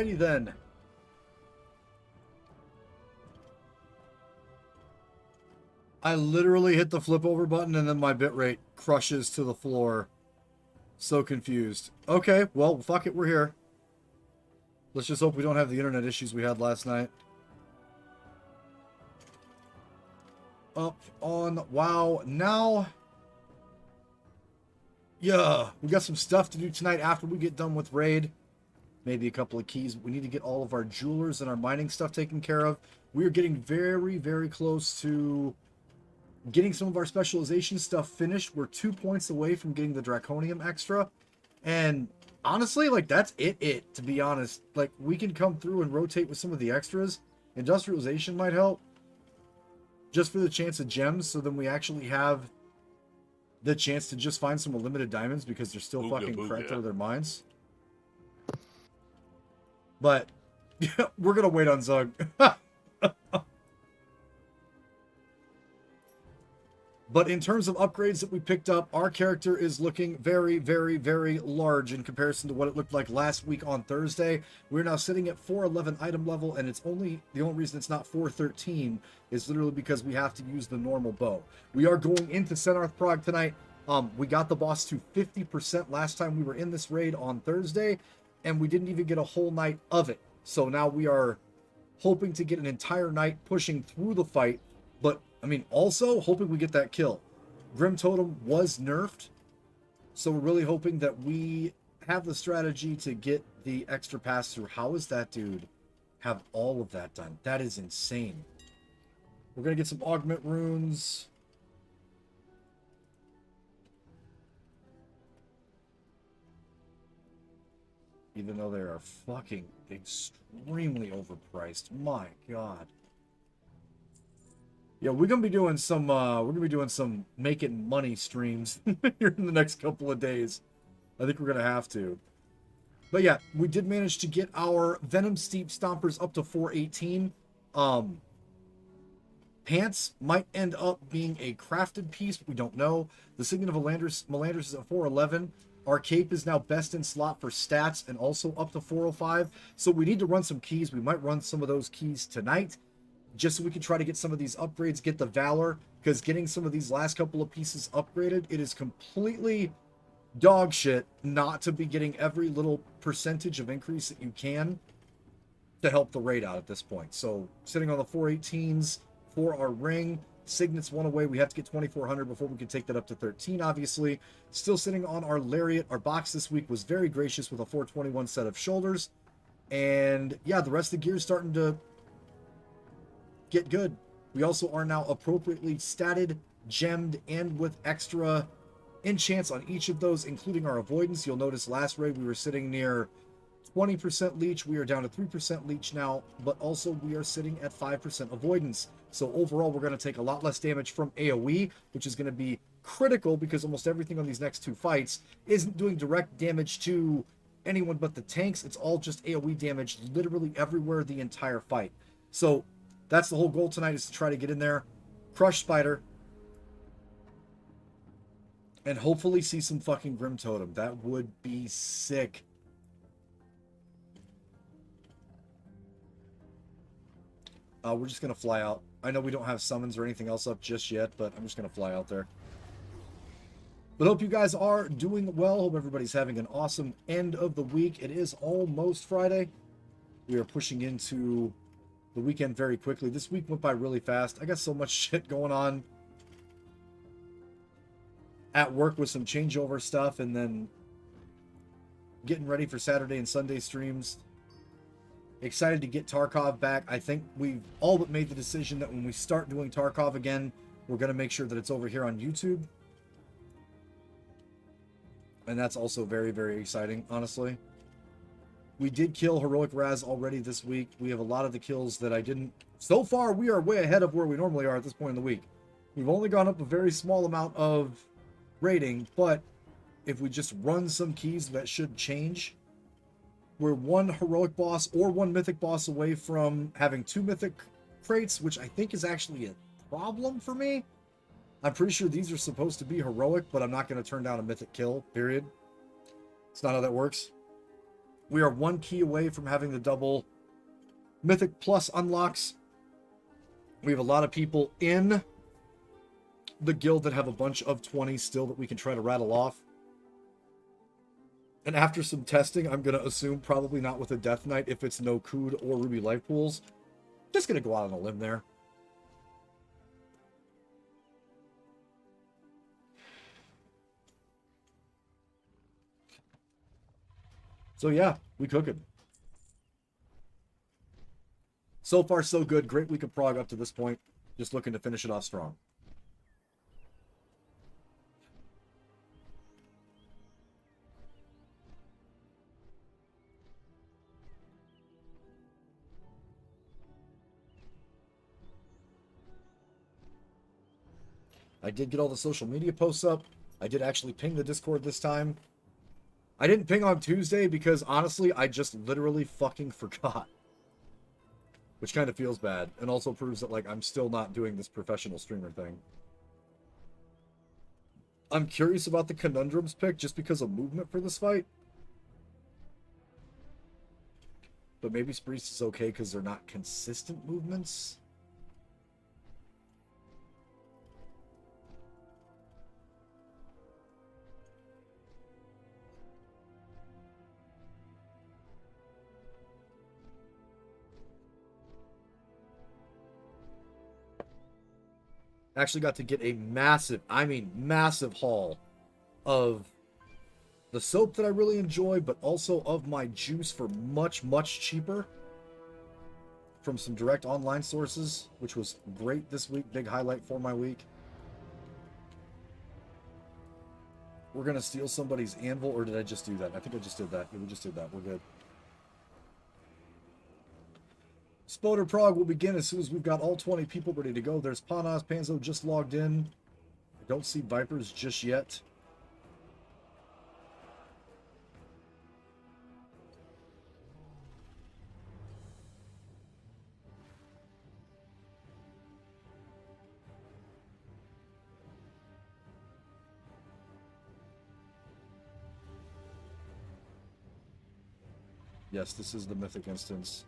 Alrighty then. I literally hit the flip over button and then my bitrate crushes to the floor. So confused. Okay, well, fuck it, we're here. Let's just hope we don't have the internet issues we had last night. Up on WoW now. Yeah, we got some stuff to do tonight after we get done with raid. Maybe a couple of keys. We need to get all of our jewelers and our mining stuff taken care of. We are getting very, very close to getting some of our specialization stuff finished. We're 2 points away from getting the Draconium extra. And honestly, like, that's it, to be honest. Like, we can come through and rotate with some of the extras. Industrialization might help. Just for the chance of gems, so then we actually have the chance to just find some limited diamonds because they're still fucking cracked out of their minds. But we're going to wait on Zug. But in terms of upgrades that we picked up, our character is looking very, very, very large in comparison to what it looked like last week on Thursday. We're now sitting at 411 item level, and the only reason it's not 413 is literally because we have to use the normal bow. We are going into Mythic Prog tonight. We got the boss to 50% last time we were in this raid on Thursday, and we didn't even get a whole night of it. So now we are hoping to get an entire night pushing through the fight, but I mean, also hoping we get that kill. Grim Totem was nerfed, so we're really hoping that we have the strategy to get the extra pass through. How is that dude have all of that done? That is insane. We're going to get some augment runes. Even though they are fucking extremely overpriced. My God. Yeah, we're gonna be doing some making money streams here in the next couple of days. I think we're gonna have to. But yeah, we did manage to get our Venom Steep Stompers up to 418. Pants might end up being a crafted piece, but we don't know. The Signet of Melandris is at 411. Our cape is now best in slot for stats and also up to 405. So we need to run some keys. We might run some of those keys tonight, just so we can try to get some of these upgrades, get the Valor, because getting some of these last couple of pieces upgraded, it is completely dog shit not to be getting every little percentage of increase that you can to help the raid out at this point. So sitting on the 418s for our ring, Signet's one away. We have to get 2400 before we can take that up to 13, obviously. Still sitting on our Lariat. Our box this week was very gracious with a 421 set of shoulders. And yeah, the rest of the gear is starting to get good. We also are now appropriately statted, gemmed, and with extra enchants on each of those, including our avoidance. You'll notice last raid we were sitting near 20% leech. We are down to 3% leech now, but also we are sitting at 5% avoidance. So overall, we're going to take a lot less damage from AoE, which is going to be critical because almost everything on these next two fights isn't doing direct damage to anyone but the tanks. It's all just AoE damage literally everywhere the entire fight. So that's the whole goal tonight, is to try to get in there, crush Spider, and hopefully see some fucking Grim Totem. That would be sick. We're just going to fly out. I know we don't have summons or anything else up just yet, but I'm just going to fly out there. But hope you guys are doing well. Hope everybody's having an awesome end of the week. It is almost Friday. We are pushing into the weekend very quickly. This week went by really fast. I got so much shit going on at work with some changeover stuff, and then getting ready for Saturday and Sunday streams. Excited to get Tarkov back. I think we've all but made the decision that when we start doing Tarkov again, we're going to make sure that it's over here on YouTube. And that's also very, very exciting, honestly. We did kill Heroic Raz already this week. We have a lot of the kills that I didn't. So far, we are way ahead of where we normally are at this point in the week. We've only gone up a very small amount of rating, but if we just run some keys, that should change. We're one heroic boss or one mythic boss away from having 2 mythic crates, which I think is actually a problem for me. I'm pretty sure these are supposed to be heroic, but I'm not going to turn down a mythic kill, period. It's not how that works. We are 1 key away from having the double Mythic Plus unlocks. We have a lot of people in the guild that have a bunch of 20 still that we can try to rattle off. And after some testing, I'm going to assume probably not with a Death Knight if it's no Cood or Ruby Life Pools. Just going to go out on a limb there. So yeah, we cooking. So far, so good. Great week of Prog up to this point. Just looking to finish it off strong. I did get all the social media posts up. I did actually ping the Discord this time. I didn't ping on Tuesday because, honestly, I just literally fucking forgot. Which kind of feels bad. And also proves that, like, I'm still not doing this professional streamer thing. I'm curious about the Conundrums pick just because of movement for this fight. But maybe Priest is okay because they're not consistent movements. Actually got to get a massive, I mean massive haul of the soap that I really enjoy, but also of my juice for much, much cheaper from some direct online sources, which was great this week. Big highlight for my week. We're going to steal somebody's anvil, or did I just do that? I think I just did that. Yeah, we just did that. We're good. Spoder Prog will begin as soon as we've got all 20 people ready to go. There's Panas Panzo just logged in. I don't see Vipers just yet. Yes, this is the Mythic instance.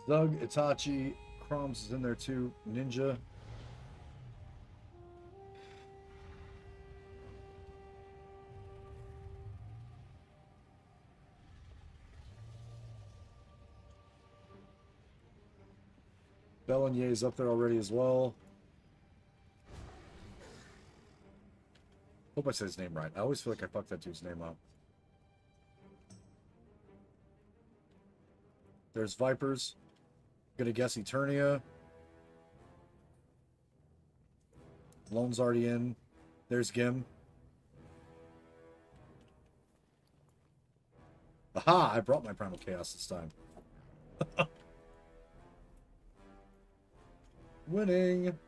Zug, Itachi, Chroms is in there too. Ninja. Bellinger is up there already as well. Hope I said his name right. I always feel like I fucked that dude's name up. There's Vipers. Gonna guess Eternia. Lone's already in. There's Gim. Aha! I brought my Primal Chaos this time. Winning!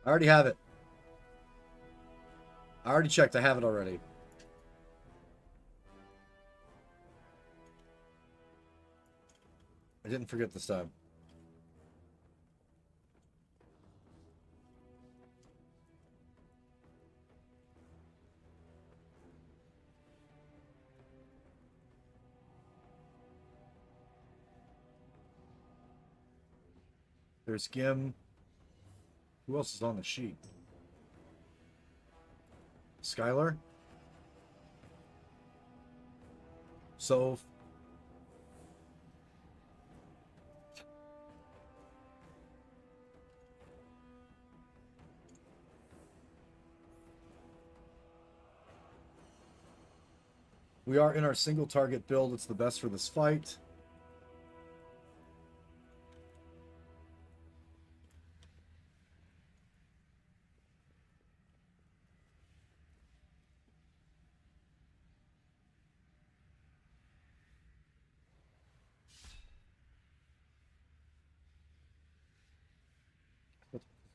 I already have it. I already checked. I have it already. I didn't forget this time. There's Gim. Who else is on the sheet? Skylar? Soph. We are in our single target build. It's the best for this fight.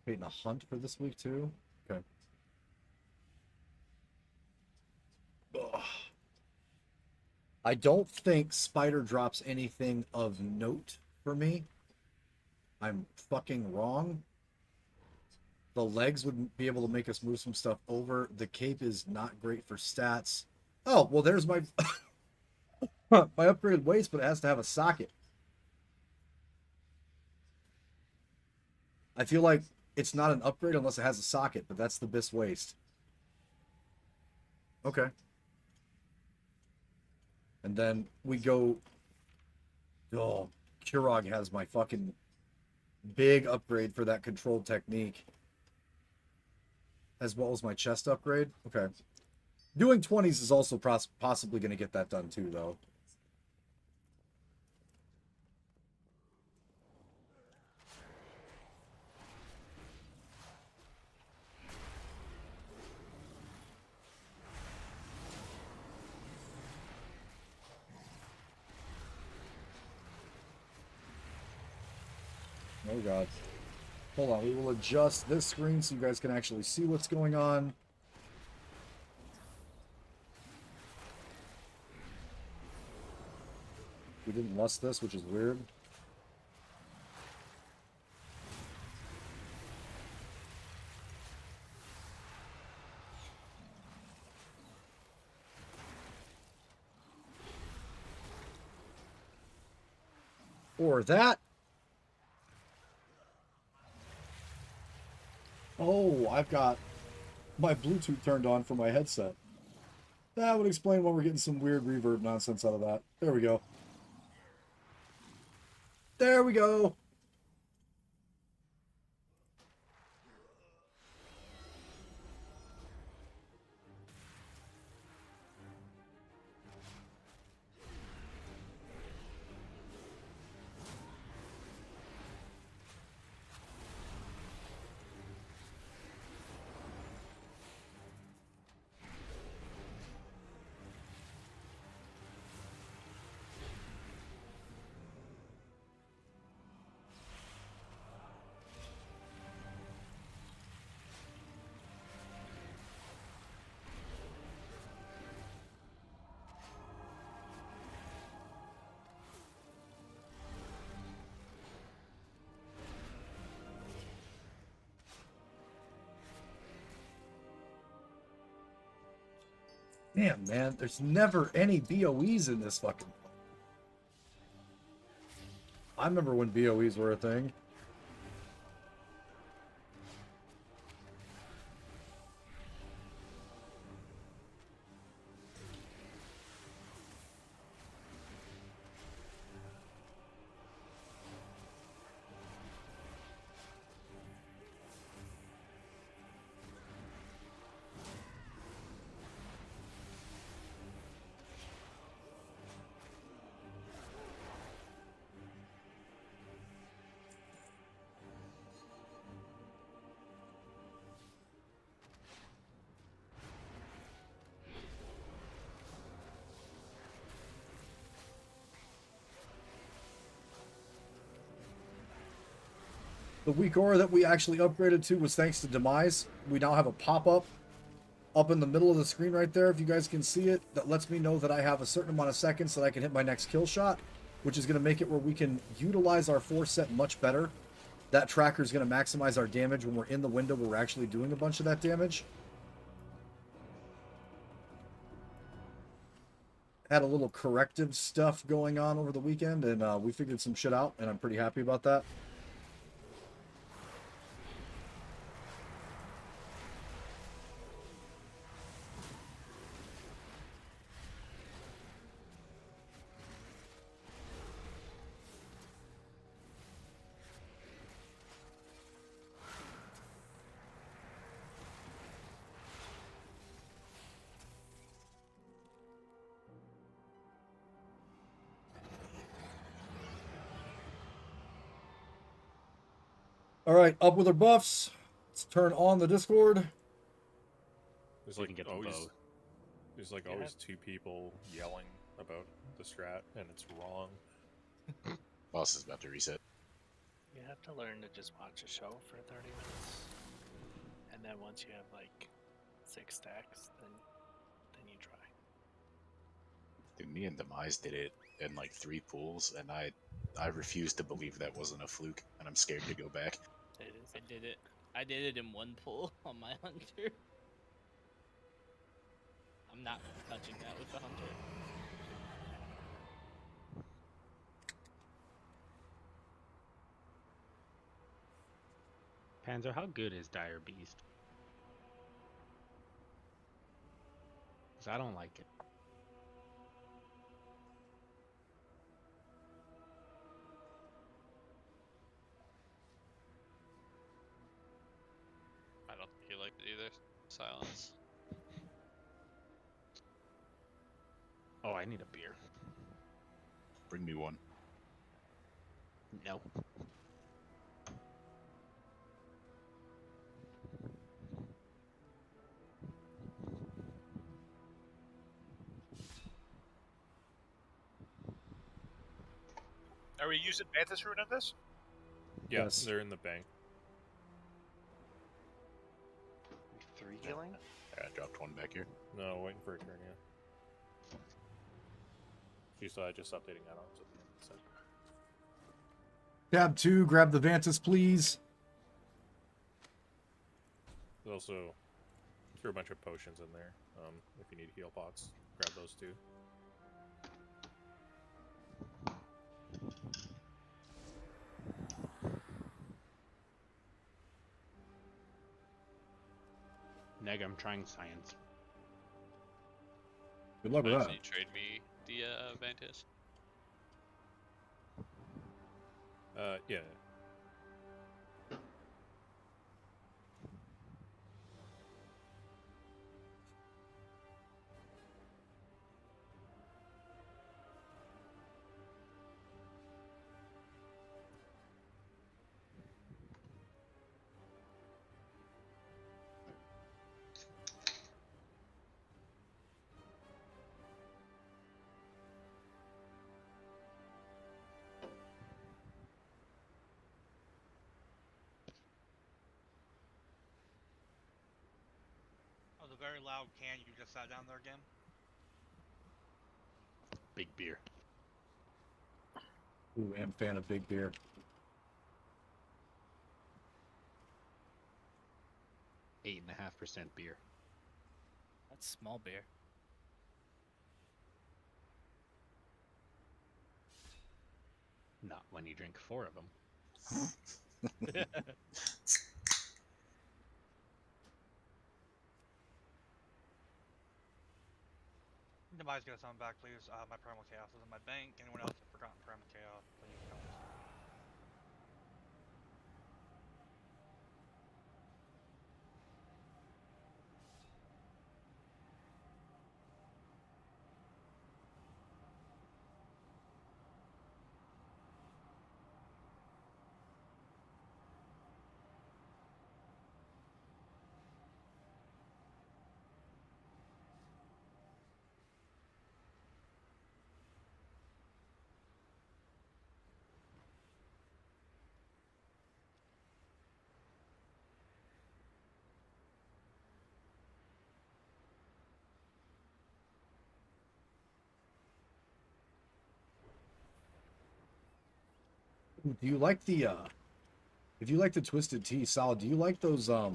Participating in a hunt for this week too. Okay. Ugh. I don't think Spider drops anything of note for me. I'm fucking wrong. The legs would be able to make us move some stuff over. The cape is not great for stats. Oh, well, there's my my upgraded waist, but it has to have a socket. I feel like it's not an upgrade unless it has a socket, but that's the Bis waist. Okay. And then we go. Oh, Kurog has my fucking big upgrade for that controlled technique, as well as my chest upgrade. Okay. Doing 20s is also possibly going to get that done too, though. Oh, God. Hold on. We will adjust this screen so you guys can actually see what's going on. We didn't lust this, which is weird. Or that. Oh, I've got my Bluetooth turned on for my headset. That would explain why we're getting some weird reverb nonsense out of that. There we go. There we go. Damn, man, there's never any BOEs in this fucking... I remember when BOEs were a thing. The weak aura that we actually upgraded to was thanks to Demise. We now have a pop-up up in the middle of the screen right there, if you guys can see it, that lets me know that I have a certain amount of seconds that I can hit my next kill shot, which is going to make it where we can utilize our force set much better. That tracker is going to maximize our damage when we're in the window where we're actually doing a bunch of that damage. Had a little corrective stuff going on over the weekend, and we figured some shit out, and I'm pretty happy about that. All right, up with our buffs. Let's turn on the Discord. There's We like can get them always, both. there's like always two people yelling about the strat, and it's wrong. Boss is about to reset. You have to learn to just watch a show for 30 minutes, and then once you have like 6 stacks, then you try. Dude, me and Demise did it in like 3 pools, and I refuse to believe that wasn't a fluke, and I'm scared to go back. It is. I did it. I did it in one pull on my hunter. I'm not touching that with the hunter. Panzer, how good is Dire Beast? Because I don't like it. I don't think you like it either. Silence. Oh, I need a beer. Bring me one. No. Are we using Mantis Rune in this? Yeah, Yes. they're in the bank. 3 healing? I dropped one back here. No, waiting for a turn, yeah. She's just updating that on so the end. Tab 2, grab the Vantis, please. There's also threw a bunch of potions in there. If you need heal pots, grab those too. Neg, I'm trying science. Good luck with Can that. you trade me the Vantis? Yeah. Oh, the very loud can you just sat down there again? Big beer. Ooh, I'm a fan of big beer. 8.5% beer. That's small beer. Not when you drink 4 of them. Demise, get us on back, please. My Primal Chaos is in my bank. Anyone else have forgotten Primal Chaos, please don't. Do you like the if you like the twisted tea, Solid, do you like those the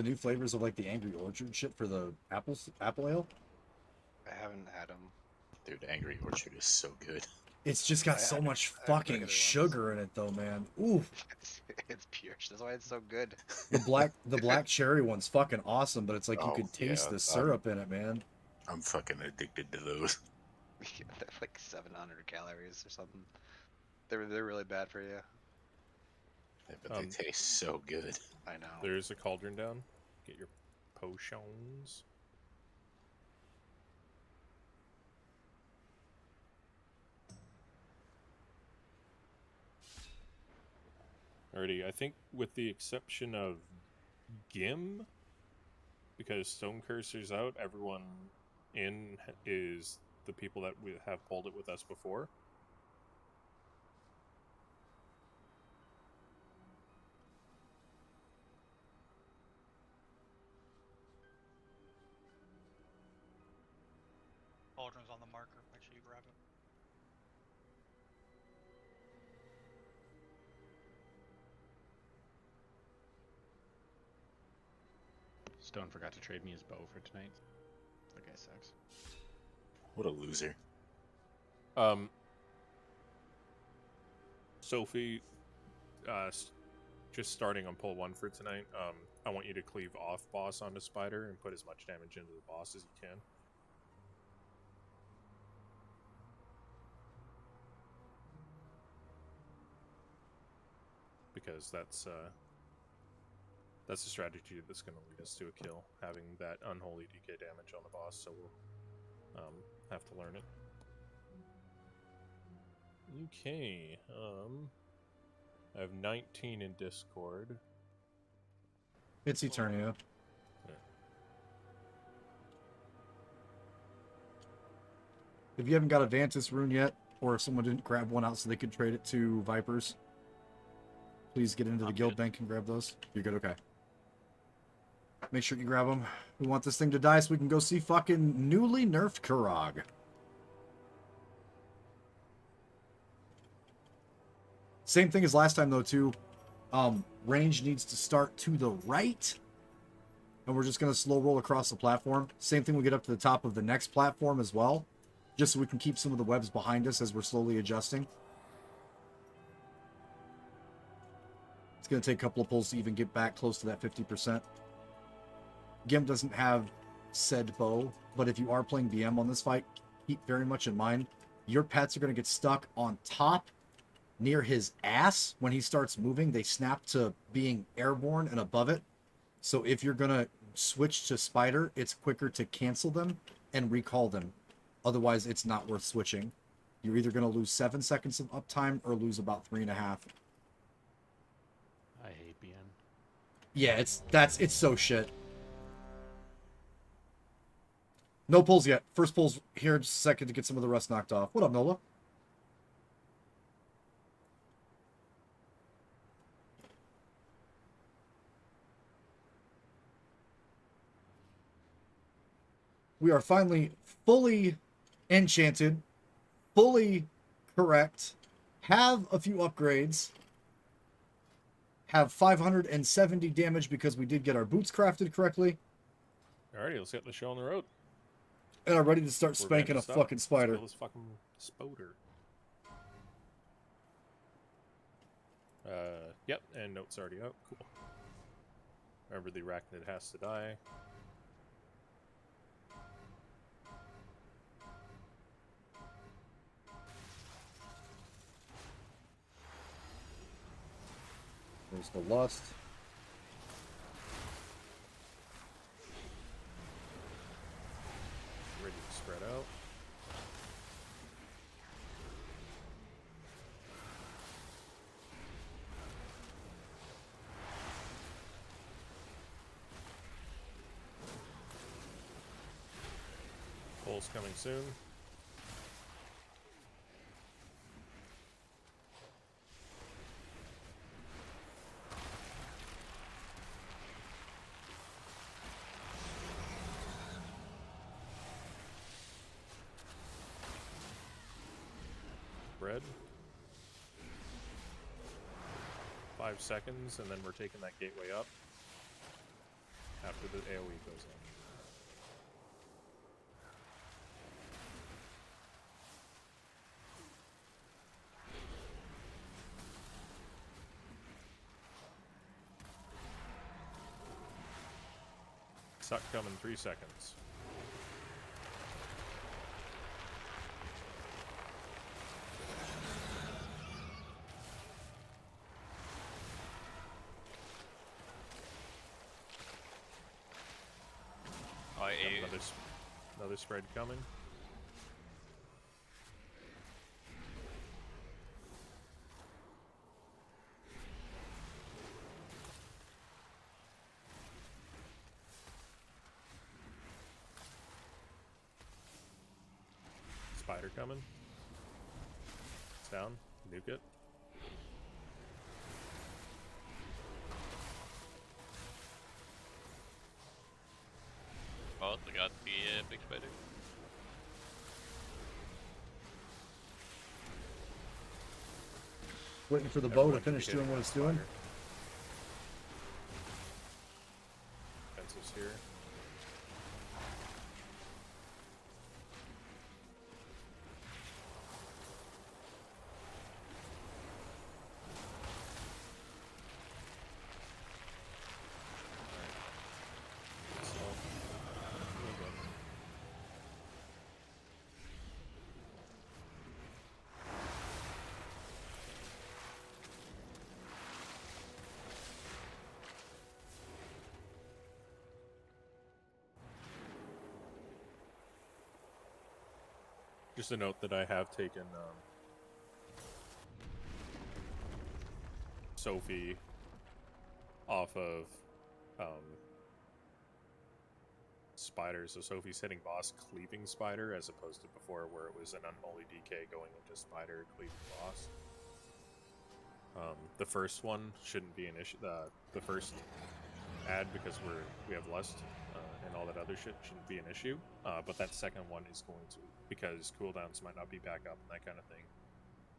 new flavors of like the Angry Orchard shit for the apple ale? I haven't had them. Dude, Angry Orchard is so good. It's just got so much fucking sugar in it though, man. Oof. It's pure. That's why it's so good. The black cherry one's fucking awesome, but it's like you Oh, could taste yeah, the syrup in it, man. I'm fucking addicted to those. They're like 700 calories or something. They're really bad for you. Yeah, but they taste so good. I know. There's a cauldron down. Get your potions. Alrighty, I think with the exception of Gim, because Stone Cursor's out, everyone in is the people that we have pulled it with us before. Cauldron's on the marker. Make sure you grab it. Stone forgot to trade me his bow for tonight. That guy sucks. What a loser. Sophie, just starting on pull 1 for tonight. I want you to cleave off boss onto Spider and put as much damage into the boss as you can. Because that's the strategy that's going to lead us to a kill, having that unholy DK damage on the boss, so we'll have to learn it. Okay, I have 19 in Discord. It's Eternia. Yeah. If you haven't got a Vantis rune yet, or if someone didn't grab one out so they could trade it to Vipers, please get into the guild bank and grab those. You're good, okay. Make sure you grab them. We want this thing to die so we can go see fucking newly nerfed Kurog. Same thing as last time, though, too. Range needs to start to the right. And we're just going to slow roll across the platform. Same thing, we get up to the top of the next platform as well. Just so we can keep some of the webs behind us as we're slowly adjusting. It's going to take a couple of pulls to even get back close to that 50%. Gim doesn't have said bow, but if you are playing BM on this fight, keep very much in mind, your pets are going to get stuck on top near his ass. When he starts moving, they snap to being airborne and above it. So if you're going to switch to Spider, it's quicker to cancel them and recall them. Otherwise, it's not worth switching. You're either going to lose 7 seconds of uptime or lose about 3.5. I hate BN. Yeah, it's so shit. No pulls yet. First pulls here in just a second to get some of the rust knocked off. What up, Nola? We are finally fully enchanted, fully correct, have a few upgrades, have 570 damage because we did get our boots crafted correctly, Alrighty, let's get the show on the road. and are ready to start We're spanking a Vantis up. fucking spider. Let's kill this fucking spoder. Yep, and note's already out. Cool. Remember, the arachnid has to die. There's the lust. Ready to spread out. Pulse coming soon. Spread. 5 seconds, and then we're taking that gateway up after the AoE goes in. Suck coming 3 seconds. I ate. Another spread coming. Spider coming. It's down. Nuke it. Oh, they got the big spider. Waiting for the bow Everyone to can be finish hitting doing what that it's doing. spider. Fences here. Alright. So, we'll go. Just a note that I have taken Sophie off of Spider, so Sophie's hitting boss cleaving Spider as opposed to before where it was an unholy DK going into Spider cleaving boss. The first one shouldn't be an issue. The first ad, because we have Lust and all that other shit, shouldn't be an issue. But that second one is going to, because cooldowns might not be back up and that kind of thing,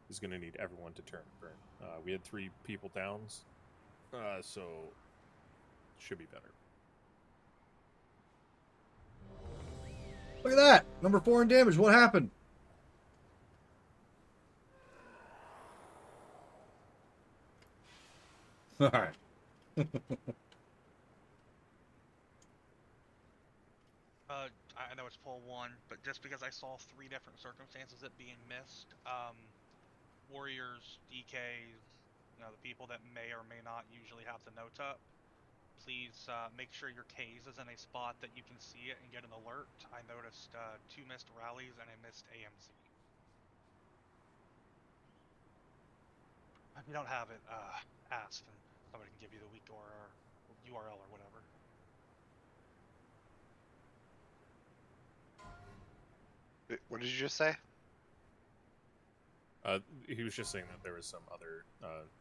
is going to need everyone to turn burn. We had 3 people downs, so should be better. Look at that! Number 4 in damage. What happened? Alright. I know it's pull 1, but just because I saw 3 different circumstances it being missed, warriors, DKs, the people that may or may not usually have the notes up, please make sure your K's is in a spot that you can see it and get an alert. I noticed 2 missed rallies and a missed AMZ. If you don't have it, ask and somebody can give you the weak URL or whatever. What did you just say? He was just saying that there was some other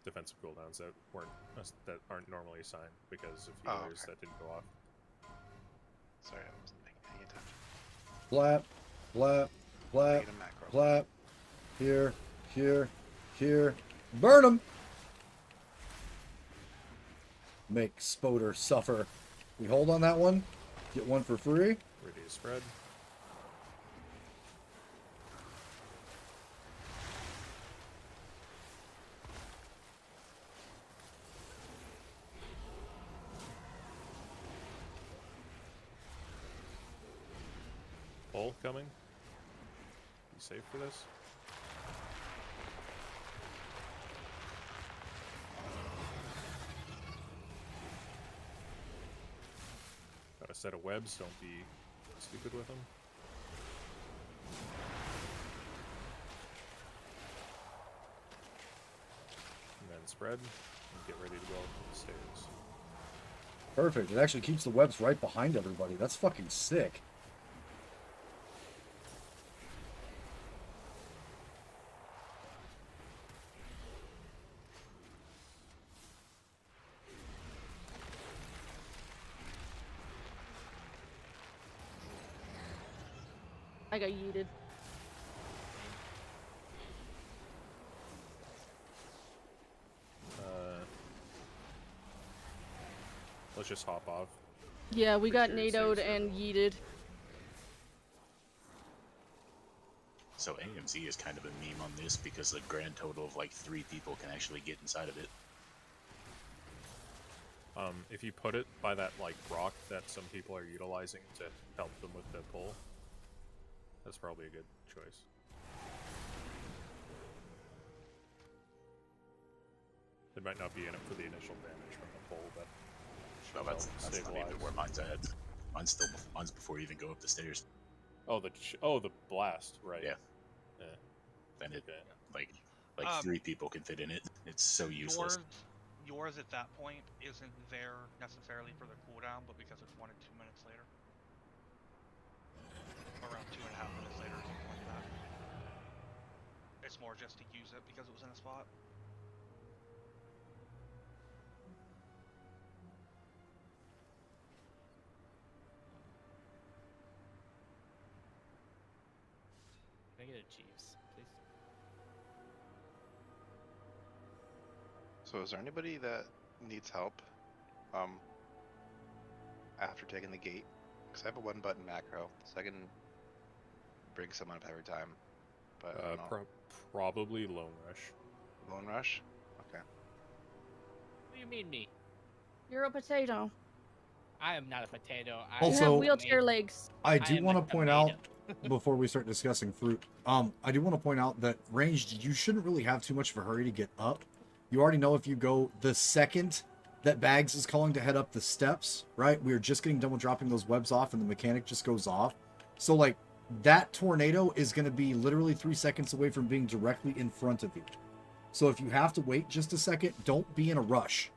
defensive cooldowns that aren't normally assigned because of healers that didn't go off. Sorry, I wasn't paying attention. Blap, blap, blap, Making a macro. blap. Here, here, here. Burn him! Make Spoder suffer. We hold on that one. Get one for free. Ready to spread. Bull coming. Be safe for this. Got a set of webs, don't be stupid with them. And then spread, and get ready to go up the stairs. Perfect. It actually keeps the webs right behind everybody. That's fucking sick. I got yeeted. Let's just hop off. Yeah, we got Pretty sure NATO'd it's safe and yeeted. So AMZ is kind of a meme on this because a grand total of like 3 people can actually get inside of it. If you put it by that like rock that some people are utilizing to help them with the pull, that's probably a good choice. They might not be in it for the initial damage from the pull, but No, that's not stabilize. even where mine's at. Mine's before you even go up the stairs. Oh, the blast, right? Yeah. Yeah. Then it Okay. like 3 people can fit in it. It's so useless. Yours at that point isn't there necessarily for the cooldown, but because it's 1 and 2 minutes later. Around 2.5 minutes later, something like that. cost more just to use it because it was in a spot. Can I get a Chiefs, please? So is there anybody that needs help after taking the gate? Because I have a 1-button macro, so I can bring someone up every time. But I don't know. Probably Lone Rush. Lone Rush? Okay. What do you mean me? You're a potato. I am not a potato. I You Also- have am a wheelchair tomato. legs. I do am want a to point out tomato. before we start discussing fruit. I do want to point out that ranged, you shouldn't really have too much of a hurry to get up. You already know if you go the second that Bags is calling to head up the steps, right? We are just getting done with dropping those webs off, and the mechanic just goes off. So like that tornado is going to be literally 3 seconds away from being directly in front of you. So if you have to wait just a second, don't be in a rush,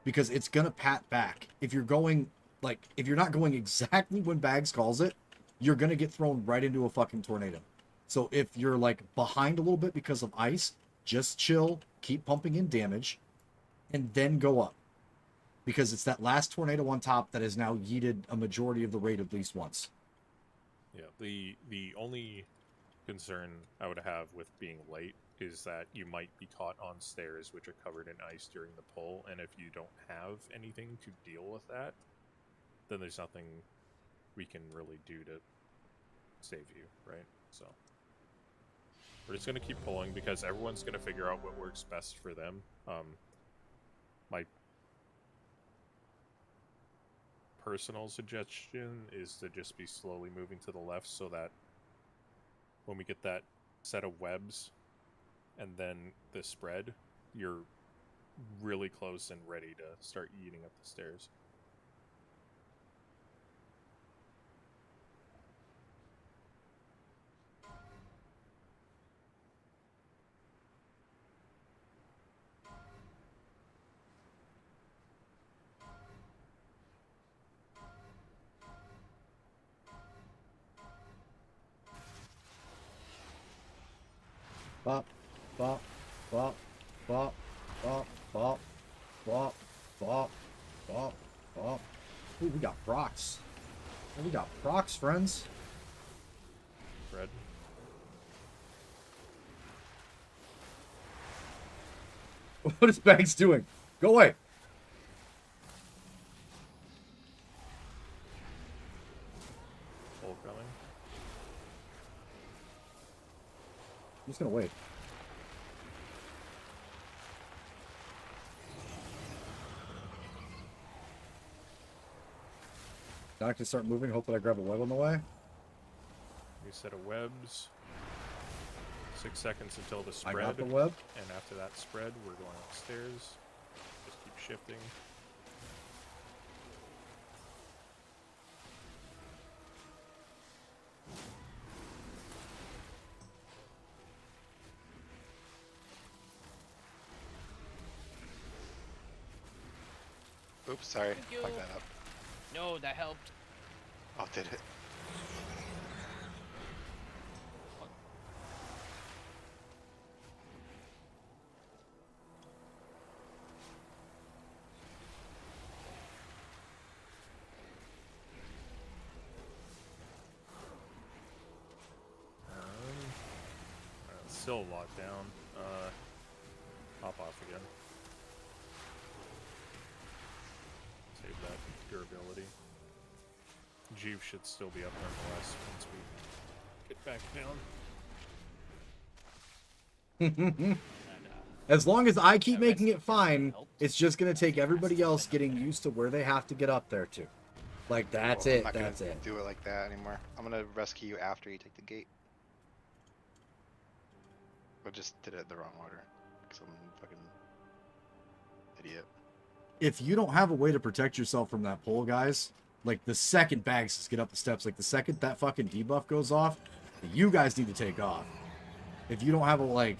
because it's going to pat back. If you're going like, if you're not going exactly when Bags calls it, you're going to get thrown right into a fucking tornado. So if you're like behind a little bit because of ice, just chill, keep pumping in damage, and then go up. Because it's that last tornado on top that has now yeeted a majority of the raid at least once. Yeah, the only concern I would have with being late is that you might be caught on stairs which are covered in ice during the pull, and if you don't have anything to deal with that, then there's nothing we can really do to save you, right? So we're just gonna keep pulling because everyone's gonna figure out what works best for them. My personal suggestion is to just be slowly moving to the left so that when we get that set of webs and then the spread, you're really close and ready to start eating up the stairs. Bop, bop, bop, bop, bop, bop, bop, bop, bop, bop. Ooh, we got procs. Oh, we got procs, friends. Red. What is Bags doing? Go away. Pull coming. I'm just gonna wait. Now I can start moving. Hope that I grab a web on the way. New set of webs. 6 seconds until the I spread. got the web. And after that spread, we're going upstairs. Just keep shifting. Oops, sorry. Thank you. Fuck that up. No, that helped. Oh, did it? Still locked down. Hop off again. Save that durability. Jeeve should still be up nonetheless once we get back down. As long as I keep making it fine, it's just gonna take everybody else getting used to where they have to get up there to. Like, that's Well, it. I'm not That's gonna it. do it like that anymore. I'm gonna rescue you after you take the gate. I just did it in the wrong order. Because I'm a fucking idiot. If you don't have a way to protect yourself from that pull, guys, like the second Bags get up the steps, like the second that fucking debuff goes off, you guys need to take off. If you don't have a like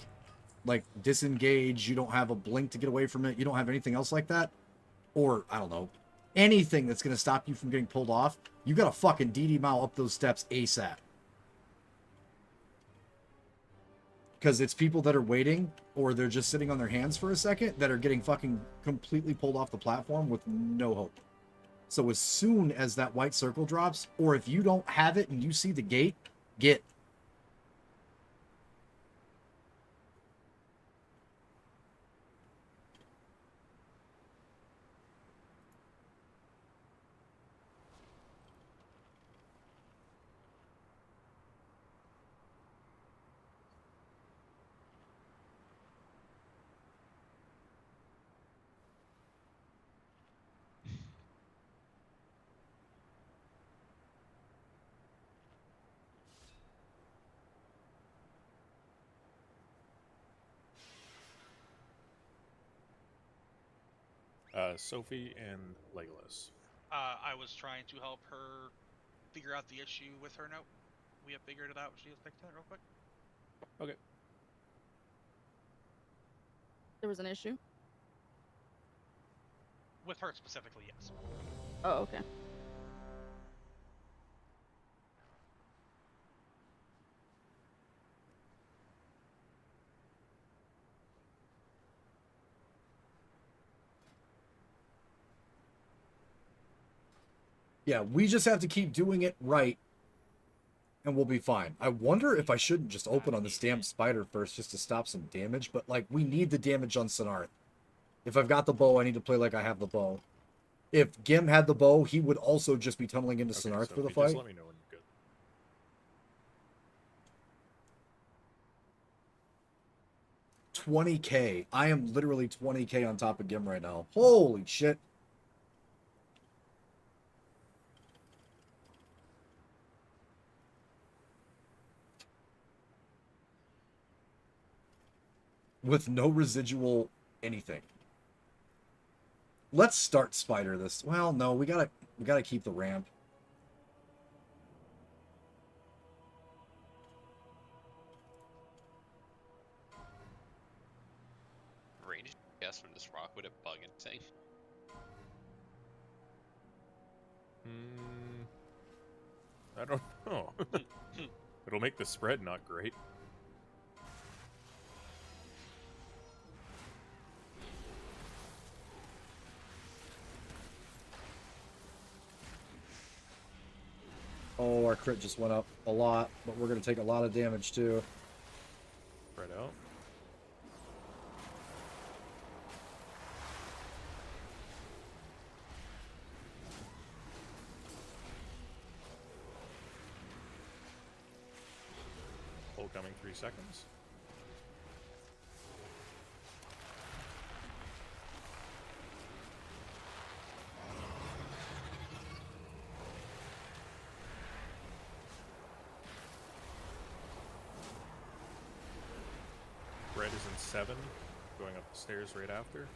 disengage, you don't have a blink to get away from it, you don't have anything else like that, or I don't know, anything that's gonna stop you from getting pulled off, you gotta fucking DD Mao up those steps ASAP. Because it's people that are waiting, or they're just sitting on their hands for a second, that are getting fucking completely pulled off the platform with no hope. So as soon as that white circle drops, or if you don't have it and you see the gate, get. Sophie and Legolas. I was trying to help her figure out the issue with her note. We have figured it out. She has fixed it real quick. Okay. There was an issue? With her specifically, yes. Oh, okay. Yeah, we just have to keep doing it right, and we'll be fine. I wonder if I shouldn't just open on this damn spider first just to stop some damage, but, like, we need the damage on Sinarth. If I've got the bow, I need to play like I have the bow. If Gim had the bow, he would also just be tunneling into Sinarth for the Sophie, fight. Just let me know when you're good. 20k. I am literally 20k on top of Gim right now. Holy shit. With no residual anything. Let's start spider this. Well, no, we gotta keep the ramp. Range guess from this rock would it bug anything? I don't know. It'll make the spread not great. Oh, our crit just went up a lot, but we're going to take a lot of damage too. Spread out. Pull coming 3 seconds. Red is in 7, going up the stairs right after.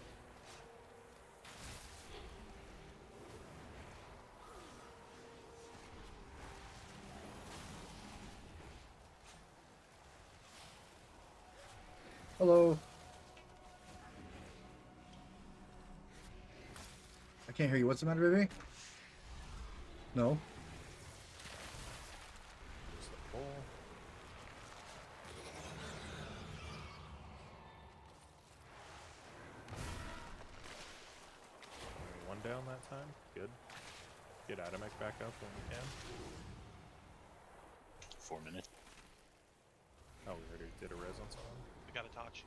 Hello. I can't hear you. What's the matter, baby? No. Just the pull. Only 1 down that time. Good. Get Adamek back up when we can. 4 minutes. Oh, we already did a res on someone. We got a touch.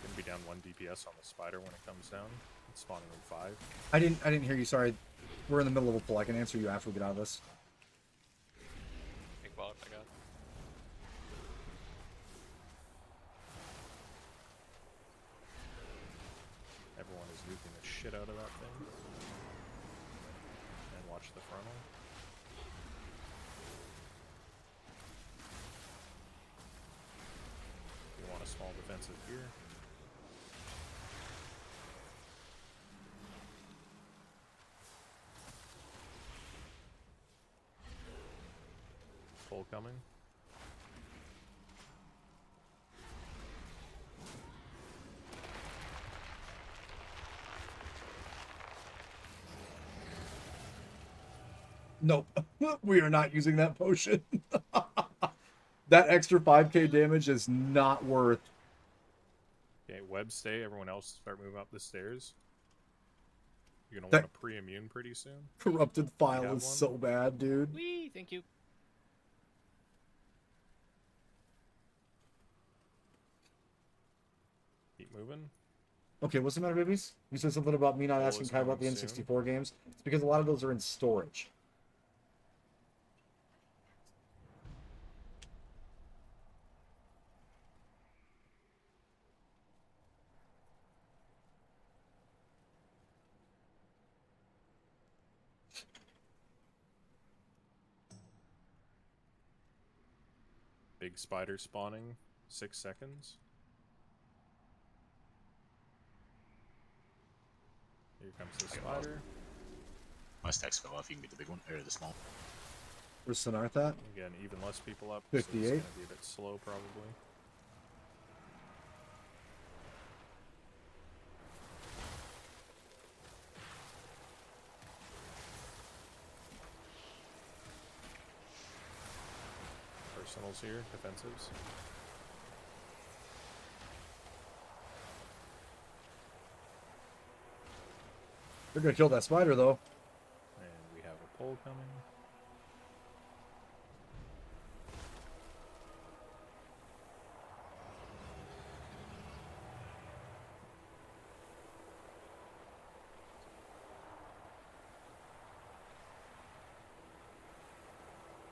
Gonna be down 1 DPS on the spider when it comes down. It's spawning in 5. I didn't hear you. Sorry. We're in the middle of a pull. I can answer you after we get out of this. Big bot, I got. Everyone is nuking the shit out of that thing. And watch the frontal. You want a small defensive here. Pull coming. Nope. We are not using that potion. That extra 5k damage is not worth. Okay, web stay. Everyone else start moving up the stairs. You're gonna That- want a pre-immune pretty soon. Corrupted file have is one? so bad, dude. Wee, thank you. Keep moving. Okay, what's the matter, babies? You said something about me not Poll asking is Kai about the coming N64 games. It's because a lot of those are in storage. Big spider spawning. 6 seconds. Here comes the spider. My stacks fell off. You can get the big one or the small. Where's Sonarth at? Again, even less people up. So it's 58. gonna be a bit slow, probably. Personals here, defensives. They're gonna kill that spider though. And we have a pole coming.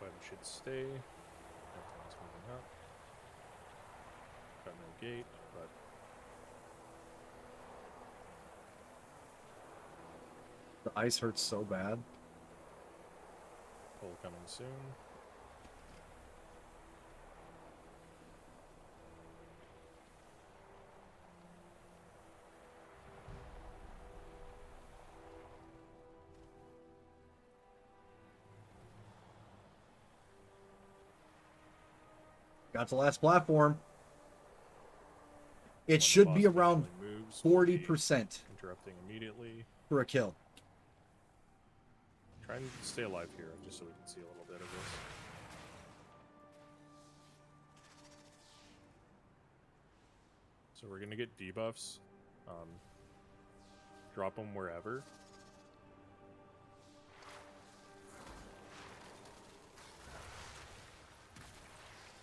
Web should stay. Everything's moving up. Got no gate, but The ice hurts so bad. pole coming soon. Got the last platform. It When the should be boss around actually moves, we'll be 40% interrupting immediately. for a kill. Try and stay alive here, just so we can see a little bit of this. So we're gonna get debuffs. Drop them wherever.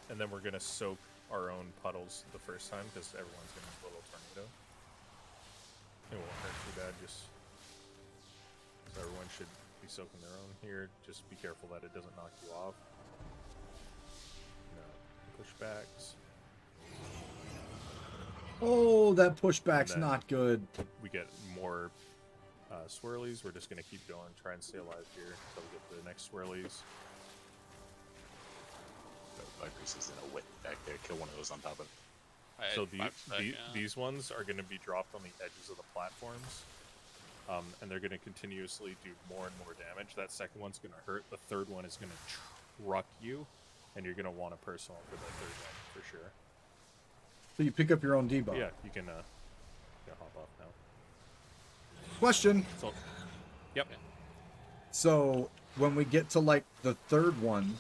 And then we're gonna soak our own puddles the first time because everyone's gonna have a little tornado. It won't hurt too bad, just so everyone should be soaking their own here. Just be careful that it doesn't knock you off. No pushbacks. Oh, that pushback's And then- not good. We get more swirlies. We're just gonna keep going, try and stay alive here until we get the next swirlies. Viper's is in a wet back there. Kill one of those on top of it. I had So 5 seconds. these ones are going to be dropped on the edges of the platforms, and they're going to continuously do more and more damage. That second one's going to hurt. The third one is going to truck you, and you're going to want a personal for that third one for sure. So you pick up your own debuff. Yeah, you can hop off now. Question. So, yep. So when we get to like the third one,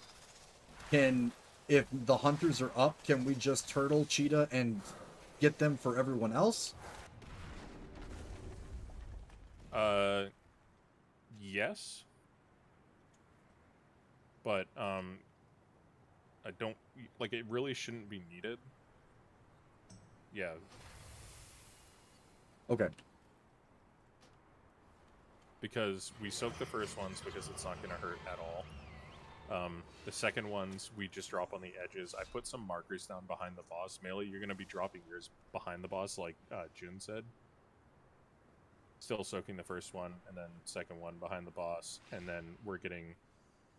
if the hunters are up, can we just turtle cheetah and get them for everyone else? Yes. But I don't like it. Really shouldn't be needed. Yeah. Okay. Because we soak the first ones because it's not going to hurt at all. The second ones we just drop on the edges. I put some markers down behind the boss. Melee, you're going to be dropping yours behind the boss, like Jun said. Still soaking the first one, and then second one behind the boss, and then we're getting...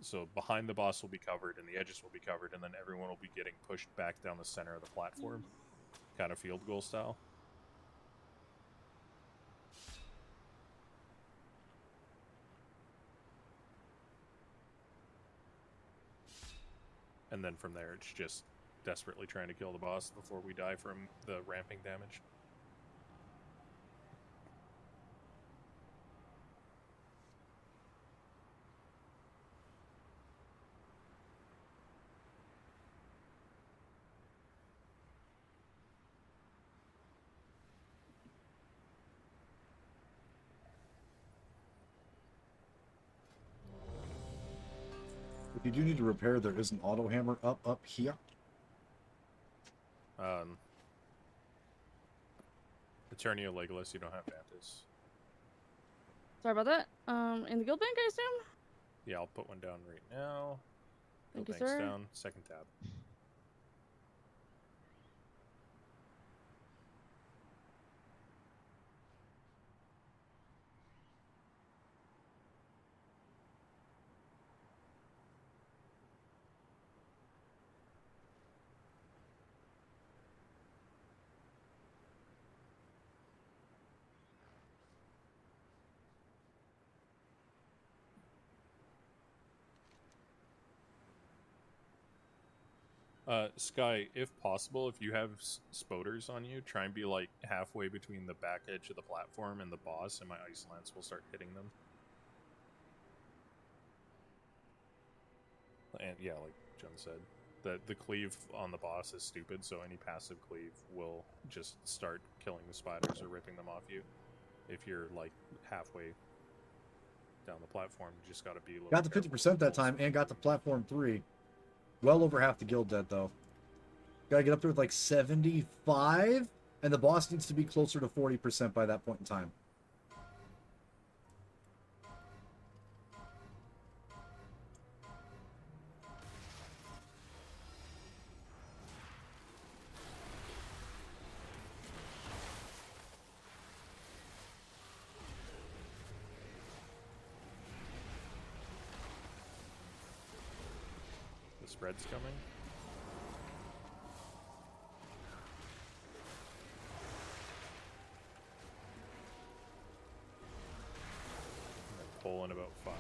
So behind the boss will be covered, and the edges will be covered, and then everyone will be getting pushed back down the center of the platform. Kind of field goal style. And then from there, it's just desperately trying to kill the boss before we die from the ramping damage. If you do need to repair, there is an auto hammer up here. Eternia Legolas, you don't have Vantis. Sorry about that. In the guild bank, I assume? Yeah, I'll put one down right now. Thank you, Bank's sir. down. Second tab. Sky, if possible, if you have spoders on you, try and be like halfway between the back edge of the platform and the boss, and my ice lance will start hitting them. And yeah, like Jen said, the cleave on the boss is stupid, so any passive cleave will just start killing the spiders or ripping them off you. If you're like halfway down the platform, you just gotta be a little Got the careful 50% with that the time and got the platform 3. Well over half the guild dead though. Gotta get up there with like 75, and the boss needs to be closer to 40% by that point in time. The spread's coming. Pull in about 5.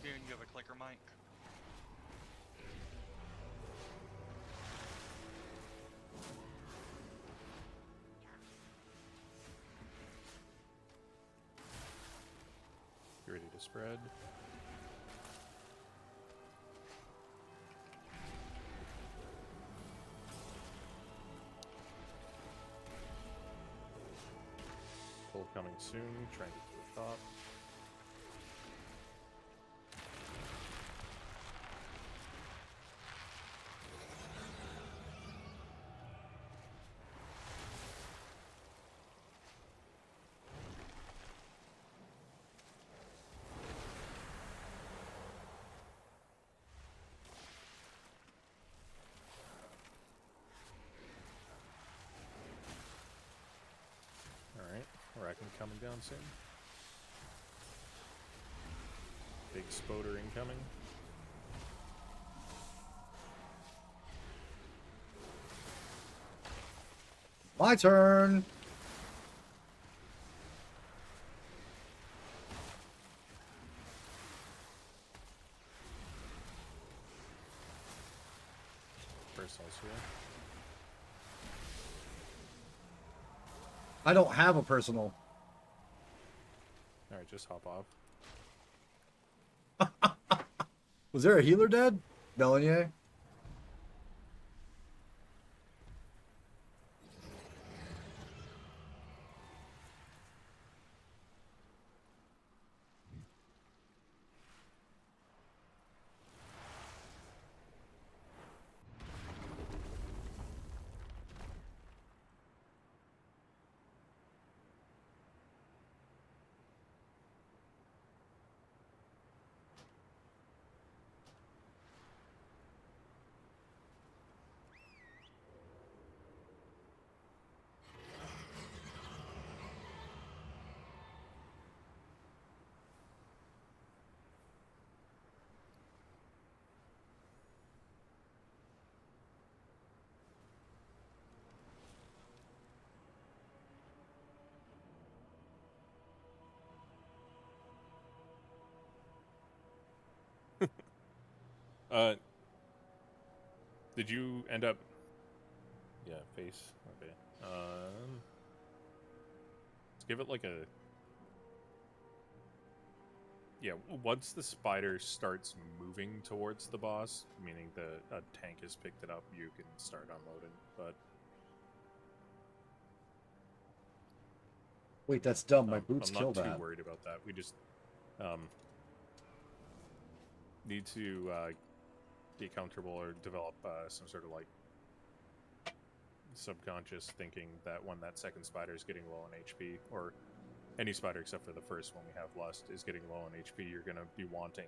Here, you have a clicker mic. You ready to spread? Pull coming soon, trying to get to the top. Alright, Kraken coming down soon. Big spoder incoming. My turn. Personals here. I don't have a personal. Alright, just hop off. Was there a healer dead? Bellier? Did you end up... Yeah, face. Okay. Let's give it like a... Yeah, once the spider starts moving towards the boss, meaning a tank has picked it up, you can start unloading. But Wait, that's dumb. My boots I'm kill not too that. worried about that. We just need to get comfortable or develop some sort of like subconscious thinking that when that second spider is getting low on HP, or any spider except for the first one we have Lust is getting low on HP, you're going to be wanting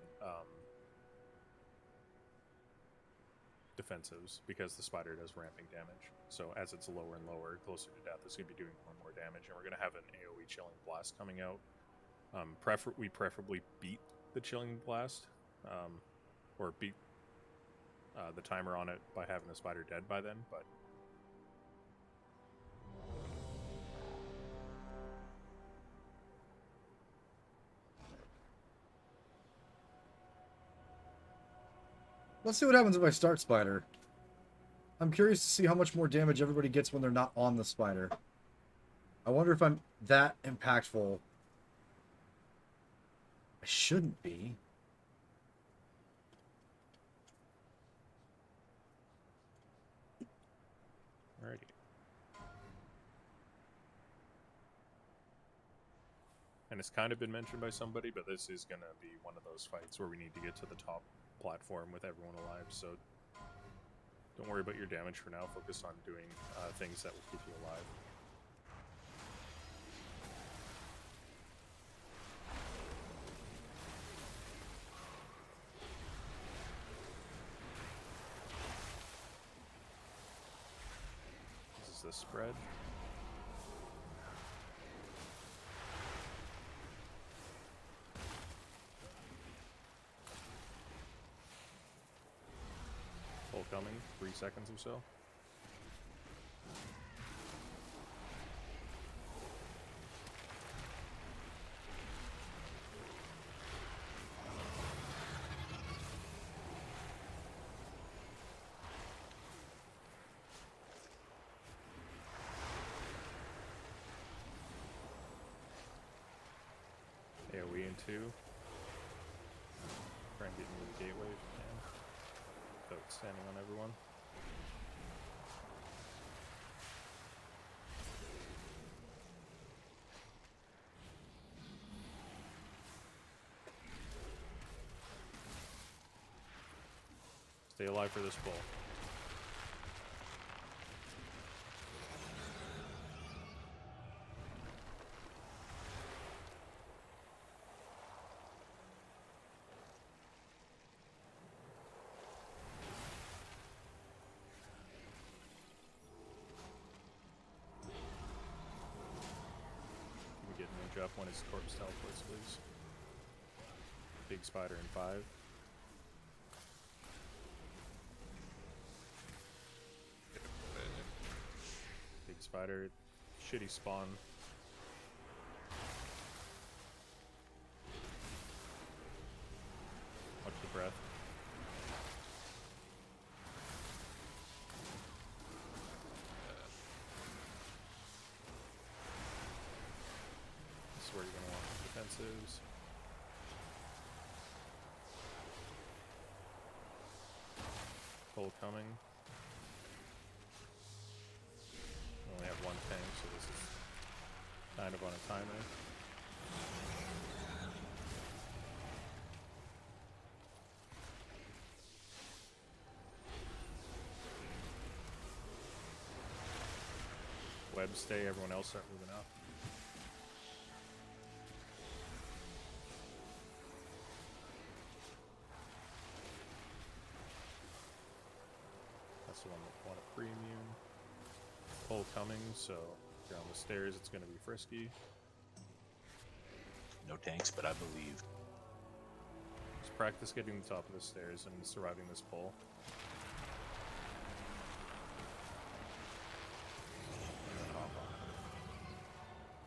defensives, because the spider does ramping damage. So as it's lower and lower, closer to death, it's going to be doing more and more damage, and we're going to have an AoE Chilling Blast coming out. We preferably beat the Chilling Blast, or beat the timer on it by having the spider dead by then, but Let's see what happens if I start spider. I'm curious to see how much more damage everybody gets when they're not on the spider. I wonder if I'm that impactful. I shouldn't be. alrighty. And it's kind of been mentioned by somebody, but this is going to be one of those fights where we need to get to the top platform with everyone alive, so don't worry about your damage for now. Focus on doing things that will keep you alive. This is the spread. Full coming, 3 seconds or so. AoE in 2. Try and get into the gateway if you can, without standing on everyone. Stay alive for this pull. Can we get an inch up when his corpse teleports, please? Big spider in 5. Big spider, shitty spawn. Watch the breath. This is where you're going to want defensives. Pull coming. We only have one tank, so this is kind of on a timer. Web stay, everyone else start moving up. That's the one that want a premium. Pull coming, so if you're on the stairs, it's going to be frisky. No tanks, but I believe. Just practice getting to the top of the stairs and surviving this pull.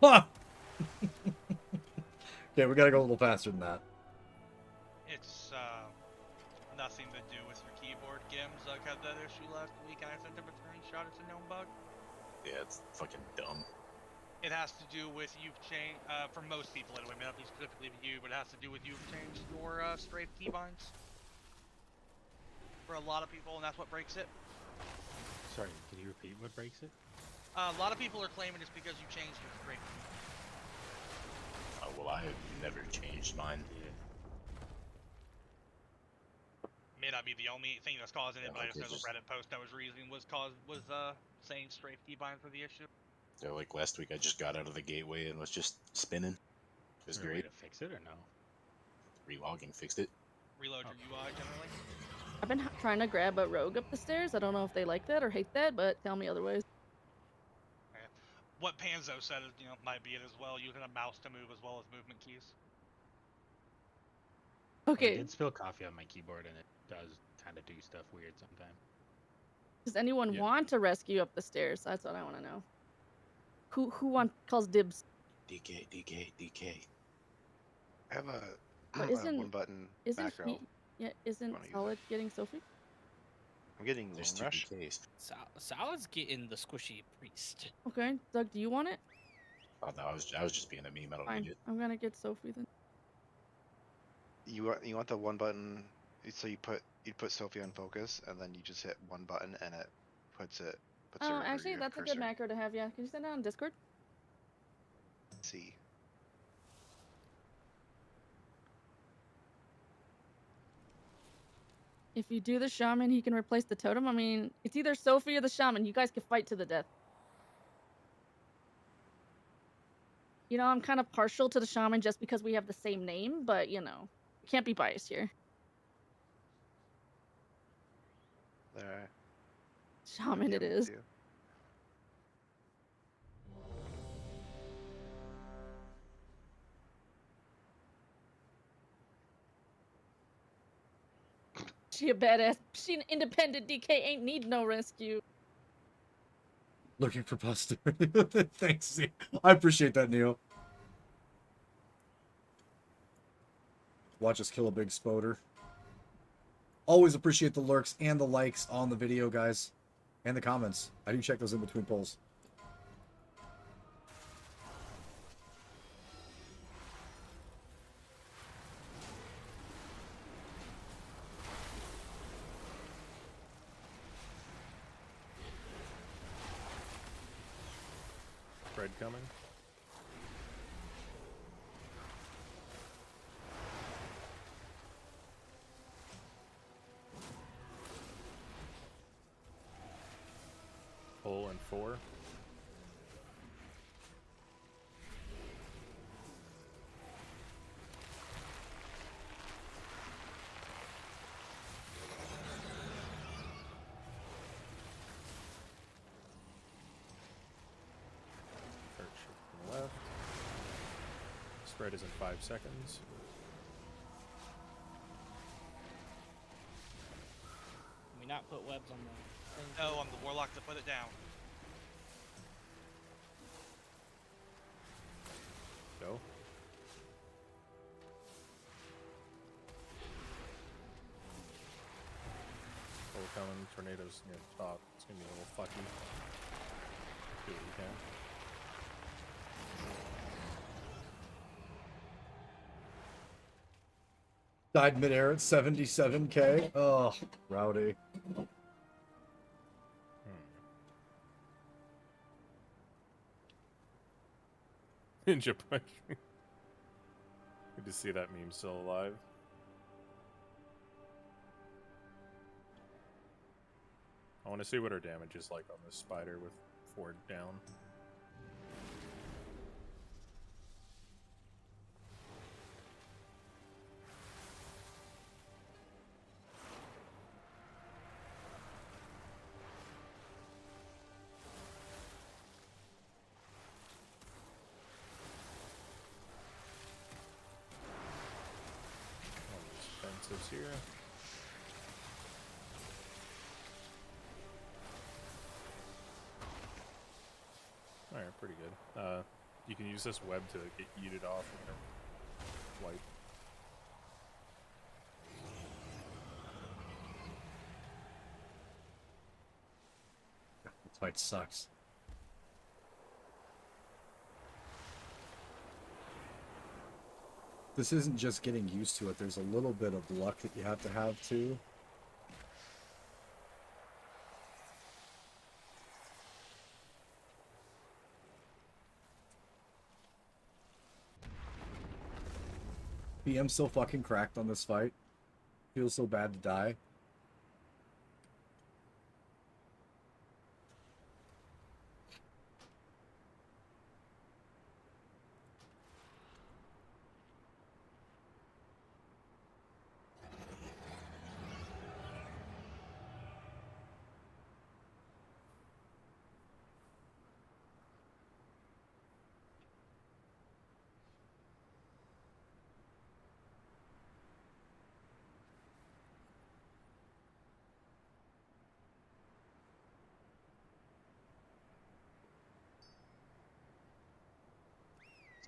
Ha! Okay, we gotta go a little faster than that. It's nothing to do with your keyboard, Gims. Like had that issue last week, and I sent him a screenshot. It's a known bug. Yeah, it's fucking dumb. It has to do with you've changed, for most people anyway, may not be specifically you, but it has to do with you've changed your strafe keybinds. For a lot of people, and that's what breaks it. Sorry, can you repeat what breaks it? A lot of people are claiming it's because you changed your strafe. Oh, well, I have never changed mine. Yeah. May not be the only thing that's causing it, Yeah, but I like just know it's the just- Reddit post I was reading was saying strafe keybinds were the issue. Yeah, like last week, I just got out of the gateway and was just spinning. It was Is there a way great. to fix it or no? Relogging fixed it. Reload your UI generally. I've been trying to grab a rogue up the stairs. I don't know if they like that or hate that, but tell me otherwise. What Panzo said is, might be it as well, using a mouse to move as well as movement keys. I Okay. did spill coffee on my keyboard and it does kind of do stuff weird sometimes. Does anyone Yeah. want to rescue up the stairs? That's what I want to know. Who calls dibs? DK. I have But a isn't one button isn't macro. isn't Wanna use Solid getting Sophie? I'm getting There's Lone two Rush. DKs. Solid's getting the squishy priest. Okay, Doug, do you want it? Oh no, I was just being a meme. I don't Fine, need it. I'm gonna get Sophie then. You want the one button, so you'd put Sophie on focus, and then you just hit one button, and it puts her Oh, over actually, your that's a cursor. good macro to have. Yeah, can you send it on Discord? See. If you do the shaman, he can replace the totem. I mean, it's either Sophie or the shaman. You guys can fight to the death. You know, I'm kind of partial to the shaman just because we have the same name, but can't be biased here. There. Shaman it is. She a badass. She an independent DK, ain't need no rescue. Looking for posterity. Thanks, Z. I appreciate that, Neo. Watch us kill a big spoder. Always appreciate the lurks and the likes on the video, guys. And the comments. I do check those in between polls. Fred coming. Pull and 4. Third shift from the left. Spread is in 5 seconds. Can we not put webs on the thing? Oh, I'm the warlock to put it down. Go. Pull coming. Tornadoes near the top. It's gonna be a little fucky. Do what you can. Died midair at 77k. Oh, rowdy. Ninja punch. Good to see that meme still alive. I want to see what her damage is like on this spider with Ford down. Defensives here. Alright, pretty good. You can use this web to get yeeted off and wipe. This fight sucks. This isn't just getting used to it. There's a little bit of luck that you have to have too. BM's so fucking cracked on this fight. Feels so bad to die.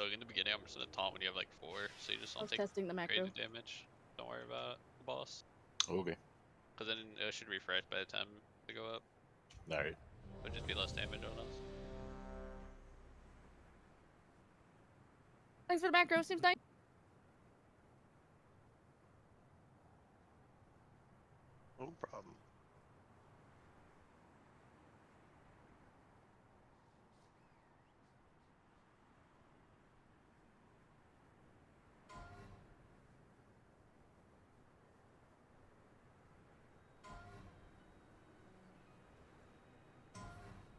So in the beginning, I'm just gonna taunt when you have like 4, so you just I don't was take testing the macro. creative damage. Don't worry about the boss, Okay. because then it should refresh by the time they go up. Alright. Would just be less damage on us. Thanks for the macro. Seems nice. No problem.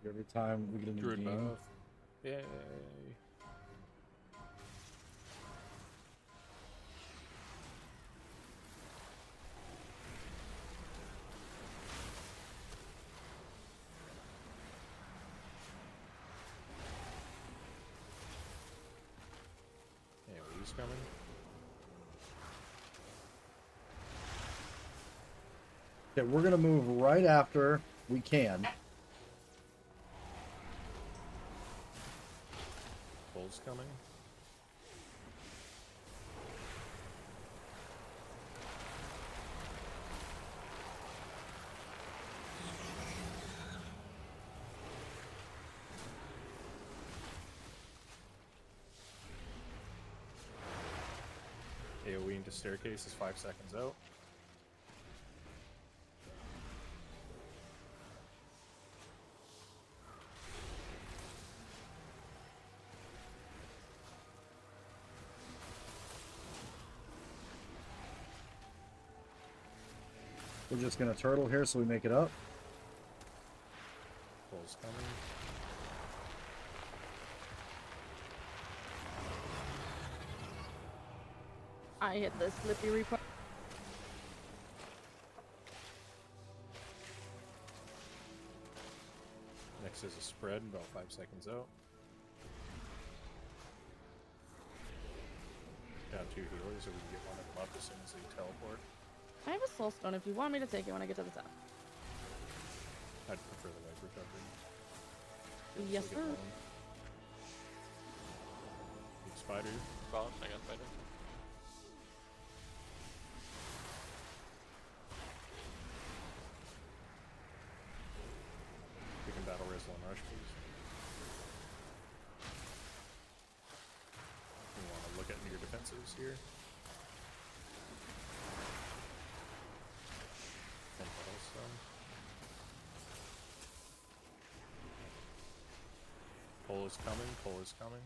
Every time we get a new Druid game. buff. Yay. Yeah, who's coming? Okay, we're gonna move right after we can. Bull's coming. AoE into staircase is 5 seconds out. We're just gonna turtle here so we make it up. Bull's coming. I hit the slippy repo. Next is a spread, about 5 seconds out. Down 2 healers, so we can get one of them up as soon as they teleport. I have a soul stone if you want me to take it when I get to the top. I'd prefer the wipe recovery. Yes, Still sir. get one. Big spider. Well, I got spider. We can battle wrestle and rush, please. You want to look at your defenses here. And Hearthstone. Pull is coming, pull is coming.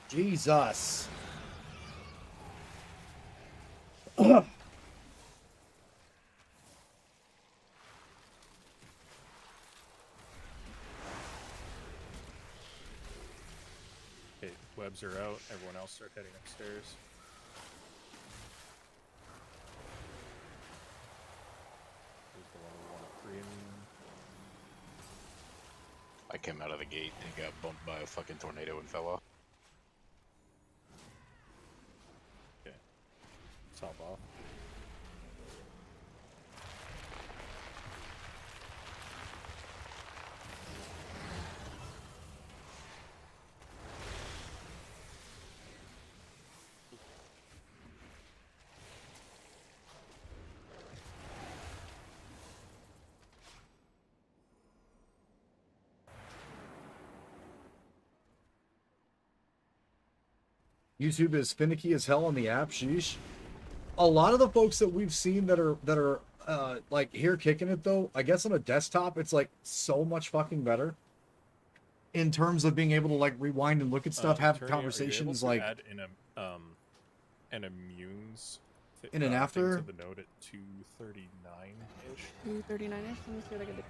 Jesus. Okay, webs are out. Everyone else start heading upstairs. Who's the one we want to free? I came out of the gate and got bumped by a fucking tornado and fell off. Okay. Let's hop off. YouTube is finicky as hell on the app. Sheesh. A lot of the folks that we've seen that are like here kicking it though, I guess on a desktop it's like so much fucking better in terms of being able to like rewind and look at stuff, have Attorney, are you able conversations to like add in an immunes in an thing after. to the node at 239-ish. 239ish. Let me see what I can do.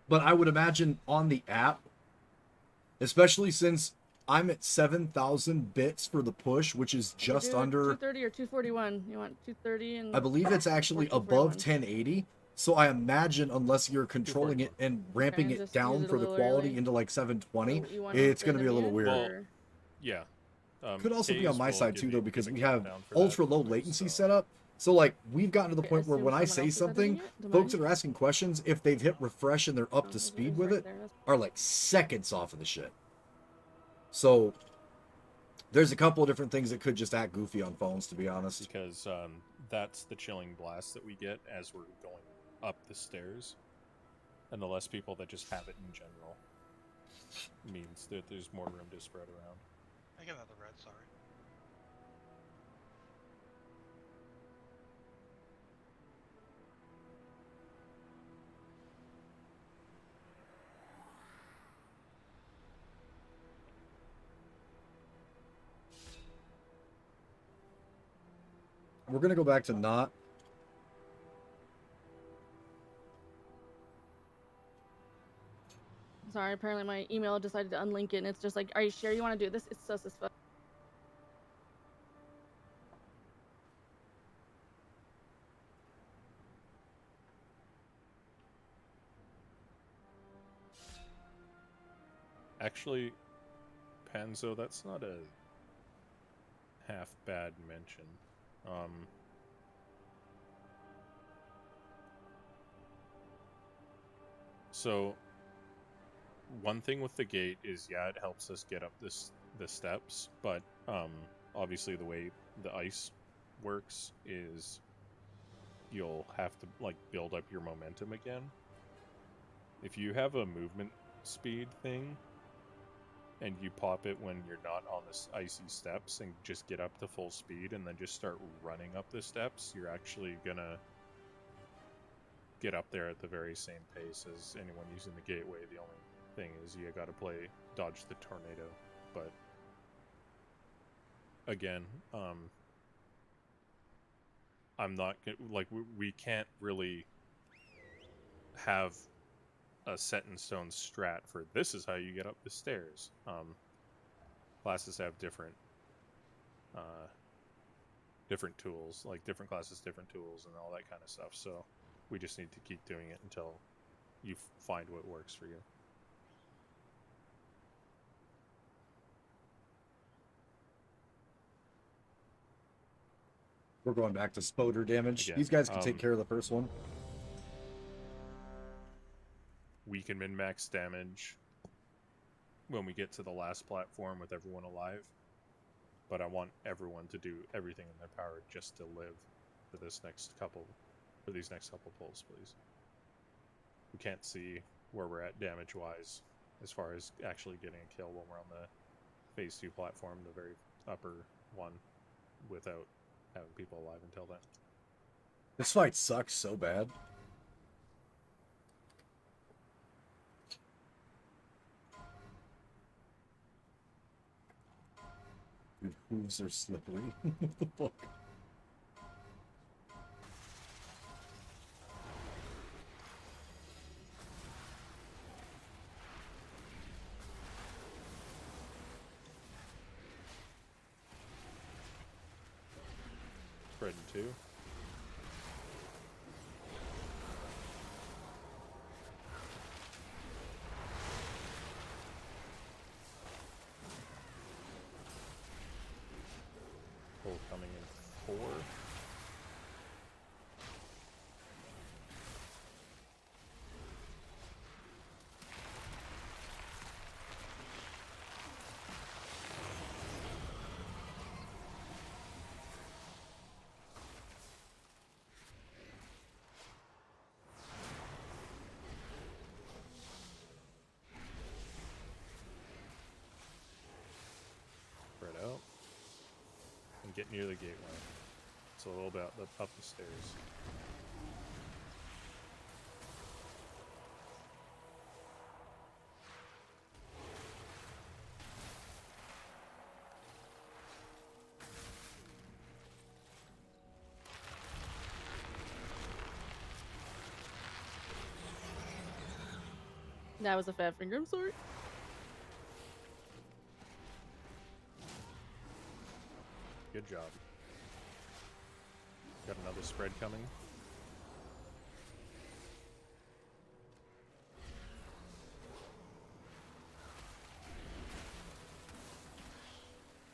But I would imagine on the app, especially since I'm at 7,000 bits for the push, which is just Do under 230 or 241. You want 230 and I believe it's actually above 1080. So I imagine unless you're controlling it and ramping Okay, it just down use it a for the little quality early. into like 720, You wanna it's upgrade going to be a the little mute, weird. or- Yeah. Could also be on K's my will side give too, you- though, give because a we have countdown for ultra that, low latency so- set up. So like we've gotten to the Okay, point where assume when I someone say else is editing something, it. Do folks mine? that are asking questions, if they've hit refresh and they're up Oh, to it speed is with right it, there. That's- are like seconds off of the shit. So there's a couple of different things that could just act goofy on phones, to be honest. Because that's the chilling blast that we get as we're going up the stairs. And the less people that just have it in general means that there's more room to spread around. I get another red, sorry. We're going to go back to not. Sorry, apparently my email decided to unlink it, and it's just like, are you sure you want to do this? It's sus as fuck. Actually, Panzo, that's not a half bad mention. So one thing with the gate is, yeah, it helps us get up the steps, but obviously the way the ice works is you'll have to like build up your momentum again. If you have a movement speed thing and you pop it when you're not on this icy steps and just get up to full speed and then just start running up the steps, you're actually gonna get up there at the very same pace as anyone using the gateway. The only thing is you gotta play dodge the tornado. But again, I'm not like we can't really have a set in stone strat for this is how you get up the stairs. Classes have different tools, like different classes, different tools, and all that kind of stuff. So we just need to keep doing it until you find what works for you. We're going back to spoder damage. Again, These guys can take care of the first one. We can min-max damage when we get to the last platform with everyone alive, but I want everyone to do everything in their power just to live for these next couple pulls, please. We can't see where we're at damage-wise as far as actually getting a kill when we're on the phase 2 platform, the very upper one, without having people alive until then. This fight sucks so bad. Dude, hooves are slippery. What the fuck? Spreading 2. Pull coming in 4. get near the gateway. It's a little bit up the stairs. That was a fat finger. I'm sorry. Good job. Got another spread coming.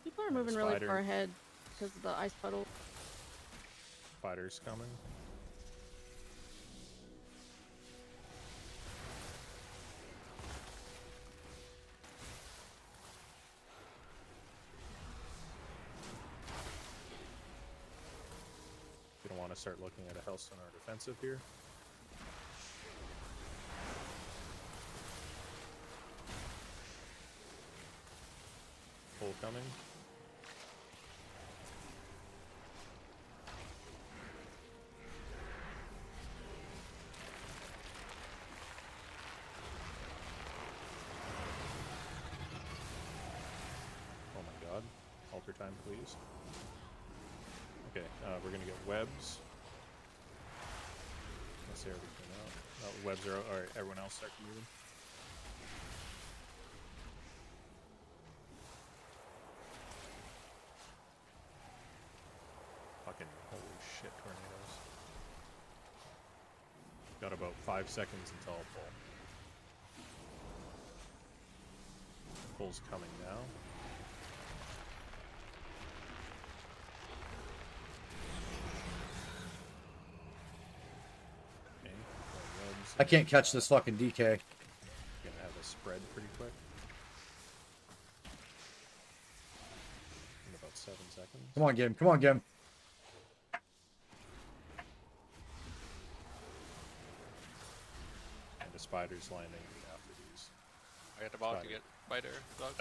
People are And a moving really spider. far ahead because of the ice puddle. Fighters coming. We don't want to start looking at a Hearthstone or defensive here. Pull coming. Oh my god. Alter time, please. Okay, we're gonna get webs. Let's see everything out. Oh, webs are out. Alright, everyone else start moving. Fucking holy shit, tornadoes. Got about 5 seconds until I'll pull. Pull's coming now. Okay, webs. I can't catch this fucking DK. Gonna have a spread pretty quick. In about 7 seconds. Come on, game. Come on, game. And the spider's landing after these. I got the ball to Spider. get spider dog.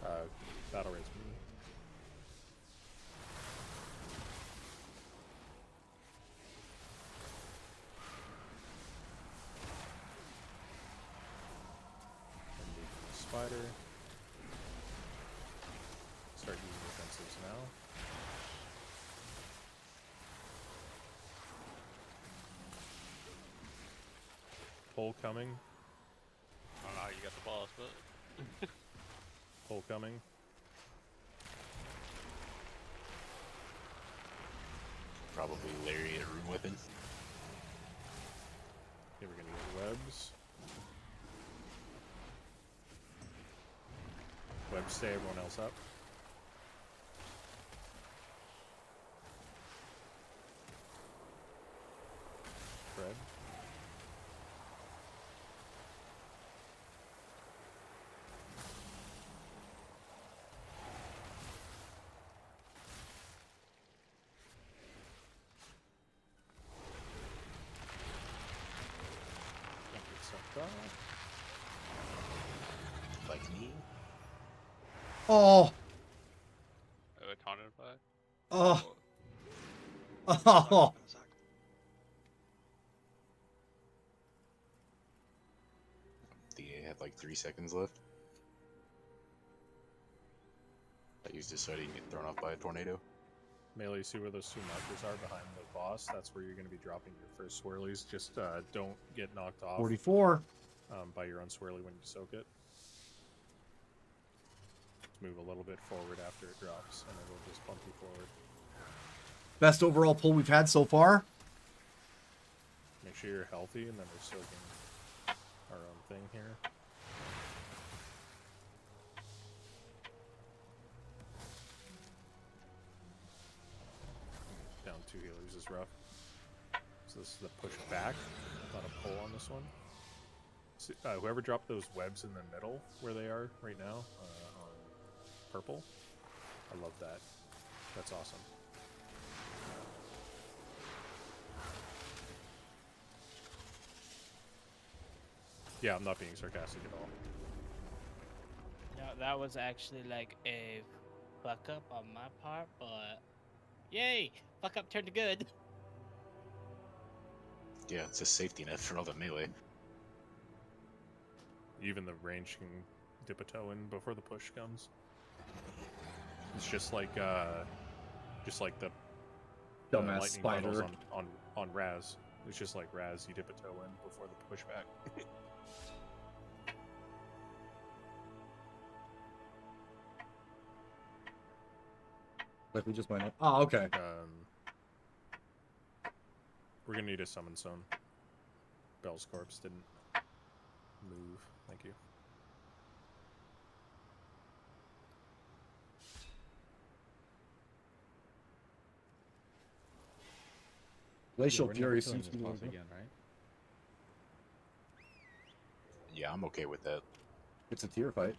Alright. Battle race me. And the spider. Start using defensives now. Pull coming. I don't know how you got the balls, but Pull coming. Probably Larry at room weapon. Okay, we're gonna get webs. Webs stay everyone else up. Spread. Don't get sucked off. Like me. Oh. taunted by. Oh. Oh. DA had like 3 seconds left. I used it so I didn't get thrown off by a tornado. Melee, see where those 2 markers are behind the boss? That's where you're going to be dropping your first swirlies. Just don't get knocked off 44. By your own swirly when you soak it. Just move a little bit forward after it drops, and it'll just bump you forward. Best overall pull we've had so far. Make sure you're healthy, and then we're soaking our own thing here. Down 2 healers is rough. So this is the push back, not a pull on this one. So, whoever dropped those webs in the middle where they are right now, on purple, I love that. That's awesome. Yeah, I'm not being sarcastic at all. No, that was actually like a fuck up on my part, but yay, fuck up turned to good. Yeah, it's a safety net for all the melee. Even the range can dip a toe in before the push comes. It's just like the Dumbass lightning bottles spider. on Raz. It's just like Raz, you dip a toe in before the pushback. Like we just went up. Oh, okay. We're gonna need a summon zone. Bell's corpse didn't move. Thank you. Glacial we're never Fury killing seems to this be boss the- again, right? Yeah, I'm okay with that. It's a tier fight.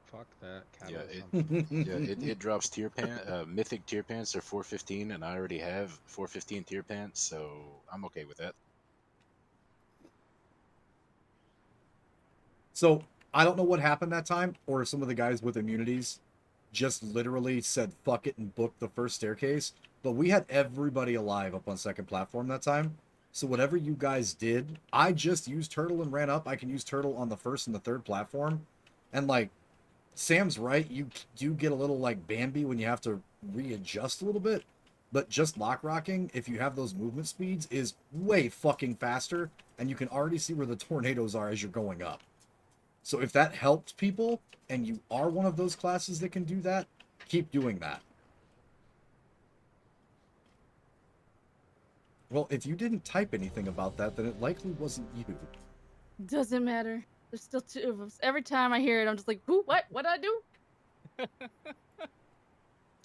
Fuck that. Yeah, Catalyst. it drops tier pants. Mythic tier pants are 415, and I already have 415 tier pants, so I'm okay with that. So I don't know what happened that time, or some of the guys with immunities just literally said fuck it and booked the first staircase. But we had everybody alive up on second platform that time. So whatever you guys did, I just used turtle and ran up. I can use turtle on the first and the third platform. And like Sam's right, you do get a little like Bambi when you have to readjust a little bit. But just lock rocking, if you have those movement speeds, is way fucking faster. And you can already see where the tornadoes are as you're going up. So if that helped people, and you are one of those classes that can do that, keep doing that. Well, if you didn't type anything about that, then it likely wasn't you. Doesn't matter. There's still two of us. Every time I hear it, I'm just like, who? What? What'd I do?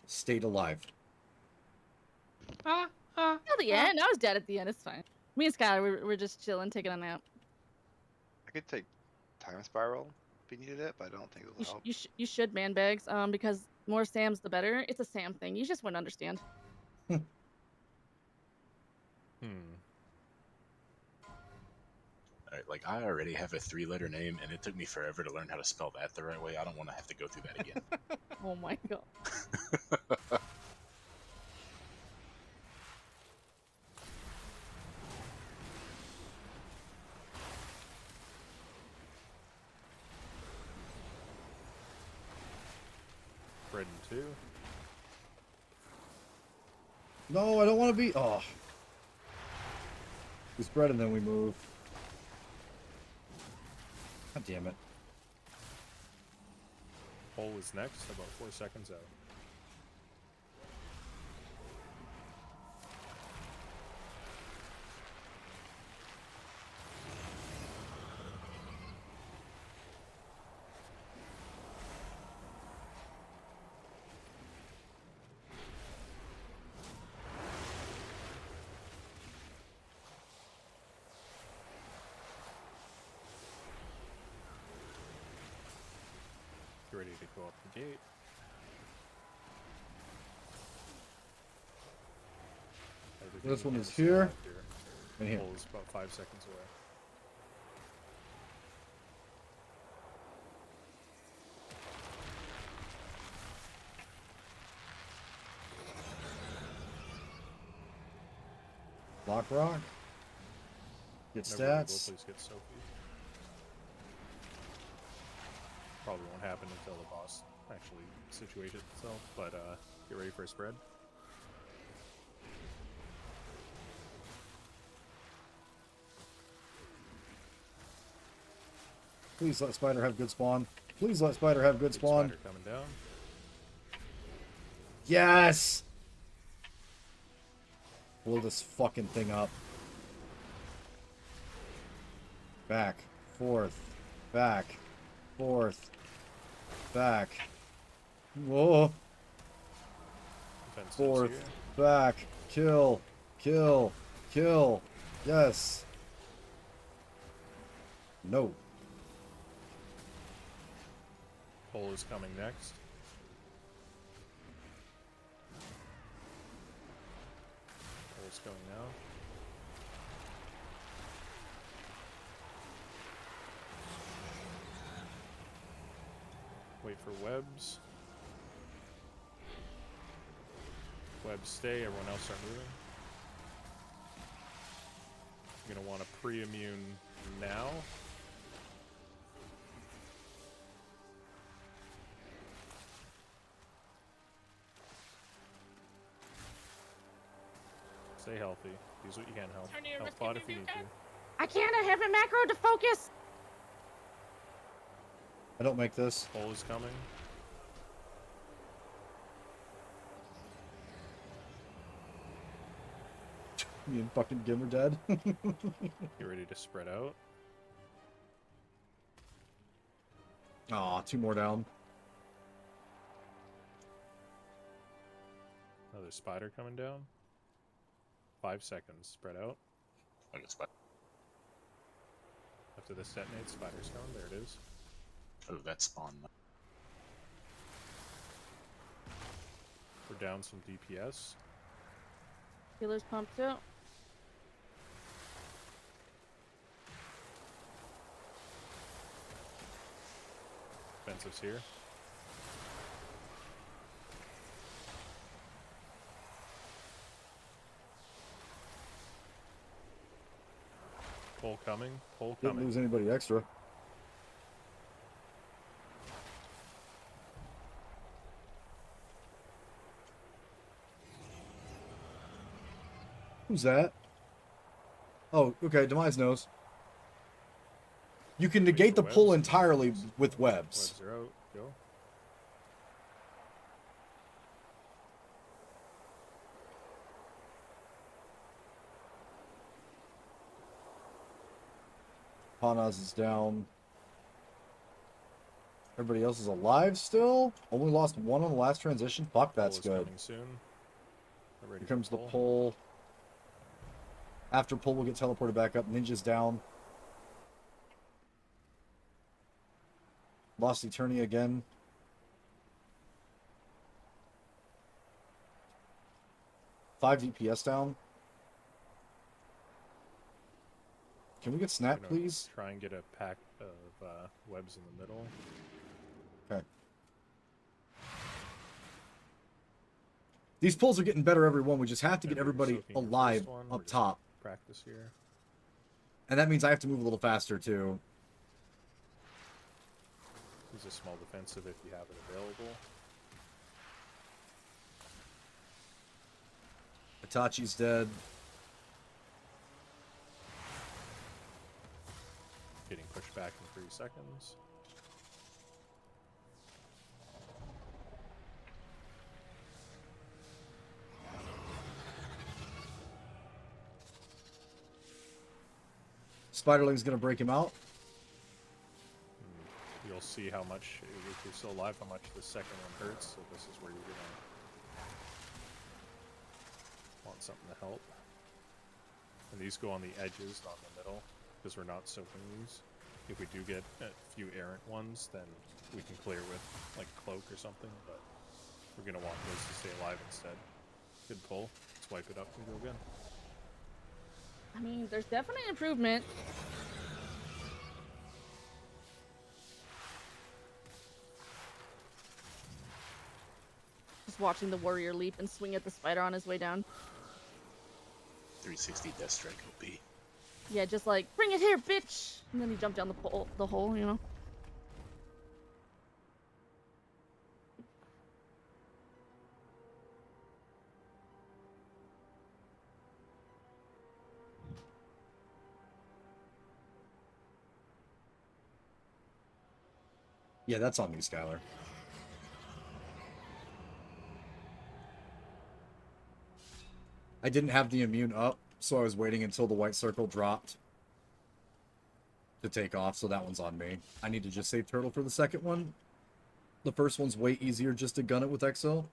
Stayed alive. At the end, I was dead at the end. It's fine. Me and Skylar, we're just chilling, taking a nap. I could take time spiral if you needed it, but I don't think it'll help. You should man bags, because more Sams the better. It's a Sam thing. You just wouldn't understand. Alright, like I already have a 3-letter name, and it took me forever to learn how to spell that the right way. I don't want to have to go through that again. Oh my god. Bread and 2. No, I don't want to be. Oh. We spread and then we move. God damn it. Hole is next, about 4 seconds out. Get ready to go up the gate. This one is Everything here. alive And here. Hole is about 5 seconds away. Lock rock. Get Never really stats. will please get Sophie. Probably won't happen until the boss actually situates itself, but get ready for a spread. Please let Spider have good spawn. Please let Spider have good Big spawn. spider coming down. Yes! Blow this fucking thing up. Back. Forth. Back. Forth. Back. Whoa. Defense is Forth. here. Back. Kill. Kill. Kill. Yes. No. Hole is coming next. Hole's going now. Wait for webs. Webs stay, everyone else start moving. You're gonna want to pre-immune now. Stay healthy. Use what you can help. Turn your Help risk pot if if you you need to. can. I can't. I haven't macro to focus. I don't make this. Pull is coming. Me and fucking Gim are dead. Get ready to spread out. Aw, 2 more down. Another spider coming down. 5 seconds. Spread out. I guess that. After this detonate, spider's coming. There it is. Oh, that spawn. We're down some DPS. Healer's pumped out. Defensive's here. Pull coming. Pull Didn't coming. lose anybody extra. Who's that? Oh, okay, Demise knows. You can negate the for pull webs. entirely with webs. Webs are out. Go. Panas is down. Everybody else is alive still? Only lost 1 on the last transition? Fuck, that's Pull is good. coming soon. We're ready Here for comes the pull. After pull, we'll get teleported back up. Ninja's down. Lost Eternia again. Five DPS down. Can we get snap, Gonna please? Try and get a pack of webs in the middle. Okay. These pulls are getting better every one. We just have to get Remember, everybody soaking your first alive one, we're up just top. Practice here. And that means I have to move a little faster, too. Use a small defensive if you have it available. Itachi's dead. Getting pushed back in 3 seconds. Spiderling's gonna break him out. You'll see how much, if you're still alive, how much the second one hurts. So this is where you're gonna want something to help. And these go on the edges, not in the middle, because we're not soaking these. If we do get a few errant ones, then we can clear with like cloak or something. But we're gonna want those to stay alive instead. Good pull. Let's wipe it up and go again. I mean, there's definitely improvement. Just watching the warrior leap and swing at the spider on his way down. 360 Death Strike OP. Yeah, just like, bring it here, bitch! And then he jumped down the hole, you know? Yeah, that's on me, Skylar. I didn't have the immune up, so I was waiting until the white circle dropped to take off, so that one's on me. I need to just save turtle for the second one. The first one's way easier just to gun it with XL.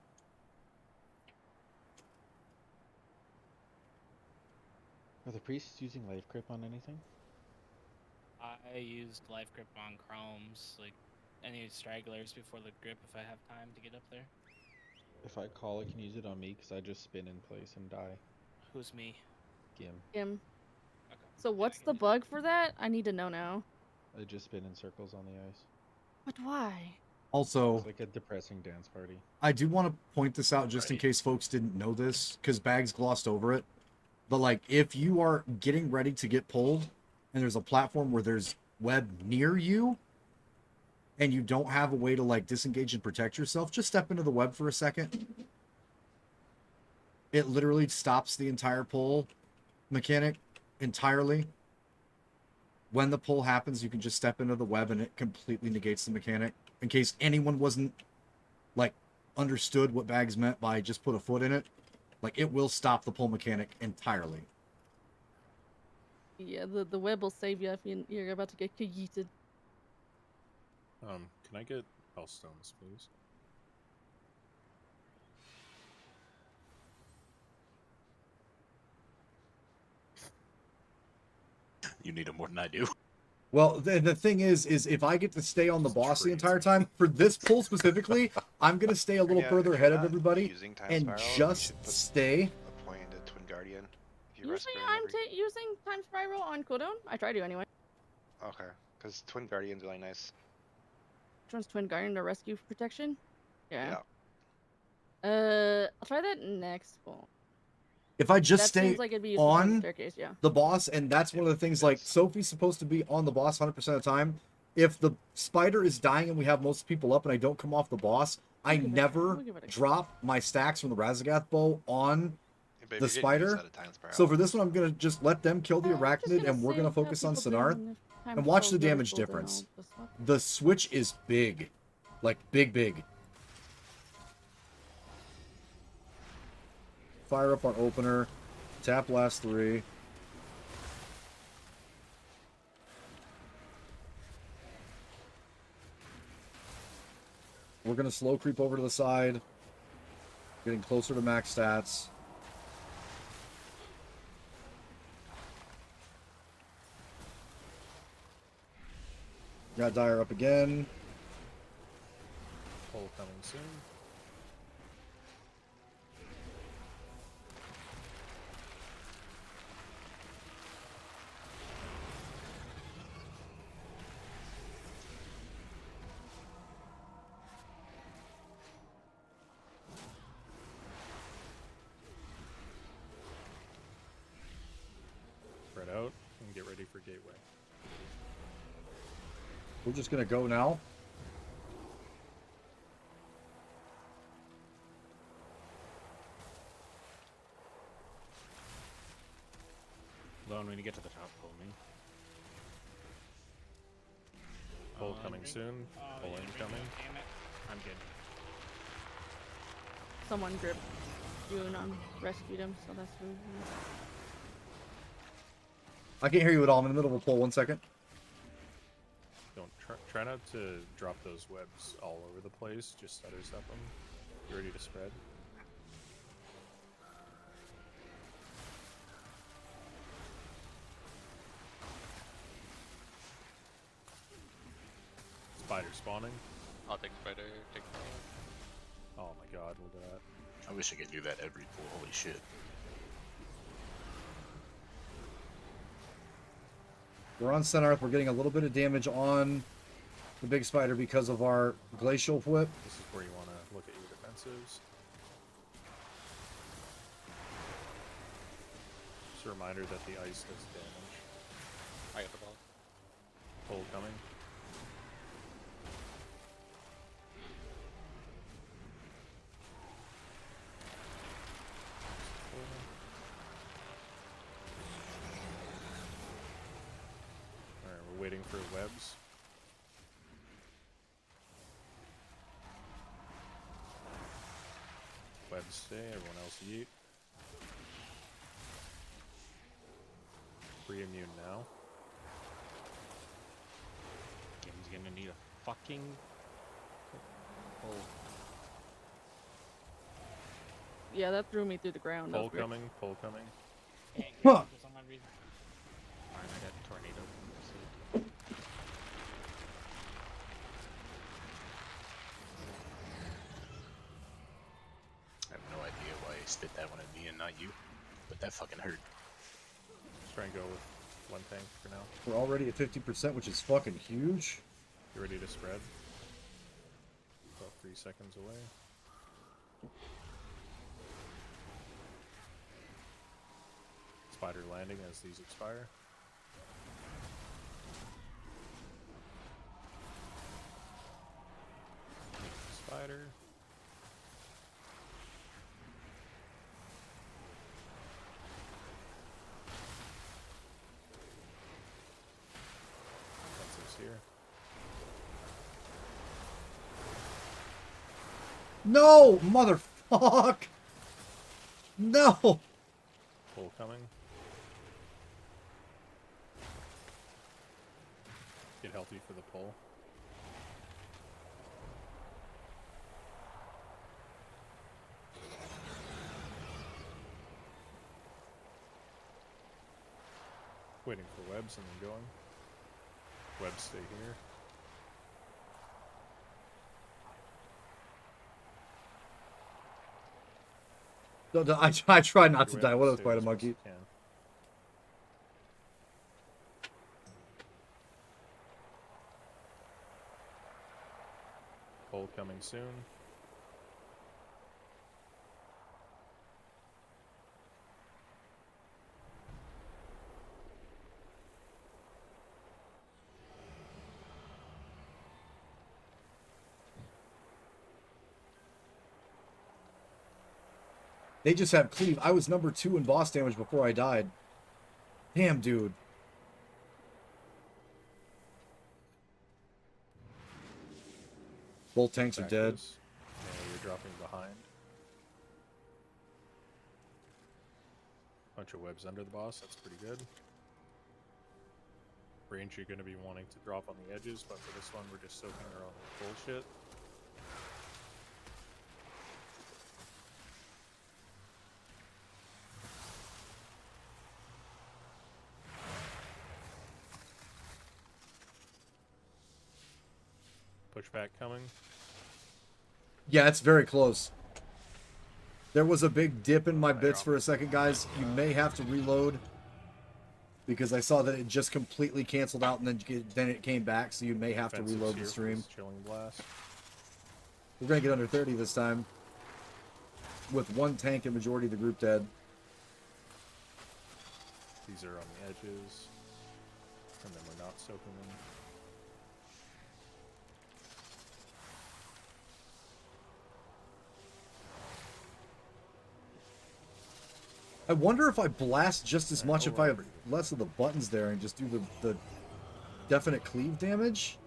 Are the priests using life grip on anything? I used life grip on chromes, like any stragglers before the grip if I have time to get up there. If I call it, can you use it on me? Because I just spin in place and die. Who's me? Gim. Him. Okay. So what's the bug for that? I need to know now. I just spin in circles on the ice. But why? Also, It's like a depressing dance party. I do want to point this out just in Right. case folks didn't know this, because Bags glossed over it. But like, if you are getting ready to get pulled, and there's a platform where there's web near you, and you don't have a way to like disengage and protect yourself, just step into the web for a second. It literally stops the entire pull mechanic entirely. When the pull happens, you can just step into the web and it completely negates the mechanic. In case anyone wasn't like understood what Bags meant by just put a foot in it, like it will stop the pull mechanic entirely. Yeah, the web will save you if you're about to get yeeted. Can I get Hearthstones, please? You need them more than I do. Well, the thing is if I get to stay on the boss the entire time, for this pull specifically, I'm going to stay a little Yeah, further if ahead you're of not everybody using Time and Spiral, you just should put stay. a point into Twin Guardian. If you Usually rescue I'm every... using Time Spiral on cooldown. I try to anyway. Okay, because Twin Guardian's really nice. Which one's Twin Guardian or Rescue Protection? Yeah. Yeah. I'll try that next pull. If I just That stay seems like it'd be useful on the on staircase, yeah. the boss, and that's one of the things, like, Yes. Sophie's supposed to be on the boss 100% of the time. If the spider is dying and we have most people up and I don't come off the boss, I We'll give it- never we'll give it a go. drop my stacks from the Razagath bow on But if the you didn't use spider. that at Time Spiral, So for this one, I'm going to just let them kill the I'm just arachnid, gonna and we're see going to how focus on people do, Sinarth. and if Time And watch Spiral the goes damage full, then difference. I'll just swap. The switch is big. Like, big. Fire up on opener. Tap last 3. We're going to slow creep over to the side. Getting closer to max stats. Got Dire up again. Pull coming soon. Spread out and get ready for Gateway. We're just going to go now. Lone, when you get to the top, pull me. Pull coming drink. soon. Oh, Pull yeah, incoming. Damn it. I'm good. Someone gripped you and rescued him, so that's rude. I can't hear you at all. I'm in the middle of a pull. 1 second. Don't try not to drop those webs all over the place. Just stutter step them. You ready to spread? Spider spawning. I'll take spider, take Oh my god, look at that. I wish I could do that every pull. Holy shit. We're on Sinarth. We're getting a little bit of damage on the big spider because of our glacial whip. This is where you want to look at your defensives. Just a reminder that the ice does damage. I got the ball. Pull coming. Alright, we're waiting for webs. Webs stay, everyone else yeet. Free immune now. Game's gonna need a fucking pull. Yeah, that threw me through the ground. that Pull was weird. coming, pull coming. Can't Huh. get for some odd reason. Fine, I got tornado. I have no idea why he spit that one at me and not you, but that fucking hurt. Let's try and go with one tank for now. We're already at 50%, which is fucking huge. You ready to spread? 3 seconds away. Spider landing as these expire. Spider. Fences here. No, motherfuck. No. Pull coming. Get healthy for the pull. Waiting for webs and then going. Webs stay here. I tried not to Your die. web, What else, stay quite a as close as monkey? you can. Pull coming soon. They just have cleave. I was number 2 in boss damage before I died. Damn, dude. Both tanks are Back dead. this. Yeah, you're dropping behind. Bunch of webs under the boss, that's pretty good. Range you're going to be wanting to drop on the edges, but for this one we're just soaking our own bullshit. Pushback coming. Yeah, it's very close. There was a big dip in my Later bits on. for a second, guys. You may have to reload. Because I saw that it just completely canceled out and then it came back, so you may have to Defensives reload here the for stream. this Chilling blast. We're going to get under 30 this time. With one tank and majority of the group dead. These are on the edges. And then we're not soaking them. I wonder if I blast just as much if I have overall less of the buttons there and just do the definite cleave damage.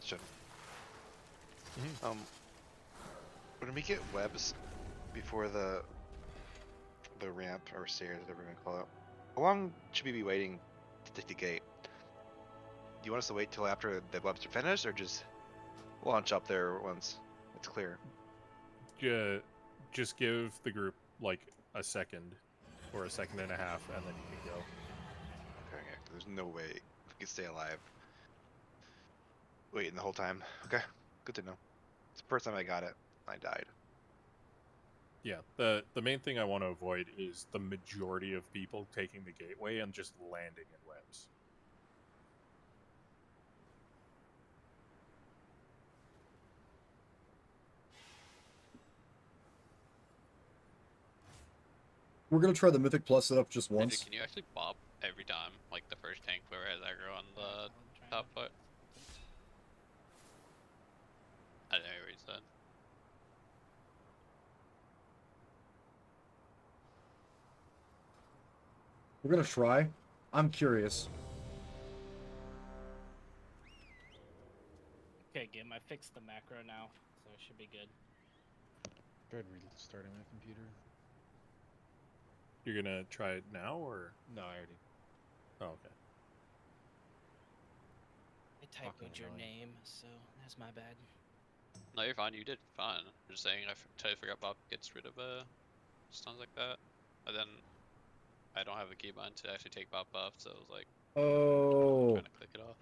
Should. Mhm. When we get webs before the ramp or stairs, whatever you want to call it, how long should we be waiting to take the gate? Do you want us to wait till after the webs are finished, or just launch up there once it's clear? Just give the group like a second or a second and a half, and then you can go. Okay, yeah, there's no way we can stay alive waiting the whole time. Okay, good to know. It's the first time I got it, I died. Yeah, the main thing I want to avoid is the majority of people taking the gateway and just landing in webs. We're going to try the Mythic Plus setup just Andrew, once. can you actually bob every time, like the first tank player has aggro on the top foot? I don't know what he said. We're going to try. I'm curious. Okay, Gim, I fixed the macro now, so it should be good. Tried restarting my computer. You're gonna try it now, or? No, I already. Oh, okay. I typed Fucking your annoying. name, so that's my bad. No, you're fine. You did fine. I'm just saying, I totally forgot Bob gets rid of stuns like that. And then I don't have a keybind to actually take Bob off, so I was like Oh. trying to click it off.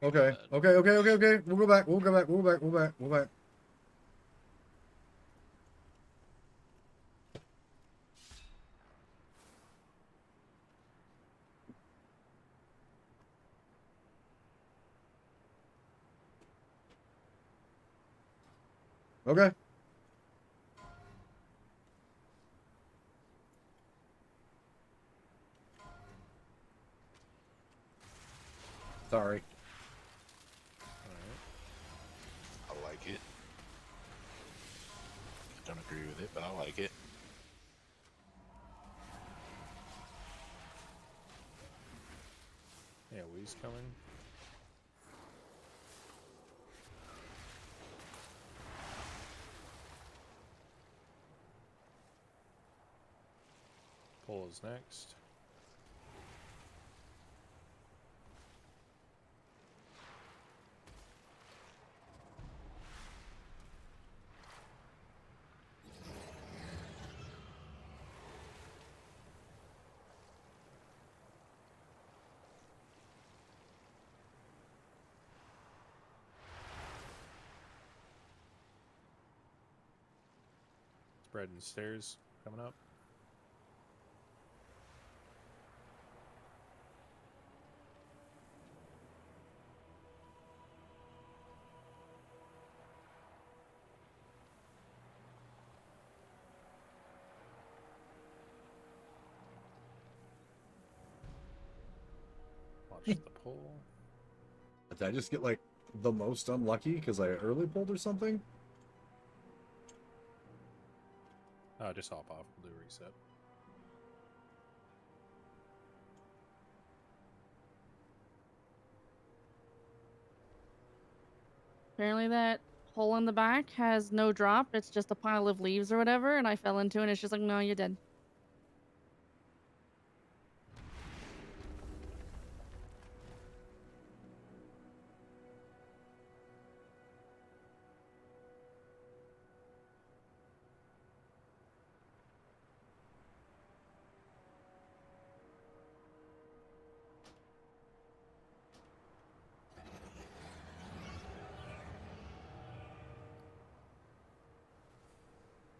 Okay. bad. Okay. We'll go back. We'll go back. Okay. Sorry. Alright. I like it. Don't agree with it, but I like it. Yeah, Wee's coming. Pull is next. Spread and stairs coming up. Watch the pull. Did I just get like the most unlucky because I early pulled or something? Just hop off. We'll do a reset. Apparently that hole in the back has no drop. It's just a pile of leaves or whatever, and I fell into it and it's just like, no, you're dead.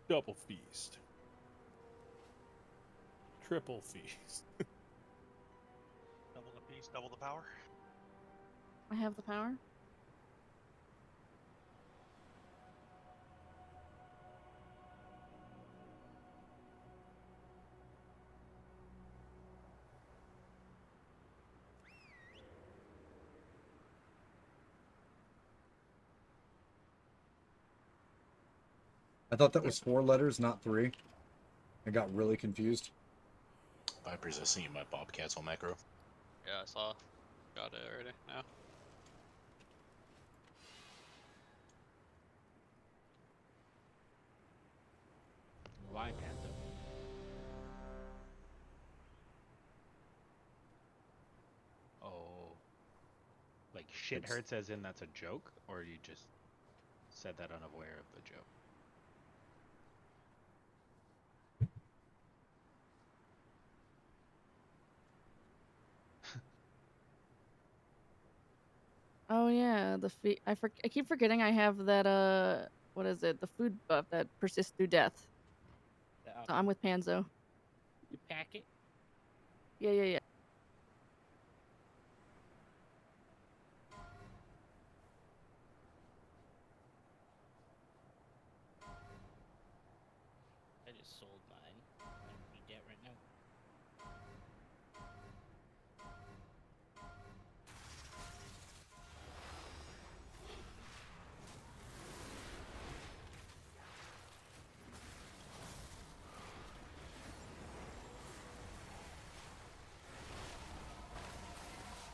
Double feast. Triple feast. Double the piece, double the power. I have the power. I thought that was 4 letters, not 3. I got really confused. Vipers, I seen my Bobcats on macro. Yeah, I saw. Got it already now. Why, Panther? Oh. Like shit It's- hurts as in that's a joke? Or you just said that unaware of the joke? Oh yeah, I keep forgetting I have that what is it? The food buff that persists through death. So I'm with Panzo. You pack it. Yeah. I just sold mine. I need that right now.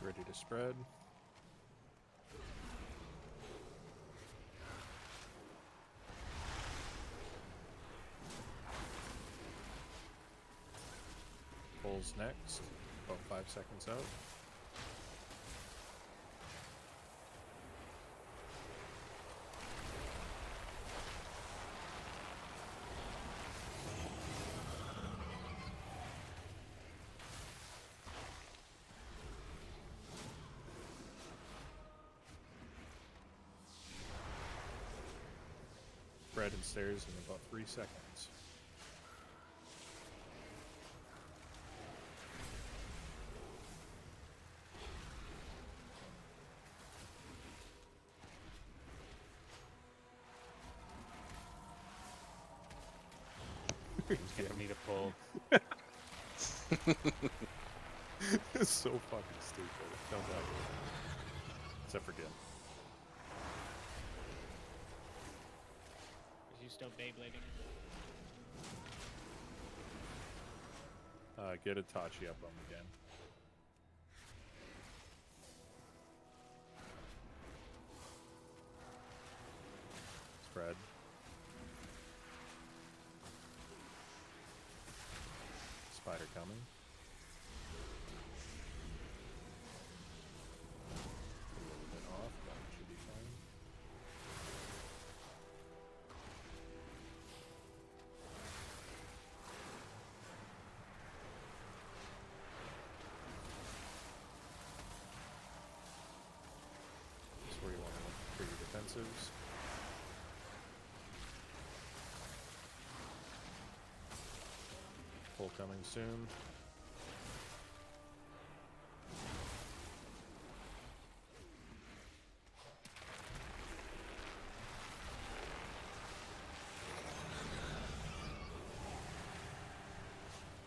Ready to spread. Pulls next. About 5 seconds out. Spread and stairs in about 3 seconds. Games gonna need a pull. It's so fucking stupid. It comes out. Except for Gim. Is you still Beyblading? Get Itachi up on him again. Spread. Spider coming. A little bit off, but it should be fine. That's where you want to look for your defensives. Pull coming soon.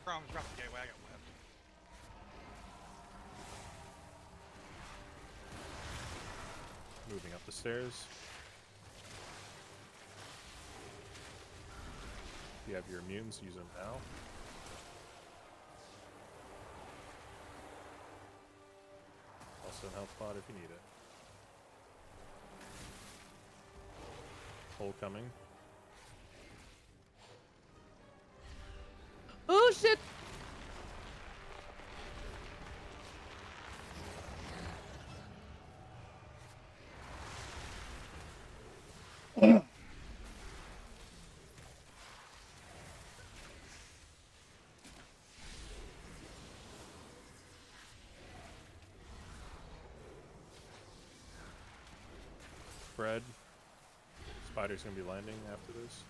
Chrome's dropped the gateway, I got whipped. Moving up the stairs. You have your immunes, use them now. Also an health pod if you need it. Hole coming. Oh shit! Spread. Spider's gonna be landing after this.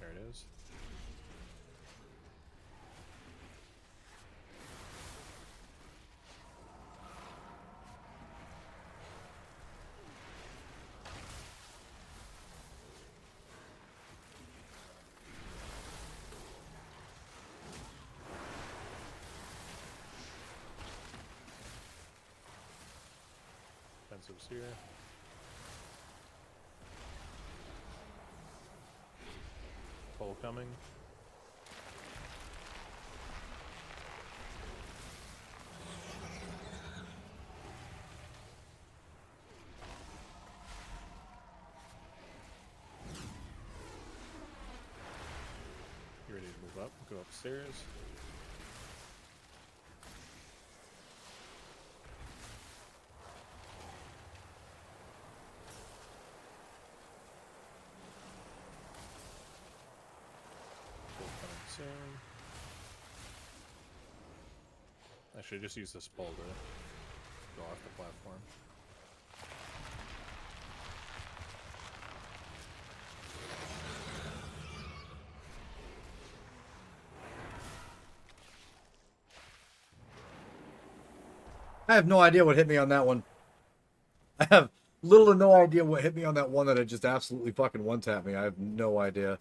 There it is. Defensives here. Pull coming. You ready to move up? Go upstairs. Soon. Actually, just use this pole to go off the platform. I have no idea what hit me on that one. I have little to no idea what hit me on that one that had just absolutely fucking one-tapped me. I have no idea.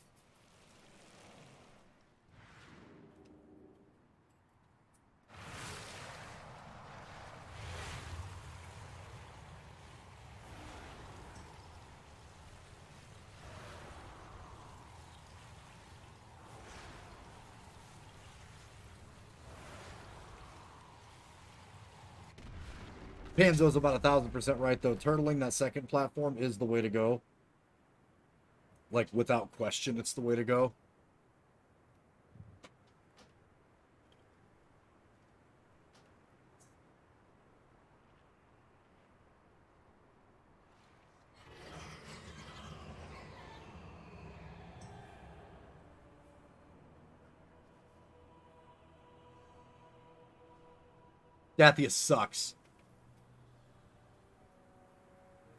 Panzo's about 1,000% right, though. Turtling that second platform is the way to go. Like, without question, it's the way to go. Dathius sucks.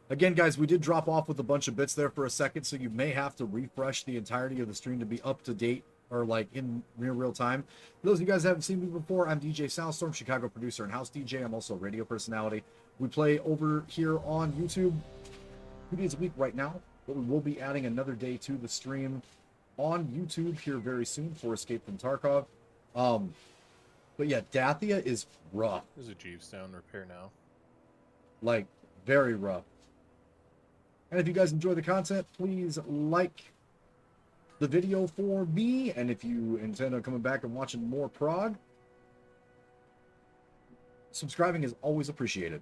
Again, guys, we did drop off with a bunch of bits there for a second, so you may have to refresh the entirety of the stream to be up to date or like in real time. For those of you guys that haven't seen me before, I'm DJ Soundstorm, Chicago producer and house DJ. I'm also a radio personality. We play over here on YouTube 2 days a week right now, but we will be adding another day to the stream on YouTube here very soon for Escape from Tarkov. But yeah, Dathia is rough. There's a Jeeves down repair now. Like, very rough. And if you guys enjoy the content, please like the video for me. And if you intend on coming back and watching more Prog, subscribing is always appreciated.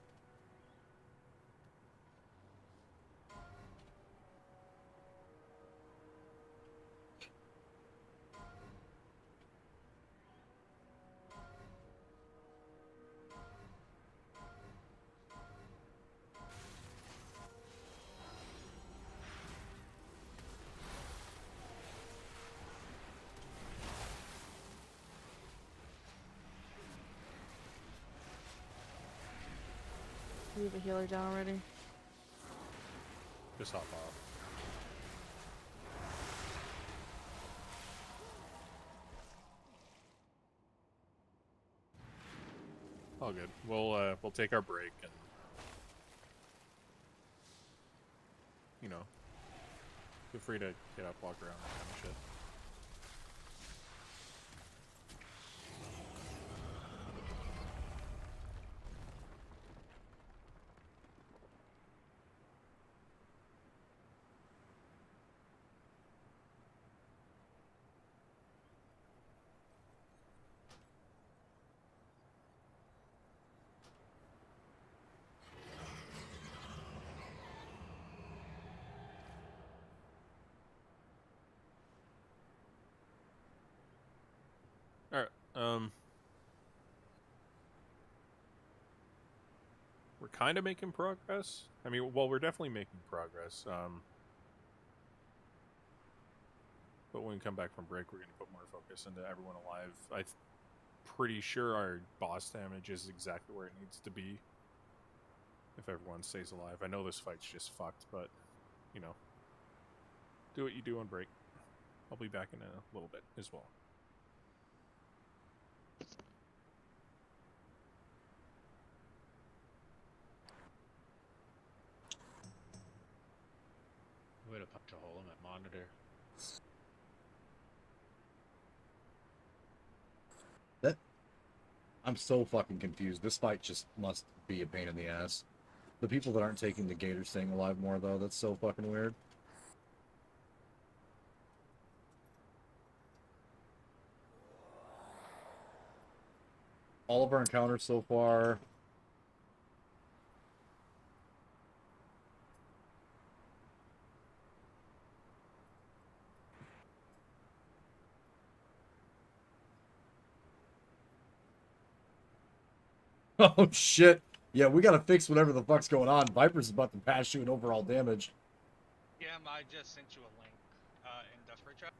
Leave a healer down already. Just hop off. All good. We'll take our break and, you know, feel free to get up, walk around, that kind of shit. Alright, we're kind of making progress. I mean, well, we're definitely making progress. But when we come back from break, we're going to put more focus into everyone alive. I'm pretty sure our boss damage is exactly where it needs to be if everyone stays alive. I know this fight's just fucked, but, you know, do what you do on break. I'll be back in a little bit as well. Way to punch a hole in that monitor. I'm so fucking confused. This fight just must be a pain in the ass. The people that aren't taking the gate are staying alive more, though. That's so fucking weird. All of our encounters so far. Oh shit. Yeah, we gotta fix whatever the fuck's going on. Viper's about to pass you in overall damage. Yeah, I just sent you a link in Desperate Chat.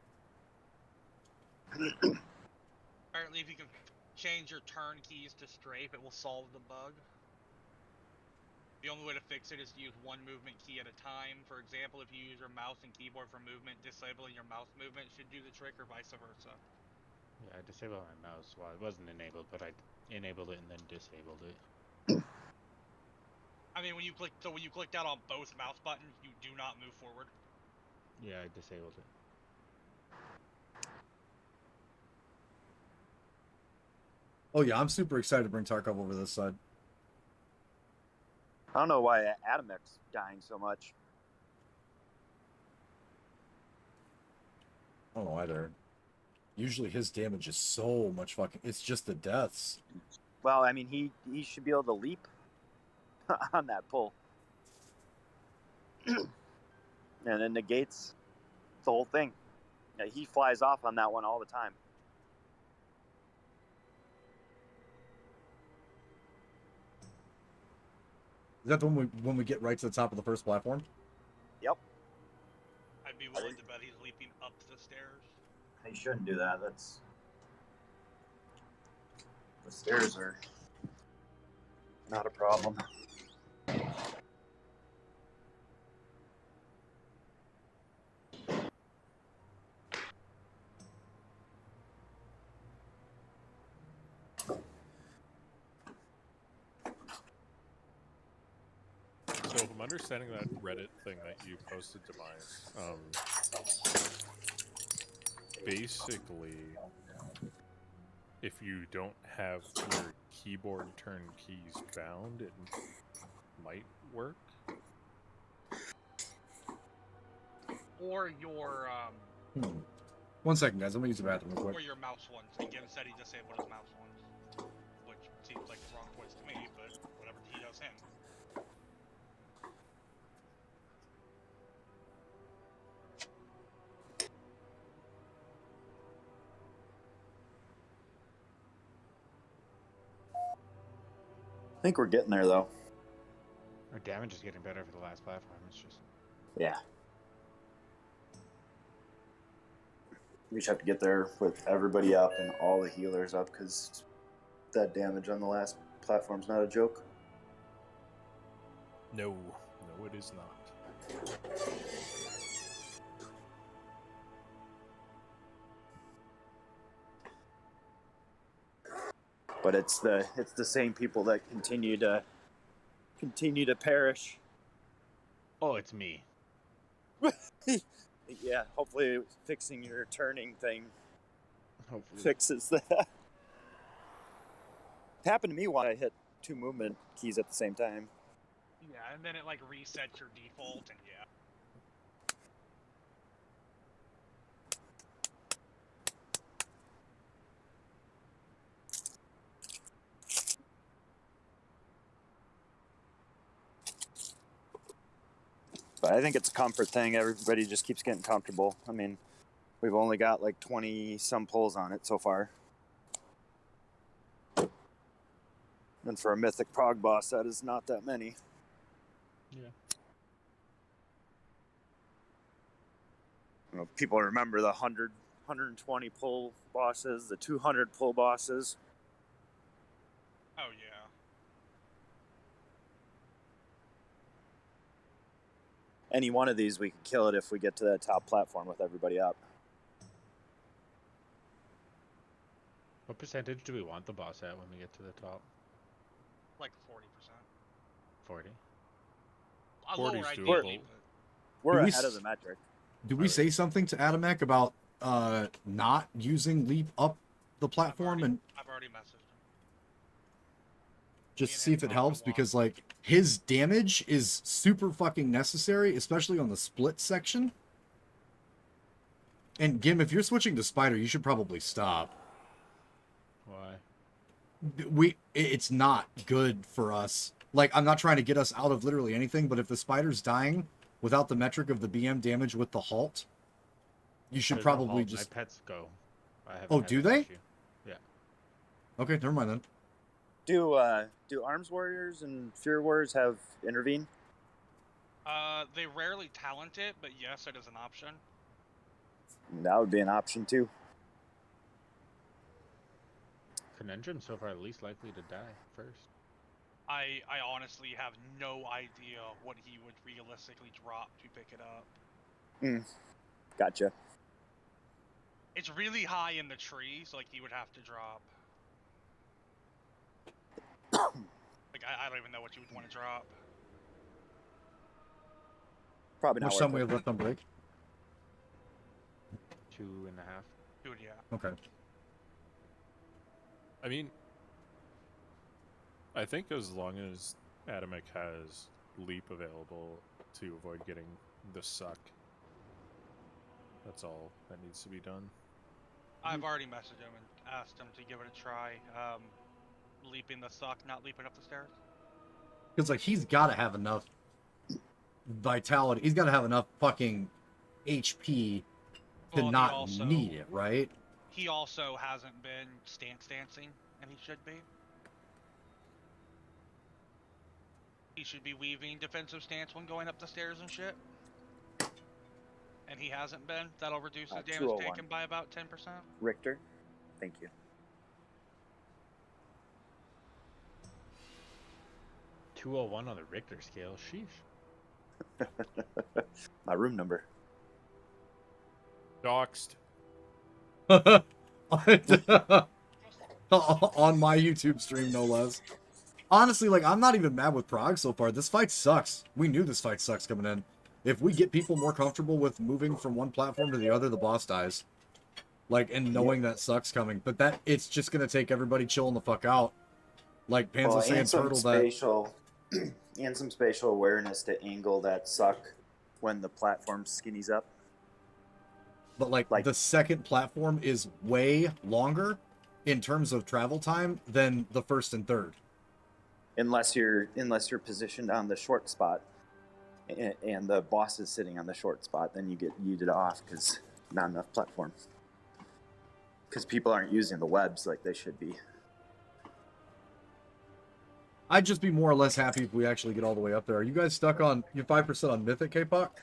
Apparently, if you can change your turn keys to strafe, it will solve the bug. The only way to fix it is to use one movement key at a time. For example, if you use your mouse and keyboard for movement, disabling your mouse movement should do the trick, or vice versa. Yeah, I disabled my mouse. Well, it wasn't enabled, but I enabled it and then disabled it. I mean, when you click down on both mouse buttons, you do not move forward. Yeah, I disabled it. Oh yeah, I'm super excited to bring Tarkov over this side. I don't know why Adamek's dying so much. I don't know either. Usually his damage is so much fucking... It's just the deaths. Well, I mean, he should be able to leap on that pull. And then negates the whole thing. Yeah, he flies off on that one all the time. Is that the one when we get right to the top of the first platform? Yep. I'd be willing to bet he's leaping up the stairs. He shouldn't do that. The stairs are not a problem. So if I'm understanding that Reddit thing that you posted, Demise, basically, if you don't have your keyboard turn keys bound, it might work. Or your 1 second, guys. I'm gonna use the bathroom real or quick. your mouse ones. And Gim said he disabled his mouse ones, which seems like the wrong choice to me, but whatever he does him. I think we're getting there, though. Our damage is getting better for the last platform. It's just Yeah. We just have to get there with everybody up and all the healers up, because that damage on the last platform's not a joke. No, it is not. But it's the same people that continue to perish. oh, it's me. Yeah, hopefully fixing your turning thing Hopefully. fixes that. It happened to me while I hit 2 movement keys at the same time. Yeah, and then it like resets your default, and yeah. But I think it's a comfort thing. Everybody just keeps getting comfortable. I mean, we've only got like 20 some pulls on it so far. And for a Mythic Prog boss, that is not that many. Yeah. You know, people remember the 100, 120 pull bosses, the 200 pull bosses. Oh yeah. Any one of these, we could kill it if we get to that top platform with everybody up. What percentage do we want the boss at when we get to the top? Like 40%. 40. Lower 40's ideally, doable. We're Do we ahead s- of the metric. Do we say something to Adamek about not using leap up the platform and I've already messaged him. just Me and see him if it talked a helps? lot. Because like his damage is super fucking necessary, especially on the split section. And Gim, if you're switching to Spider, you should probably stop. Why? It's not good for us. Like, I'm not trying to get us out of literally anything, but if the Spider's dying without the metric of the BM damage with the halt, you should There's no probably halt. just... My pets go. I haven't Oh, had do that they? issue. Yeah. Okay, never mind then. Do Arms Warriors and Fear Warriors have intervene? They rarely talent it, but yes, it is an option. That would be an option too. Conundrum so far least likely to die first. I honestly have no idea what he would realistically drop to pick it up. Gotcha. It's really high in the tree, so like he would have to drop. Like I don't even know what you would want to drop. Probably not Which worth time we it. have left on break? 2.5. Dude, yeah. Okay. I mean, I think as long as Adamek has leap available to avoid getting the suck, that's all that needs to be done. I've already messaged him and asked him to give it a try. Leaping the suck, not leaping up the stairs. Because, like, he's got to have enough vitality. He's got to have enough fucking HP to Well, he not also- need it, right? He also hasn't been stance dancing, and he should be. He should be weaving defensive stance when going up the stairs and shit. And he hasn't been. That'll reduce his damage 201. taken by about 10%. Richter, thank you. 201 on the Richter scale. Sheesh. My room number. Doxed. On my YouTube stream, no less. Honestly, like, I'm not even mad with Prog so far. This fight sucks. We knew this fight sucks coming in. If we get people more comfortable with moving from one platform to the other, the boss dies. Like, and knowing that sucks coming, but that it's just gonna take everybody chilling the fuck out. Like Pan's was saying, and some turtle that. spatial, and some spatial awareness to angle that suck when the platform skinnies up. But like the second platform is way longer in terms of travel time than the first and third. Unless you're positioned on the short spot, and the boss is sitting on the short spot, then you get yeeted off because not enough platform. Because people aren't using the webs like they should be. I'd just be more or less happy if we actually get all the way up there. Are you guys stuck on your 5% on Mythic, K-Pop?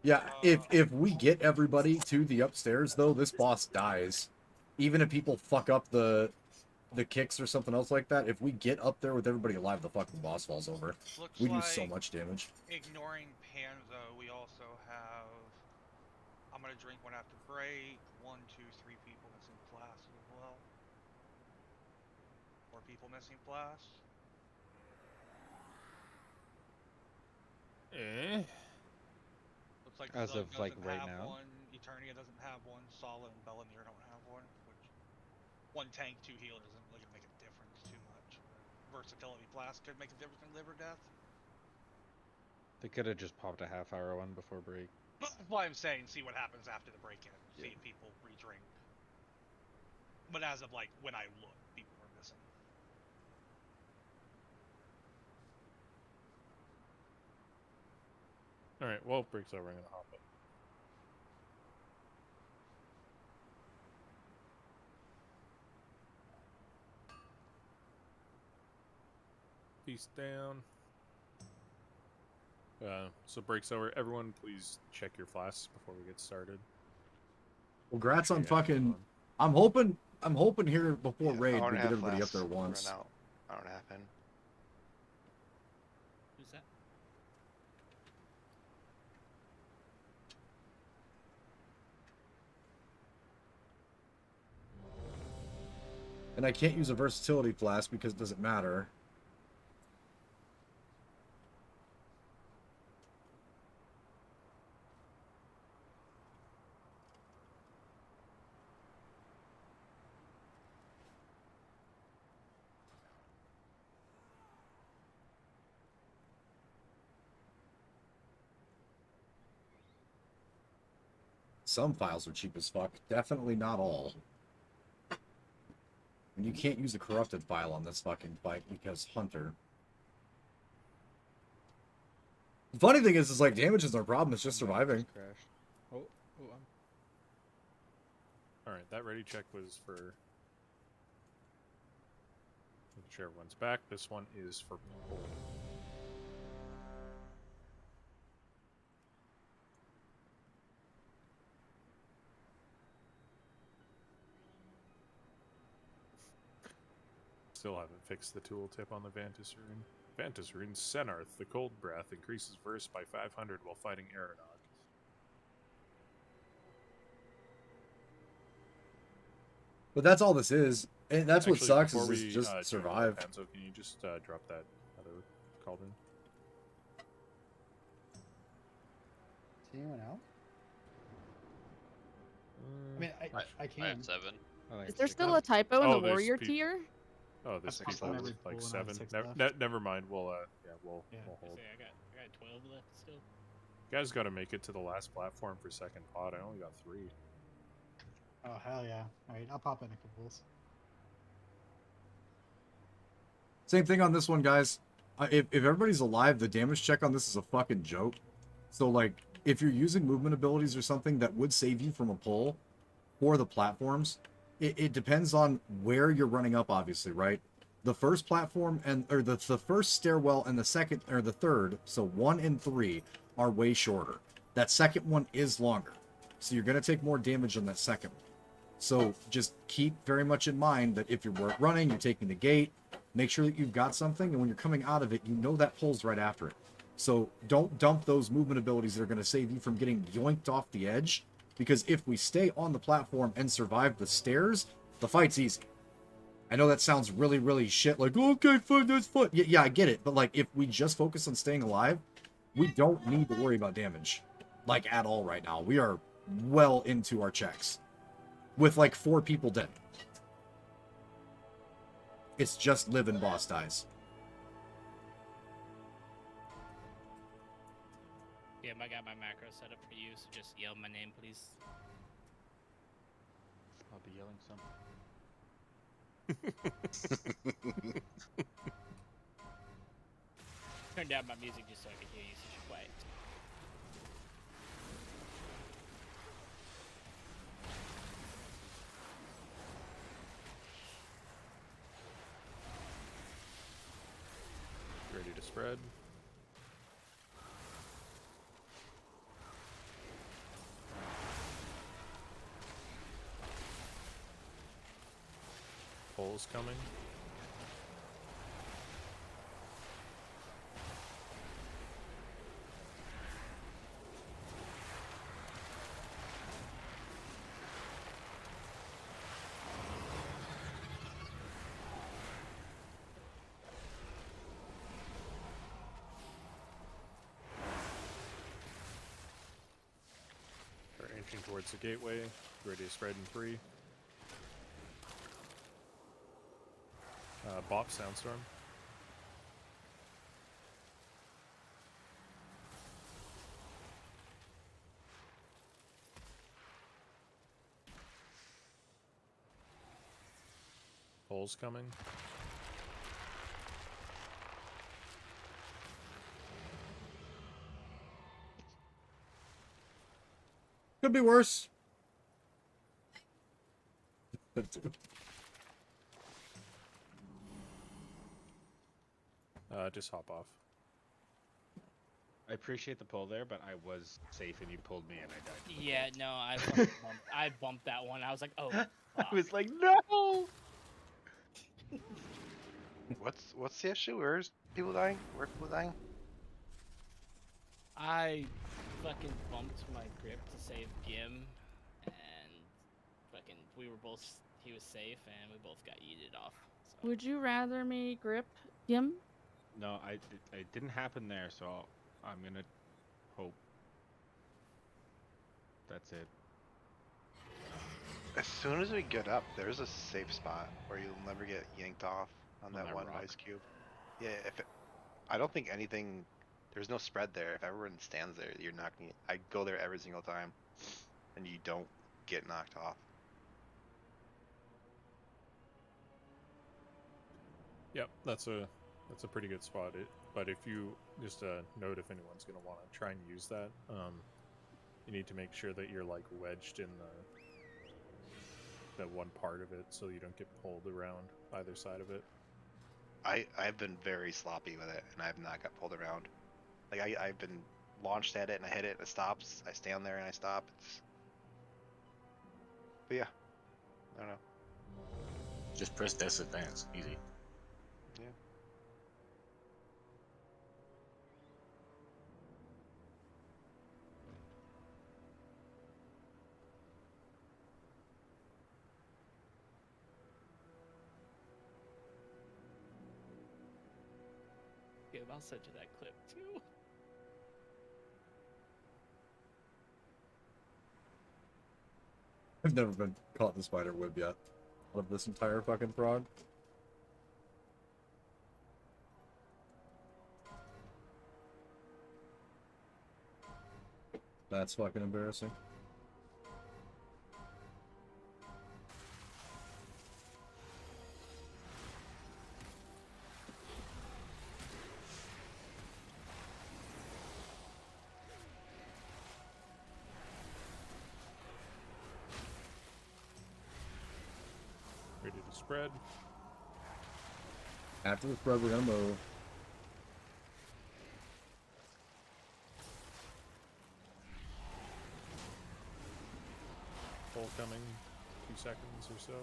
Yeah, if we get everybody to the upstairs though, this boss dies. Even if people fuck up the kicks or something else like that, if we get up there with everybody alive, the fucking boss falls over. Looks We do like, so much damage. ignoring Panzo, we also have. I'm gonna drink one after break. 1, 2, 3 people missing blast as well. 4 people missing blast. Looks like As Zug of, like, doesn't right have now? one, Eternia doesn't have one, Solid and Bellamir don't have one, which 1 tank, 2 healers isn't really gonna make a difference too much. Versatility blast could make a difference in liver death. They could have just popped a half-hour one before break. But that's why I'm saying see what happens after the break-in. See if people re-drink. But as of like when I look, people were missing. Alright, well, break's over. I'm gonna hop up. Peace down. So break's over. Everyone, please check your flasks before we get started. Well, grats on Yeah, fucking. I'm hoping here before raid we get everybody up there once. Run out. Hour and a half in. Who's that? And I can't use a versatility flask because it doesn't matter. Some files are cheap as fuck. Definitely not all. And you can't use a corrupted file on this fucking fight because Hunter. The funny thing is like damage is no problem. It's just surviving. Crashed. Oh, Alright, that ready check was for making sure everyone's back. This one is for pull. Still haven't fixed the tooltip on the Vantis rune. Vantis rune Senarth, the cold breath, increases verse by 500 while fighting Aranog. But that's all this is. And that's what Actually, sucks before is we, just jump survive. in, Panzo, can you just drop that other called in? Is anyone out? I mean, I can. I had 7. Is there still a typo in the there's warrior peop- tier? Oh, there's I've got people every with like pool and I 7. have 6 Never mind. We'll we'll I hold. say I got 12 left still. You guys got to make it to the last platform for second pod. I only got 3. Oh, hell yeah. Alright, I'll pop in a couple pools. Same thing on this one, guys. If everybody's alive, the damage check on this is a fucking joke. So, like, if you're using movement abilities or something that would save you from a pull for the platforms, it depends on where you're running up, obviously, right? The first platform or the first stairwell and the second or the third, so 1 and 3 are way shorter. That second one is longer. So you're going to take more damage on that second one. So just keep very much in mind that if you're running, you're taking the gate, make sure that you've got something, and when you're coming out of it, you know that pulls right after it. So don't dump those movement abilities that are going to save you from getting yoinked off the edge, because if we stay on the platform and survive the stairs, the fight's easy. I know that sounds really, really shit, like, okay, fine, that's fun. Yeah, I get it, but, like, if we just focus on staying alive, we don't need to worry about damage, like, at all right now. We are well into our checks, with, like, 4 people dead. It's just live and boss dies. Yeah, I got my macro set up for you, so just yell my name, please. I'll be yelling some. Turn down my music just so I can hear you, so you're quiet. Ready to spread. Pole's coming. We're inching towards the gateway. Ready to spread in 3. Bop Soundstorm. Pole's coming. Could be worse. Just hop off. I appreciate the pull there, but I was safe and you pulled me and I died. Yeah, no, I bumped that one. I was like, oh. I was like, no! What's the issue? Where's people dying? Where are people dying? I fucking bumped my grip to save Gim, and fucking he was safe, and we both got yeeted off. So. Would you rather me grip him? No, it didn't happen there, so I'm gonna hope. That's it. As soon as we get up, there's a safe spot where you'll never get yanked off on that one rock. ice cube. Yeah, I don't think anything. There's no spread there. If everyone stands there, you're not gonna. I go there every single time, and you don't get knocked off. Yep, that's a pretty good spot. But if you just note if anyone's gonna want to try and use that, you need to make sure that you're like wedged in the one part of it, so you don't get pulled around either side of it. I've been very sloppy with it, and I've not got pulled around. Like I've been launched at it, and I hit it, and it stops. I stand there, and I stop. But yeah, I don't know. Just press death advance. Easy. Yeah. Yeah, I'll send you that clip too. I've never been caught in the spider web yet. Out of this entire fucking frog. That's fucking embarrassing. Ready to spread. After the spread, we're gonna move. Pole coming. 2 seconds or so.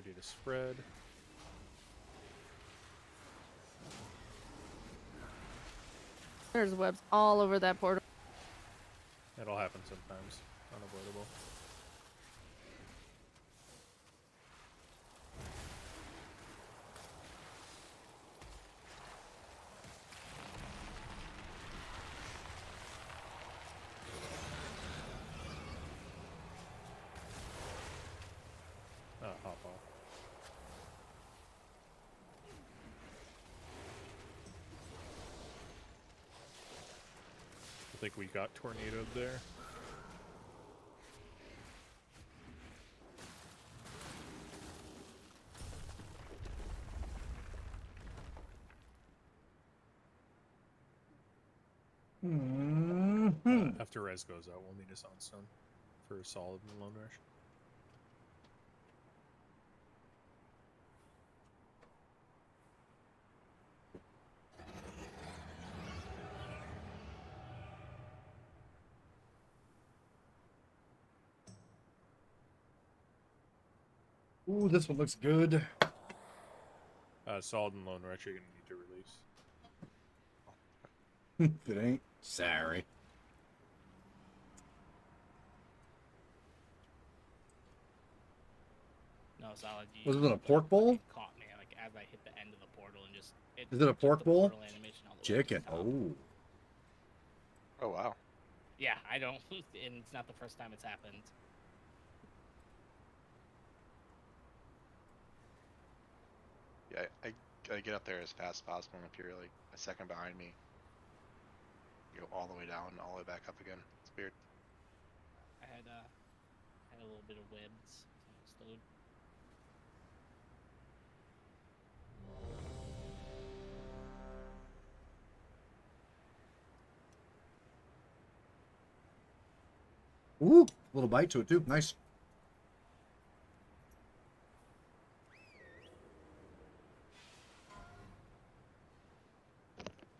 Ready to spread. There's webs all over that portal. It'll happen sometimes. Unavoidable. Hop off. I think we got tornadoed there. After res goes out, we'll need a Soundstone for a solid and Lone Rush. Ooh, this one looks good. Solid and Lone Rush you're going to need to release. If it ain't, sorry. No, Solid. Was it a pork bowl? It caught me like as I hit the end of the portal and just. Is it a took pork the bowl? portal animation all the way to the Chicken. top. Oh. Oh wow. Yeah, I don't, and it's not the first time it's happened. Yeah, I gotta get up there as fast as possible. And if you're like a second behind me, you go all the way down, all the way back up again. It's weird. I had a little bit of webs, so I slowed. Ooh, little bite to it too. Nice.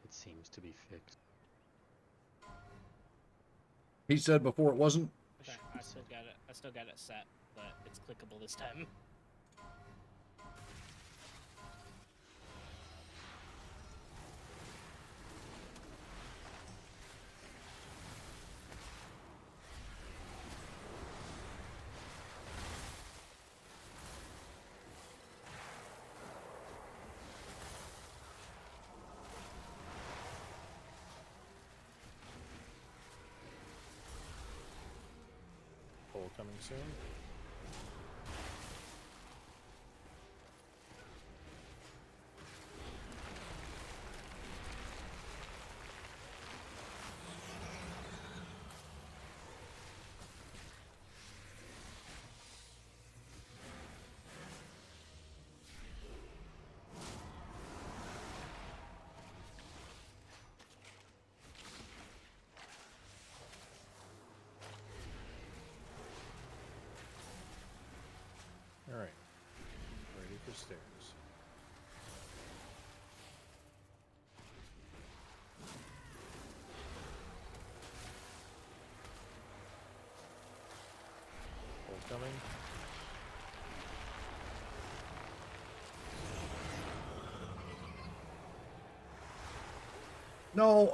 It seems to be fixed. He said before it wasn't. Okay, I still got it. I still got it set, but it's clickable this time. Pull coming soon. Alright. Ready for stairs. Pull coming. No.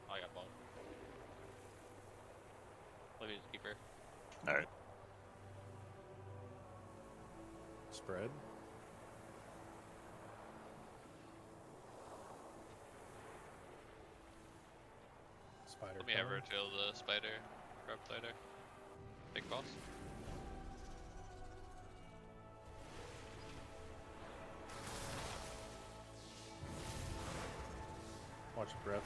I got blown. Let me just keep her. Alright. Spread. Spider. Let me have her coming. kill the spider. Grab spider. Big boss. Watch your breath.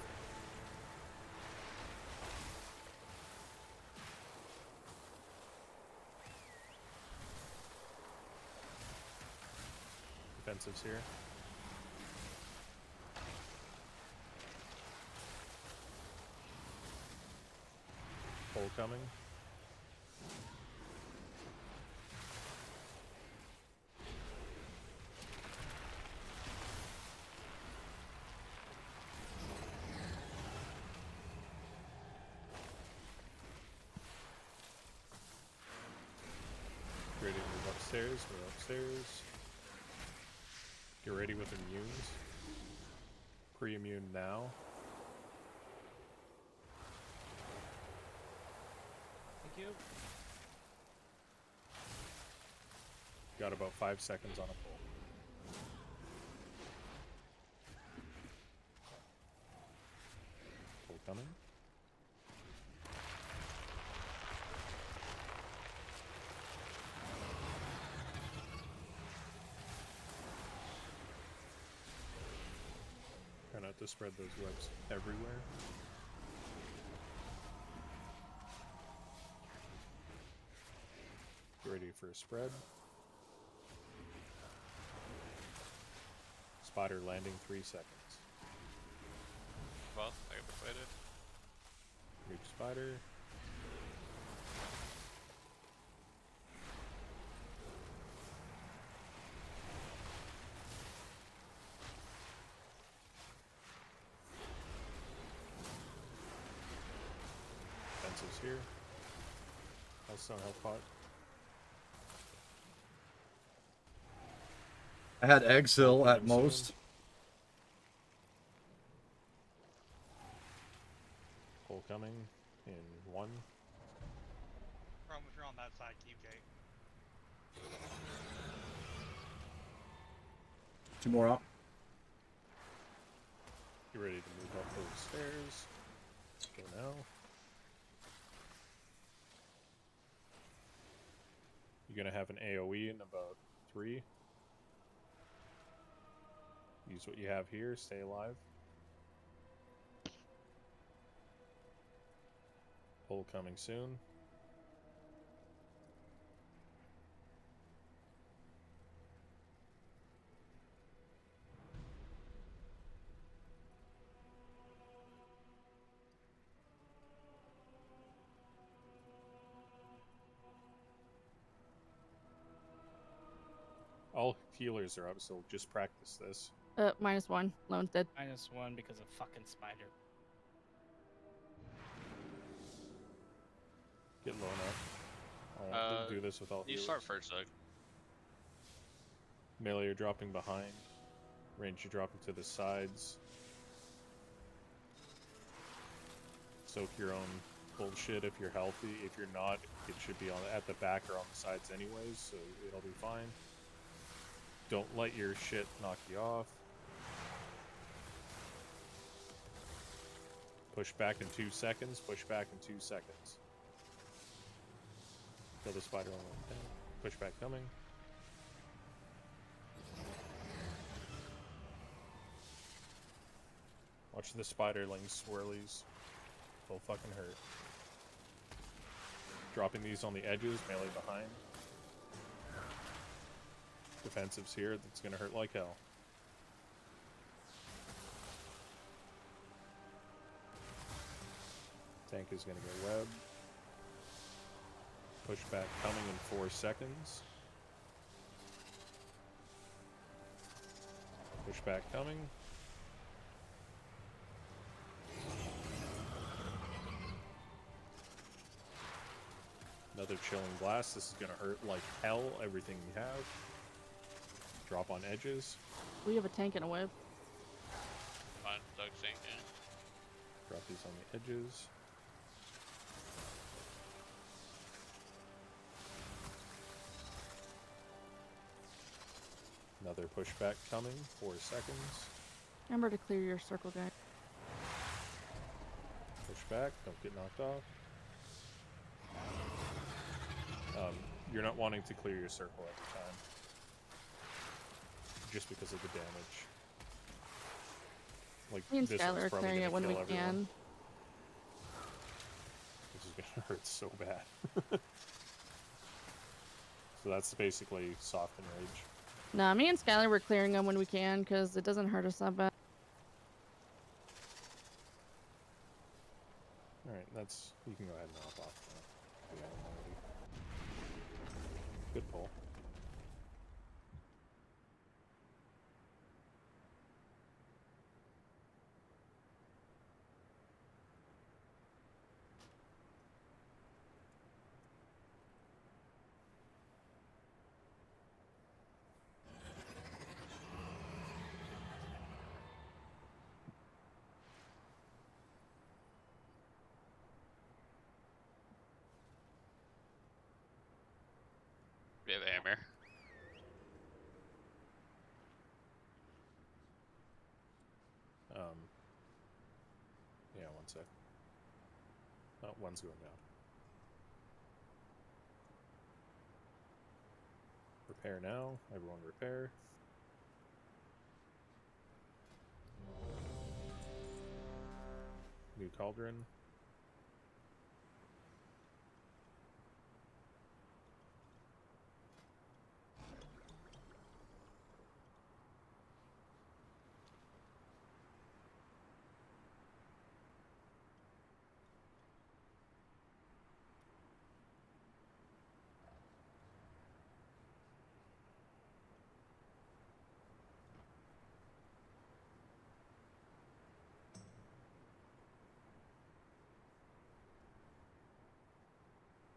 Defensives here. Pull coming. upstairs. We're upstairs. Get ready with immunes. Pre-immune now. Thank you. Got about 5 seconds on a pull. Pull coming. Try not to spread those webs everywhere. Get ready for a spread. Spider landing 3 seconds. Well, I got persuaded. Reach spider. Fences here. Hearthstone health pot. I had Exil at Soon. most. Pull coming in 1. Chrome, if you're on that side, keep gate. 2 more up. Get ready to move up those stairs. Go now. You're gonna have an AoE in about 3. Use what you have here. Stay alive. Pull coming soon. All healers are up, so just practice this. -1. Lone's dead. -1 because of fucking spider. Get low enough. I'll do this with all You healers. start first, though. Melee, you're dropping behind. Range, you're dropping to the sides. Soak your own bullshit if you're healthy. If you're not, it should be at the back or on the sides anyways, so it'll be fine. Don't let your shit knock you off. Push back in 2 seconds. Push back in 2 seconds. Kill the spider on the down. Push back coming. Watch the spiderling swirlies. They'll fucking hurt. Dropping these on the edges, melee behind. Defensives here, that's gonna hurt like hell. Tank is gonna get webbed. Pushback coming in 4 seconds. Pushback coming. Another chilling blast. This is gonna hurt like hell, everything we have. Drop on edges. We have a tank and a web. Fine, Doug's tank, yeah. Drop these on the edges. Another pushback coming, 4 seconds. Remember to clear your circle, guy. Pushback, don't get knocked off. You're not wanting to clear your circle at the time. Just because of the damage. Like, Me and this Skylar one's are probably clearing gonna it when kill we everyone. can. This is gonna hurt so bad. So that's basically soft and rage. Nah, me and Skylar were clearing them when we can because it doesn't hurt us that bad. Alright, that's... you can go ahead and hop off now. We got him already. Good pull. We have Amir. Yeah, one sec. Oh, one's going down. Repair now. Everyone repair. New cauldron.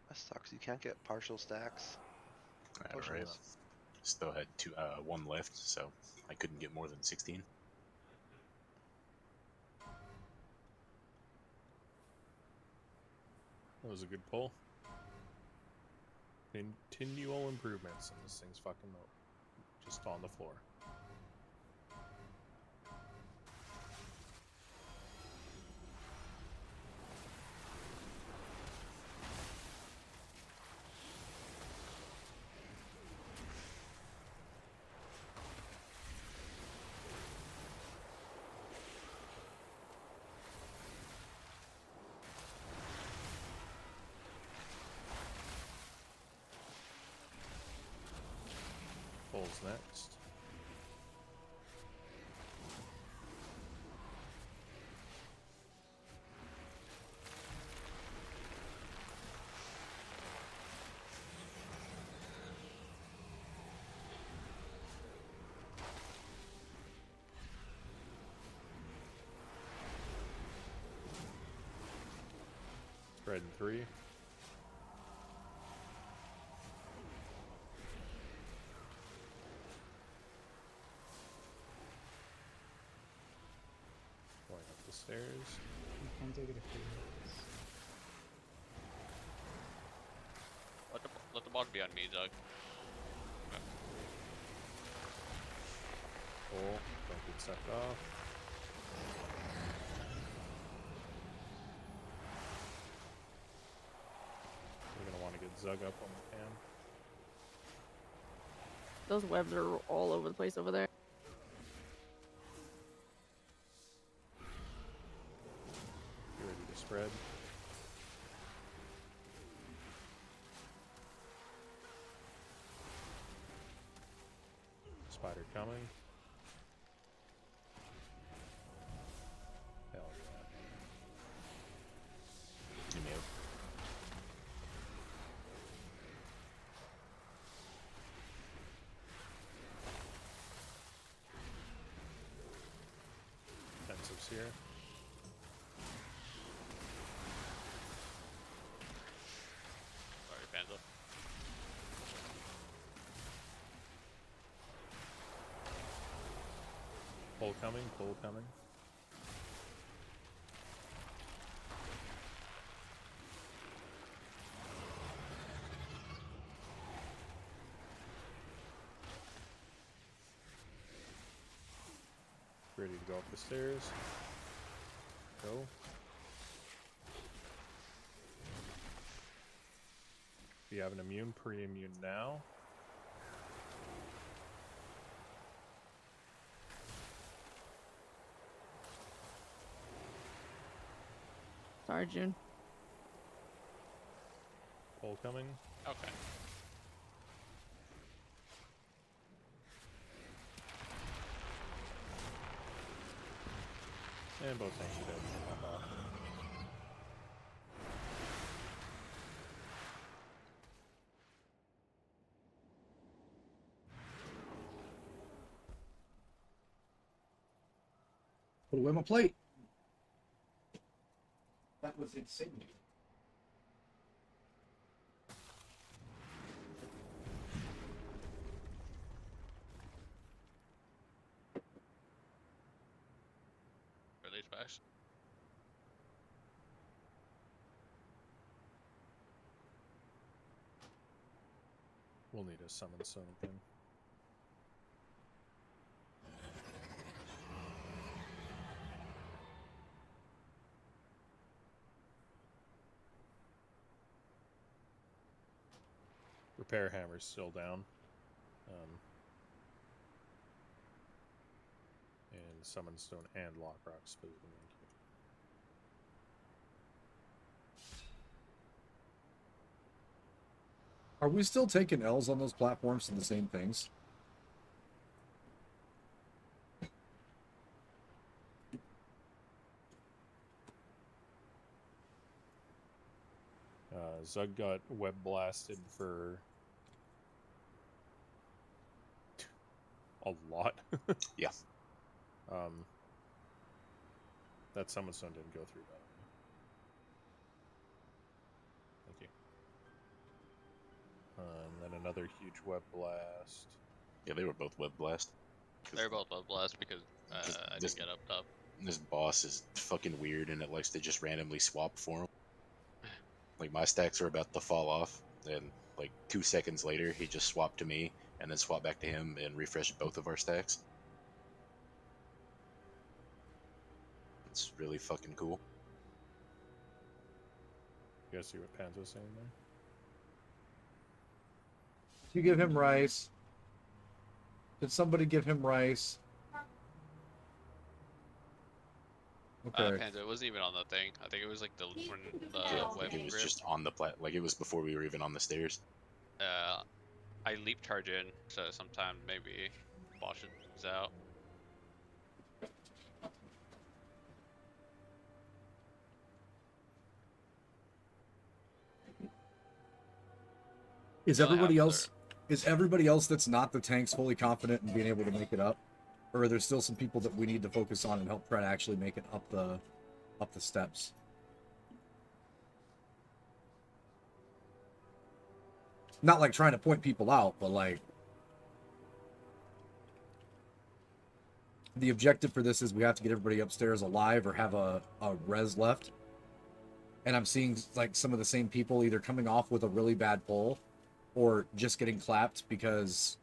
That sucks. You can't get partial stacks. Alright. Still had one left, so I couldn't get more than 16. That was a good pull. Continual improvements, and this thing's fucking just on the floor. Pulls next. Spread in 3. Going up the stairs. You can take it if you Let the bog be on me, Doug. Okay. Pull. Don't get sucked off. We're gonna want to get Zug up when we can. Those webs are all over the place over there. Get ready to spread. Spider coming. Hell yeah. You may have. Defensives here. Sorry, Panza. Pull coming, pull coming. Ready to go up the stairs. Go. If you have an immune, pre-immune now. Sorry, June. Pull coming. Okay. And both tanks are dead. Pop off. Put away my plate. That was insane. Release bash. We'll need a summon stone again. Repair hammer's still down. And summon stone and lockrock supposed to be in queue. Are we still taking L's on those platforms to the same things? Zug got web blasted for a lot. Yeah. That summon stone didn't go through that. Thank you. And then another huge web blast. Yeah, they were both web blast. They're both web blast because I didn't get up top. This boss is fucking weird, and it likes to just randomly swap for him. Like, my stacks are about to fall off, and like 2 seconds later, he just swapped to me, and then swapped back to him, and refreshed both of our stacks. It's really fucking cool. You guys see what Panzo's saying there? You give him rice. Did somebody give him rice? Okay. Panzo, it wasn't even on the thing. I think it was like the when the web It was grip. just on the like it was before we were even on the stairs. I leap charge in, so sometime maybe boss is out. Is Really everybody have else that's not the tanks fully confident in being able to make it up? Or are there still some people that we need to focus on and help try to actually make it up the steps? Not like trying to point people out, but like the objective for this is we have to get everybody upstairs alive or have a res left. And I'm seeing like some of the same people either coming off with a really bad pull or just getting clapped because,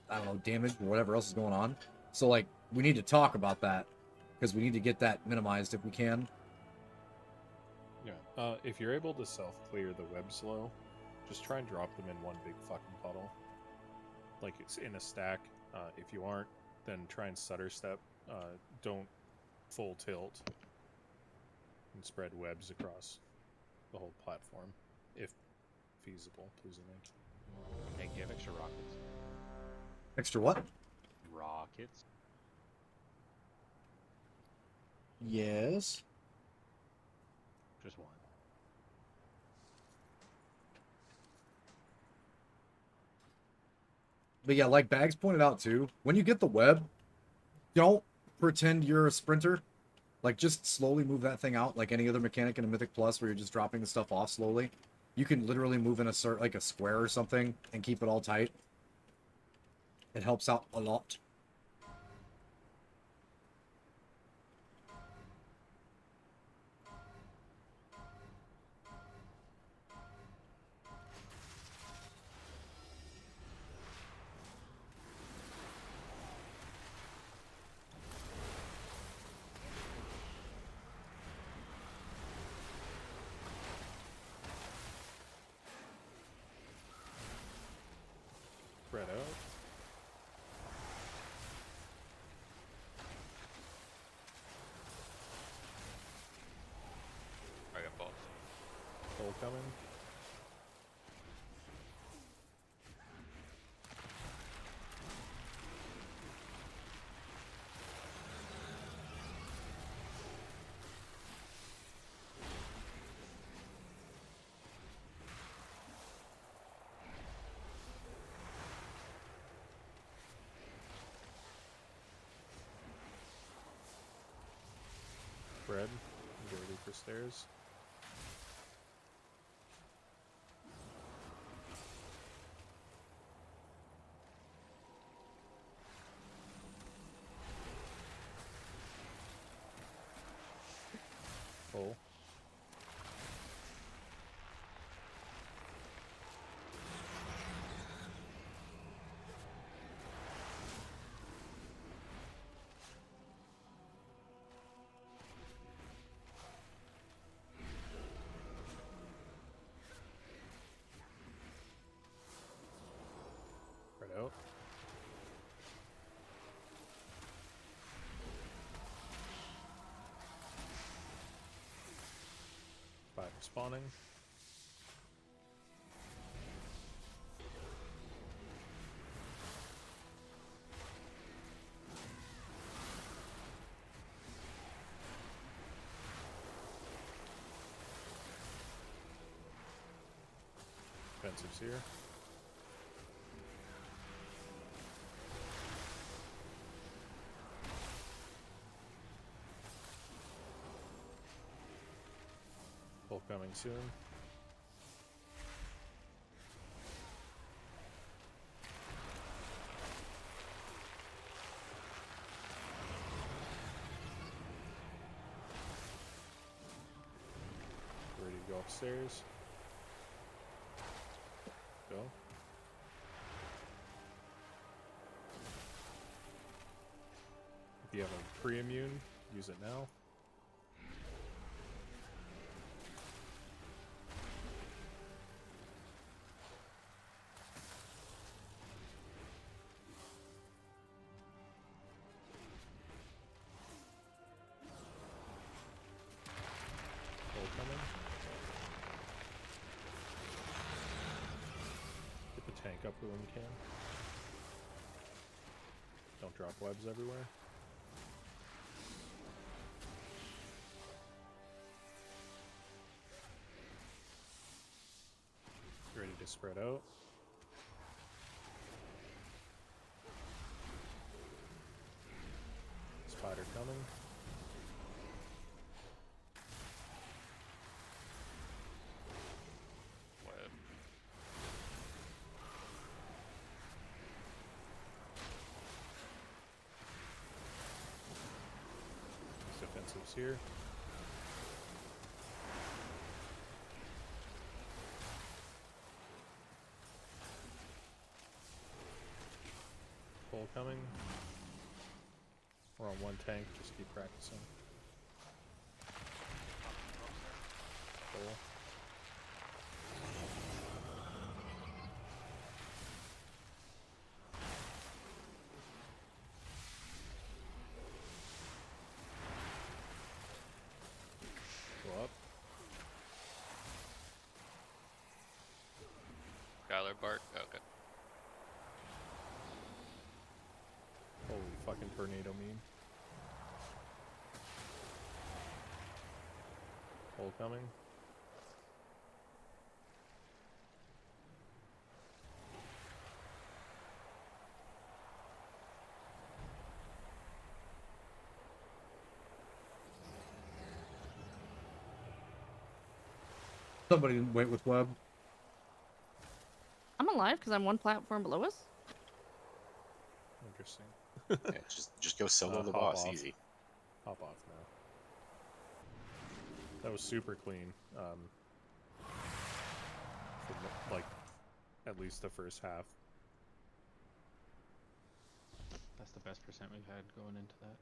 I don't know, damage or whatever else is going on. So, like, we need to talk about that because we need to get that minimized if we can. Yeah. If you're able to self-clear the web slow, just try and drop them in one big fucking puddle. Like, it's in a stack. If you aren't, then try and stutter step. Don't full tilt. And spread webs across the whole platform, if feasible, please. Hey, give extra rockets. Extra what? Rockets. Yes. Just one. But yeah, like Bags pointed out too, when you get the web, don't pretend you're a sprinter. Like, just slowly move that thing out like any other mechanic in a Mythic Plus where you're just dropping the stuff off slowly. You can literally move in a square or something and keep it all tight. It helps out a lot. Spread out. I got boss. Pull coming. Spread. Get ready for stairs. Pull. spawning. Defensives here. Full coming soon. Ready to go upstairs. Go. If you have a pre-immune, use it now. Full coming. Get the tank up when you can. Don't drop webs everywhere. Ready to spread out. Spider coming. Web. Defensives here. Full coming. We're on one tank, just keep practicing. Full. Go up. Skylar Bark. Okay. Holy fucking tornado meme. Full coming. Somebody wait with web. I'm alive because I'm one platform below us. Interesting. Yeah, just go solo the hop boss, off. easy. Hop off now. That was super clean. For like at least the first half. That's the best percent we've had going into that.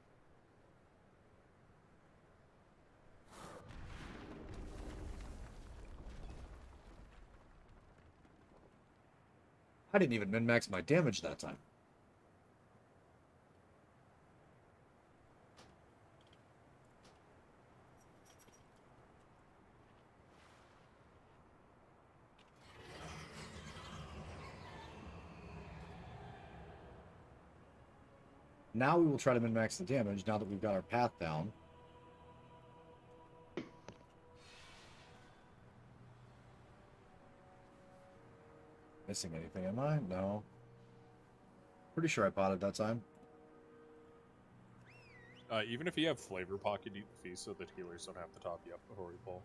I didn't even min-max my damage that time. Now we will try to min-max the damage now that we've got our path down. Missing anything, am I? No. Pretty sure I potted that time. Even if you have flavor pocket, eat the feast so that healers don't have to top you up before we pull.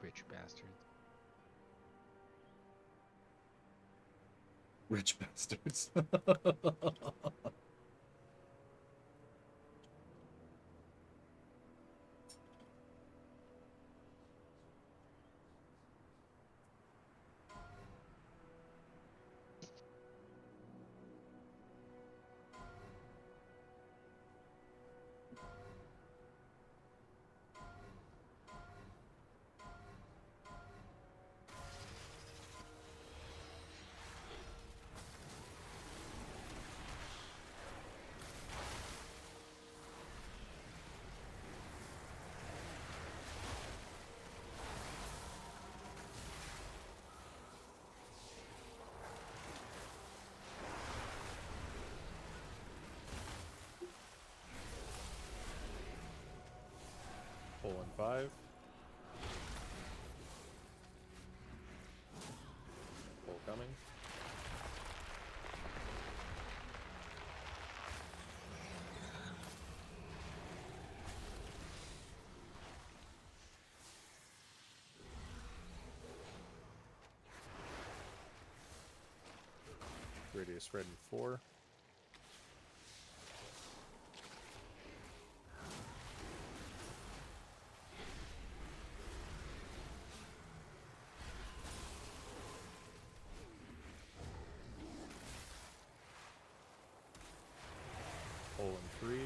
Rich bastards. Rich bastards. 5. Full coming. Radius spread in 4. Hole in 3.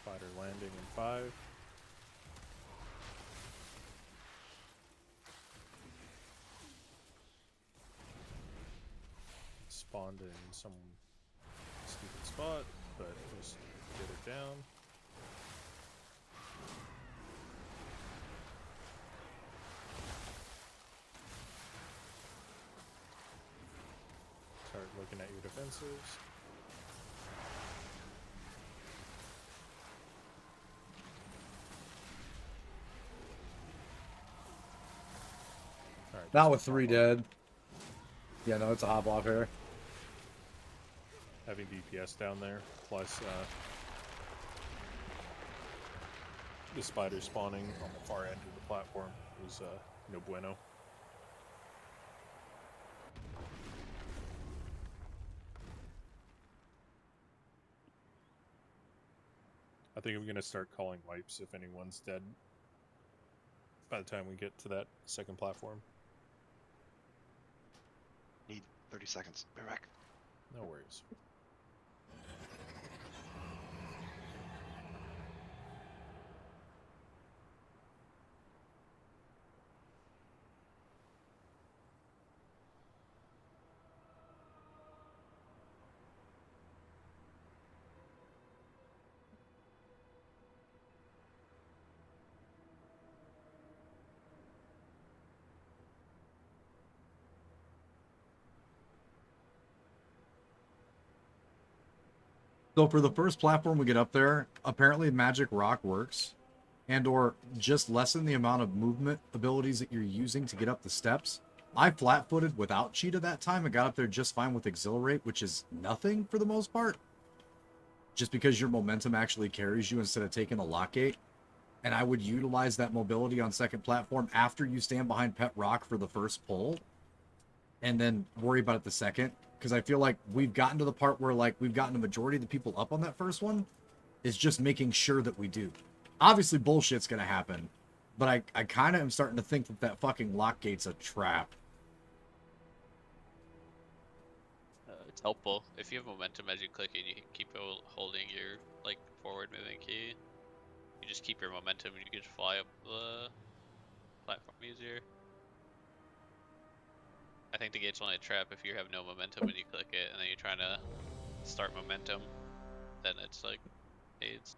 Spider landing in 5. Spawned in some stupid spot, but just get it down. Start looking at your defenses. Alright, Not just with 3 dead. Yeah, no, it's a hop off here. having DPS down there, plus the spider spawning on the far end of the platform was no bueno. I think I'm going to start calling wipes if anyone's dead by the time we get to that second platform. Need 30 seconds. Be right back. No worries. So for the first platform we get up there, apparently Magic Rock works, and or just lessen the amount of movement abilities that you're using to get up the steps. I flat-footed without Cheetah that time and got up there just fine with Exhilarate, which is nothing for the most part. Just because your momentum actually carries you instead of taking a lock gate. And I would utilize that mobility on second platform after you stand behind Pet Rock for the first pull. And then worry about it the second. Because I feel like we've gotten to the part where like we've gotten a majority of the people up on that first one. Is just making sure that we do. Obviously bullshit's going to happen. But I kind of am starting to think that that fucking lock gate's a trap. It's helpful. If you have momentum as you click it, you can keep holding your like forward moving key. You just keep your momentum and you can fly up the platform easier. I think the gate's only a trap if you have no momentum and you click it and then you're trying to start momentum. Then it's like AIDS.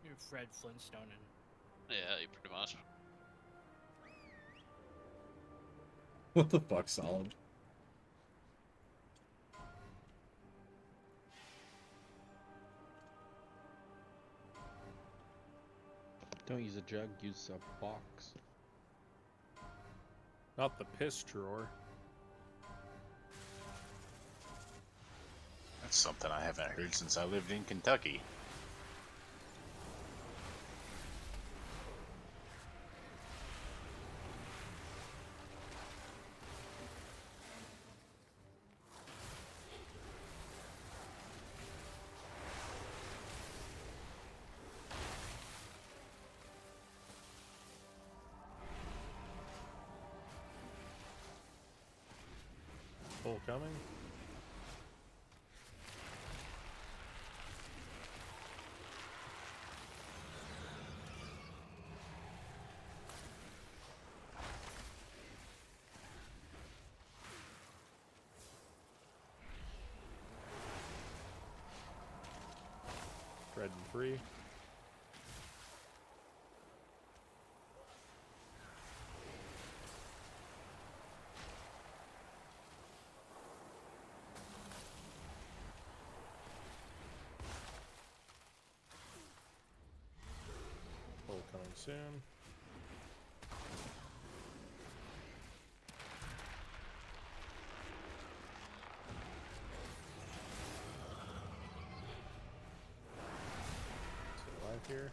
You're Fred Flintstone and Yeah, you pretty much. What the fuck, Solid? Don't use a jug, use a box. Not the piss drawer. That's something I haven't heard since I lived in Kentucky. Full coming. Red and 3. Pull coming soon. Stay alive here.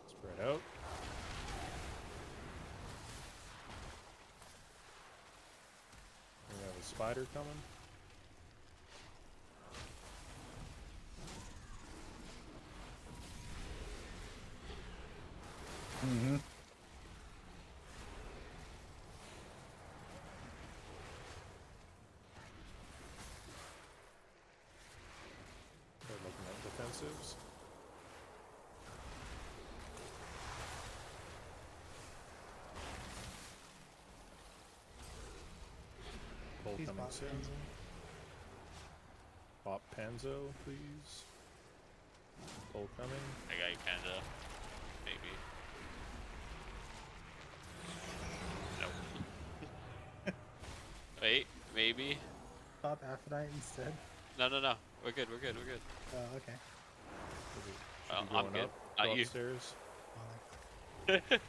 Spread out. We have a spider coming. Mm-hmm. They're looking at defensives. Pull Please coming bot soon. Panzer. Pop Panzo, please. Pull coming. I got you, Panda. Maybe. Nope. Wait, maybe. Pop Aphrodite instead. No, no, no. We're good. We're good. We're good. Oh, okay. Should be I'm going good. up. Not Go you. upstairs. Well, If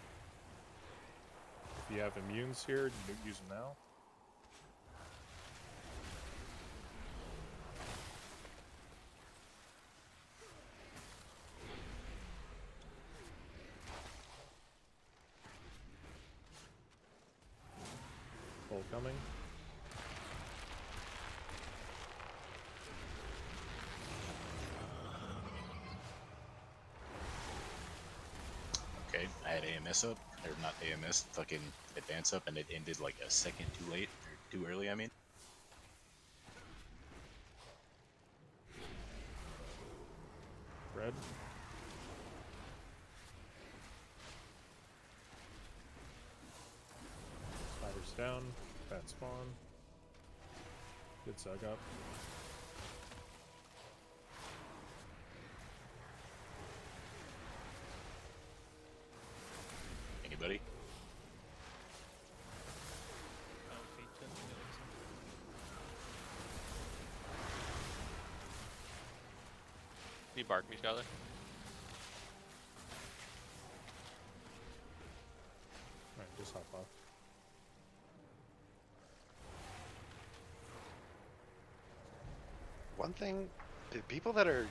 you have immunes here, use them now. Pull coming. Okay, I had AMS up, or not AMS, fucking advance up, and it ended like a second too late, or too early, I mean. Red. Spiders down. Bat spawn. Good sug up. Anybody? Can you bark me, Skylar? Alright, just hop off. One thing, the people that are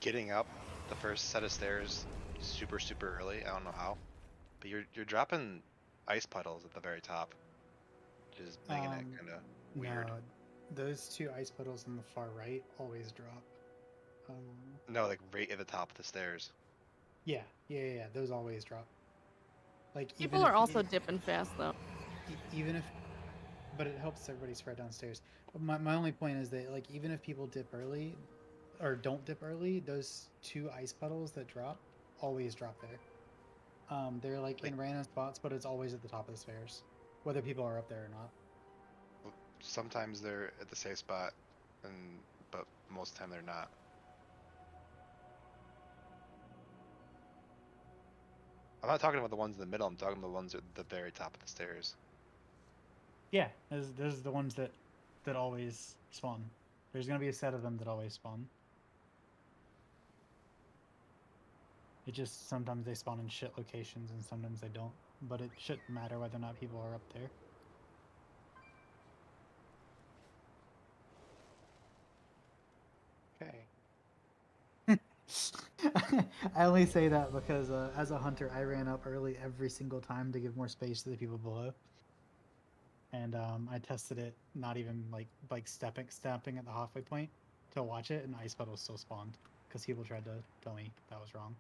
getting up the first set of stairs super early, I don't know how, but you're dropping ice puddles at the very top, which is making it kind of weird. No, those two ice puddles on the far right always drop. No, like right at the top of the stairs. Yeah. Those always drop. Like People even are if also dipping fast though. even if, but it helps everybody spread downstairs. But my only point is that like even if people dip early, or don't dip early, those two ice puddles that drop always drop there. They're like in random spots, but it's always at the top of the stairs, whether people are up there or not. Sometimes they're at the safe spot, but most of the time they're not. I'm not talking about the ones in the middle. I'm talking about the ones at the very top of the stairs. Yeah, those are the ones that always spawn. There's gonna be a set of them that always spawn. It just sometimes they spawn in shit locations and sometimes they don't. But it shouldn't matter whether or not people are up there. Okay. I only say that because as a hunter, I ran up early every single time to give more space to the people below. And I tested it, not even like stepping at the halfway point to watch it, and ice puddles still spawned because people tried to tell me that was wrong.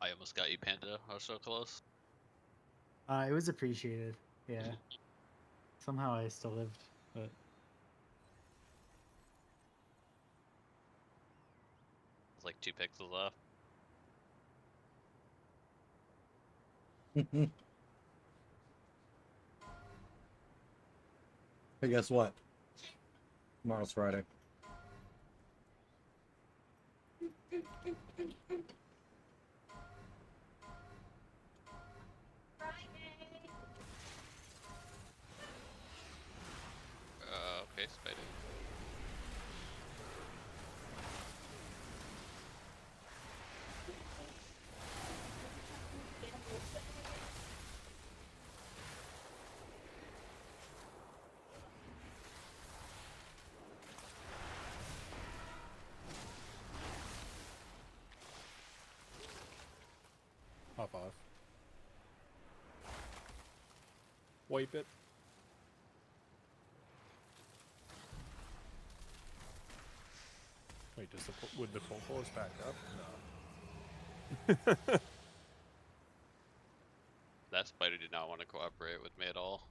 I almost got you, Panda. I was so close. It was appreciated. Yeah. Somehow I still lived, but It's like 2 pixels off. Hey, guess what? Tomorrow's Friday. Okay, Spider. Hop off. Wipe it. Wait, does would the pull pull us back up? No. That spider did not want to cooperate with me at all.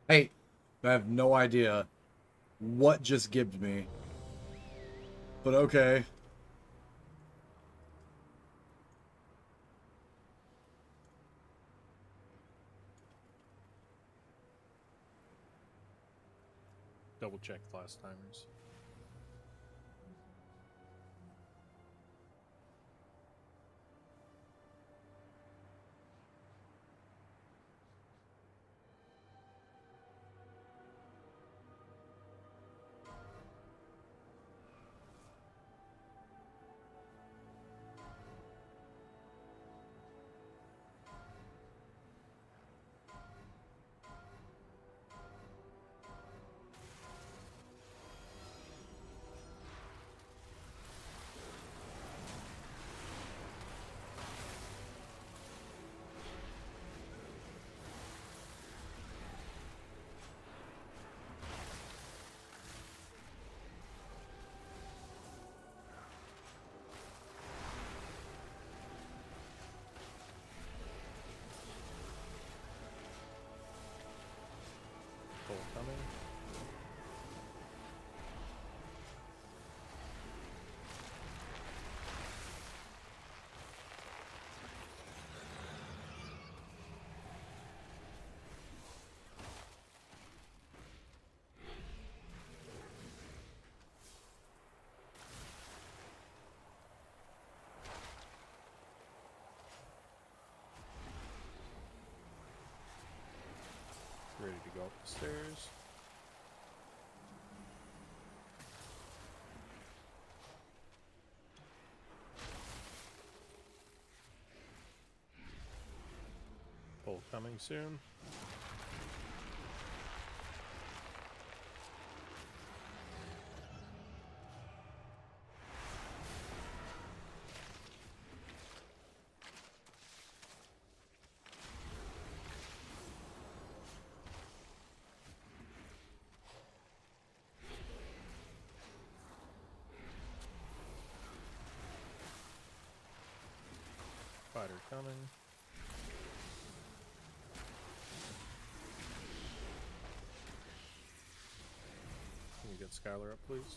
Hey, I have no idea what just gibbed me. But okay. Double check class timers. Pull coming. Ready to go up the stairs. Pull coming soon. Spider coming. Can you get Skylar up, please?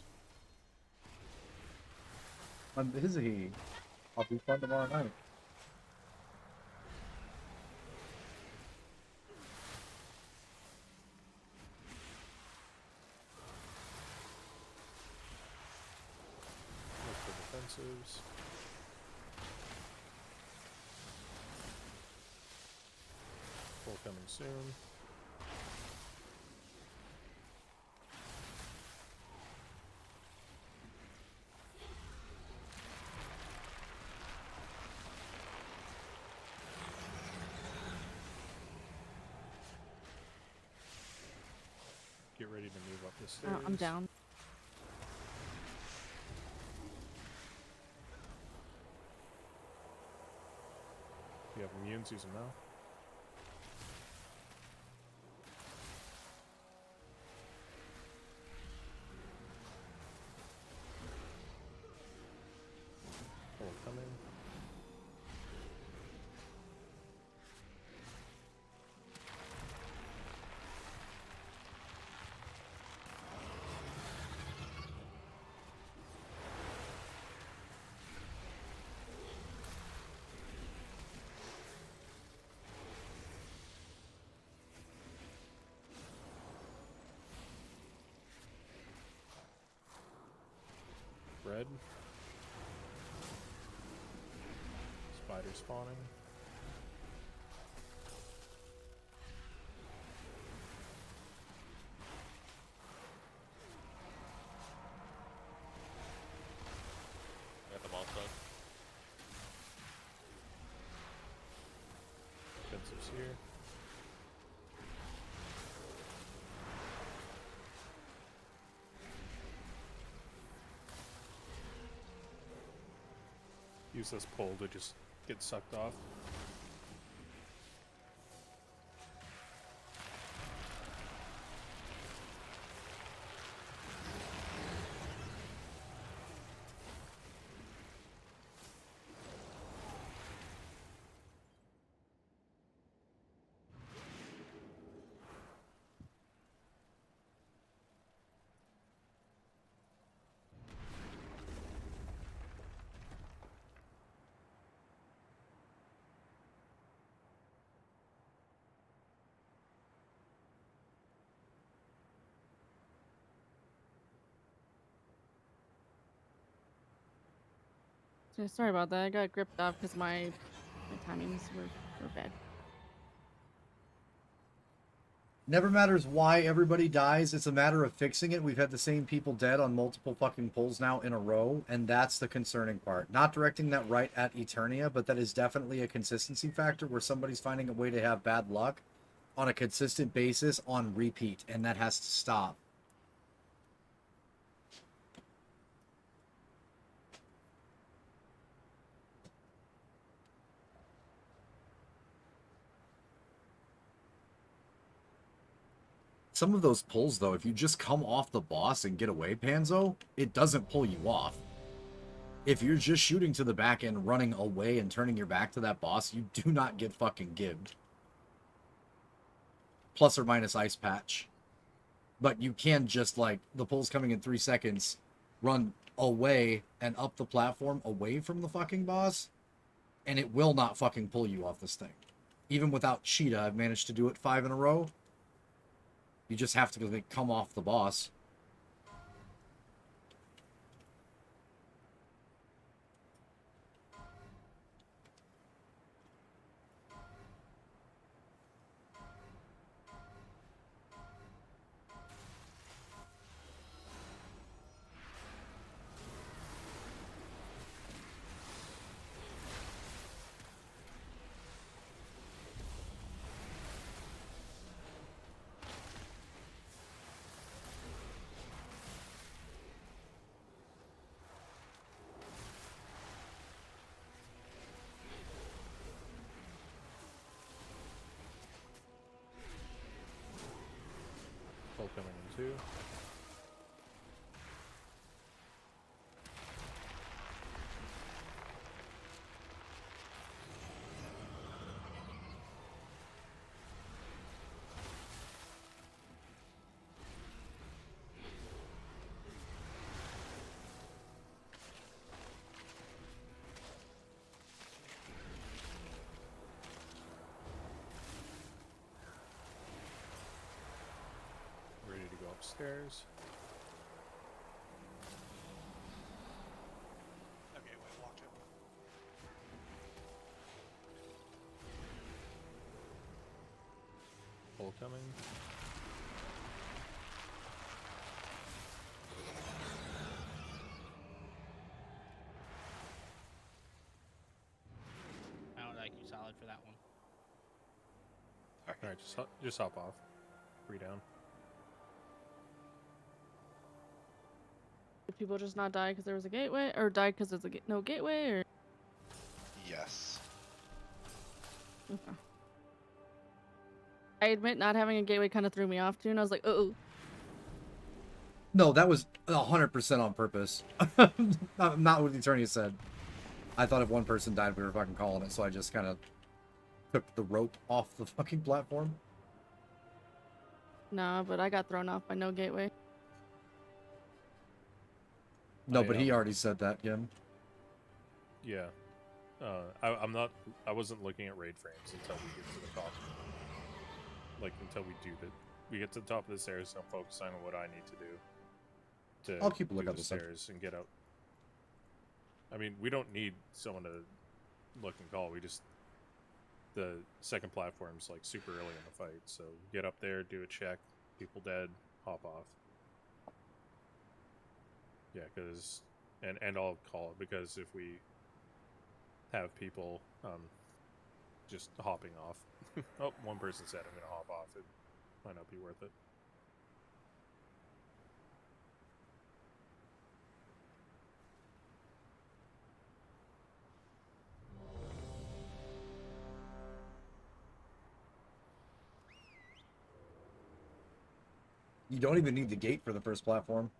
Busy. I'll be fun tomorrow night. Look for defensives. Pull coming soon. ready to move up the stairs. I'm down. If you have immunes, use them now. Pull coming. Red. Spider spawning. I got them all stuck. Defensives here. Use this pole to just get sucked off. Yeah, sorry about that. I got gripped off because my timings were bad. Never matters why everybody dies. It's a matter of fixing it. We've had the same people dead on multiple fucking pulls now in a row, and that's the concerning part. Not directing that right at Eternia, but that is definitely a consistency factor where somebody's finding a way to have bad luck on a consistent basis on repeat, and that has to stop. Some of those pulls, though, if you just come off the boss and get away, Panzo, it doesn't pull you off. If you're just shooting to the back end, running away and turning your back to that boss, you do not get fucking gibbed. Plus or minus ice patch. But you can just, like, the pull's coming in 3 seconds, run away and up the platform away from the fucking boss, and it will not fucking pull you off this thing. Even without Cheetah, I've managed to do it 5 in a row. You just have to like, come off the boss. Pull coming in 2. Ready to go upstairs. Okay, wait, walked it. Pull coming. I don't like you solid for that one. Alright, just hop off. 3 down. people just not die because there was a gateway, or die because there's no gateway, or? Yes. Okay. I admit not having a gateway kind of threw me off too, and I was like, oh. No, that was 100% on purpose. not what the attorney said. I thought if one person died, we were fucking calling it, so I just kind of took the rope off the fucking platform. Nah, but I got thrown off by no gateway. No, but he already said that, Jim. Yeah. I wasn't looking at raid frames until we get to the top. Like, until we get to the top of the stairs, I'm focusing on what I need to do. I'll keep a look do at the the stuff. stairs and get out. I mean, we don't need someone to look and call. The second platform's like super early in the fight, so get up there, do a check, people dead, hop off. Yeah, because and I'll call it, because if we have people just hopping off, oh, one person said I'm gonna hop off, it might not be worth it. You don't even need the gate for the first platform.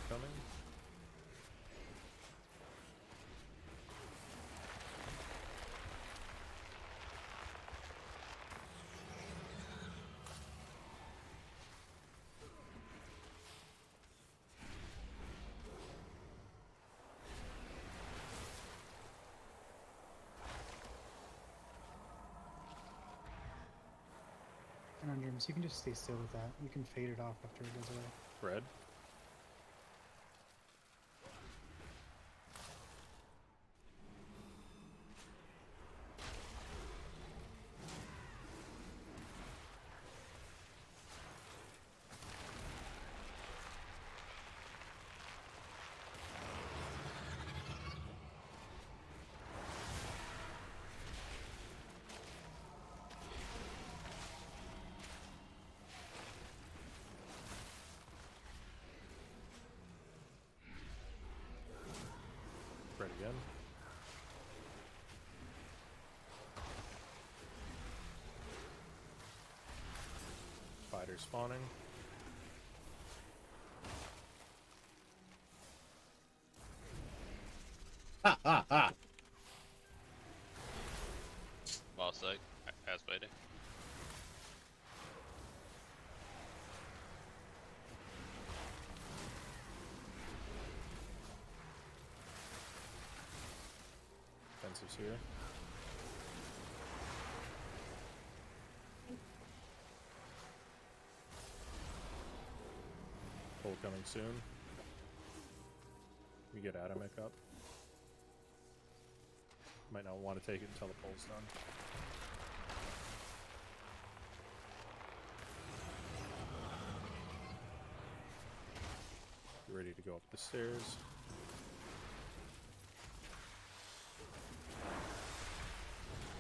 Coming. Conundrums, you can just stay still with that. You can fade it off after it goes away. Red. Red again. Spider spawning. Ha ha ha! Boss like, as waiting. Fences here. Pull coming soon. We get Atomic up. Might not want to take it until the pull's done. Get ready to go up the stairs.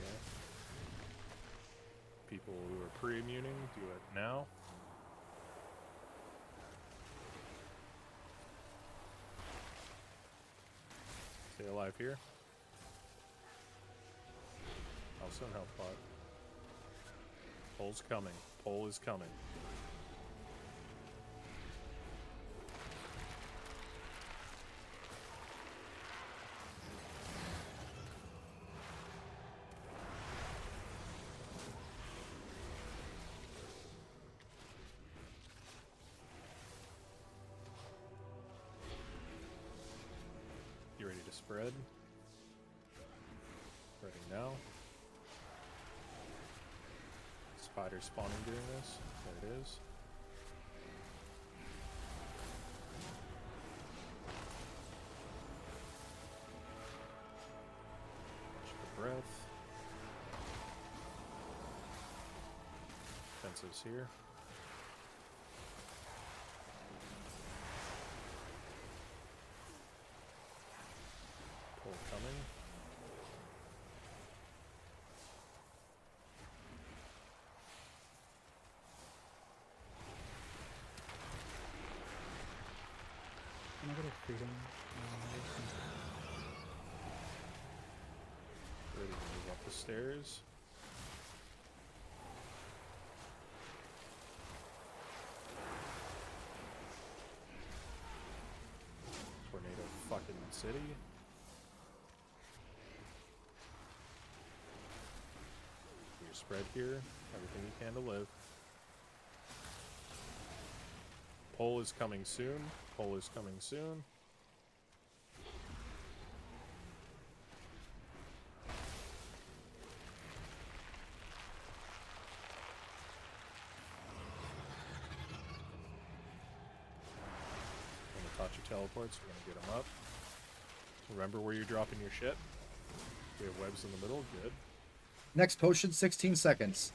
Okay. People who are pre-immuning, do it now. Stay alive here. Also in health pot. Pole's coming. Pole is coming. spread. Ready now. Spider spawning during this. There it is. Watch the breath. Fences here. Pull coming. Can I get a freedom? Ready to move up the stairs. Tornado fucking city. Your spread here. Everything you can to live. Pole is coming soon. Pole is coming soon. When Itachi teleports, we're gonna get him up. Remember where you're dropping your shit. We have webs in the middle. Good. Next potion, 16 seconds.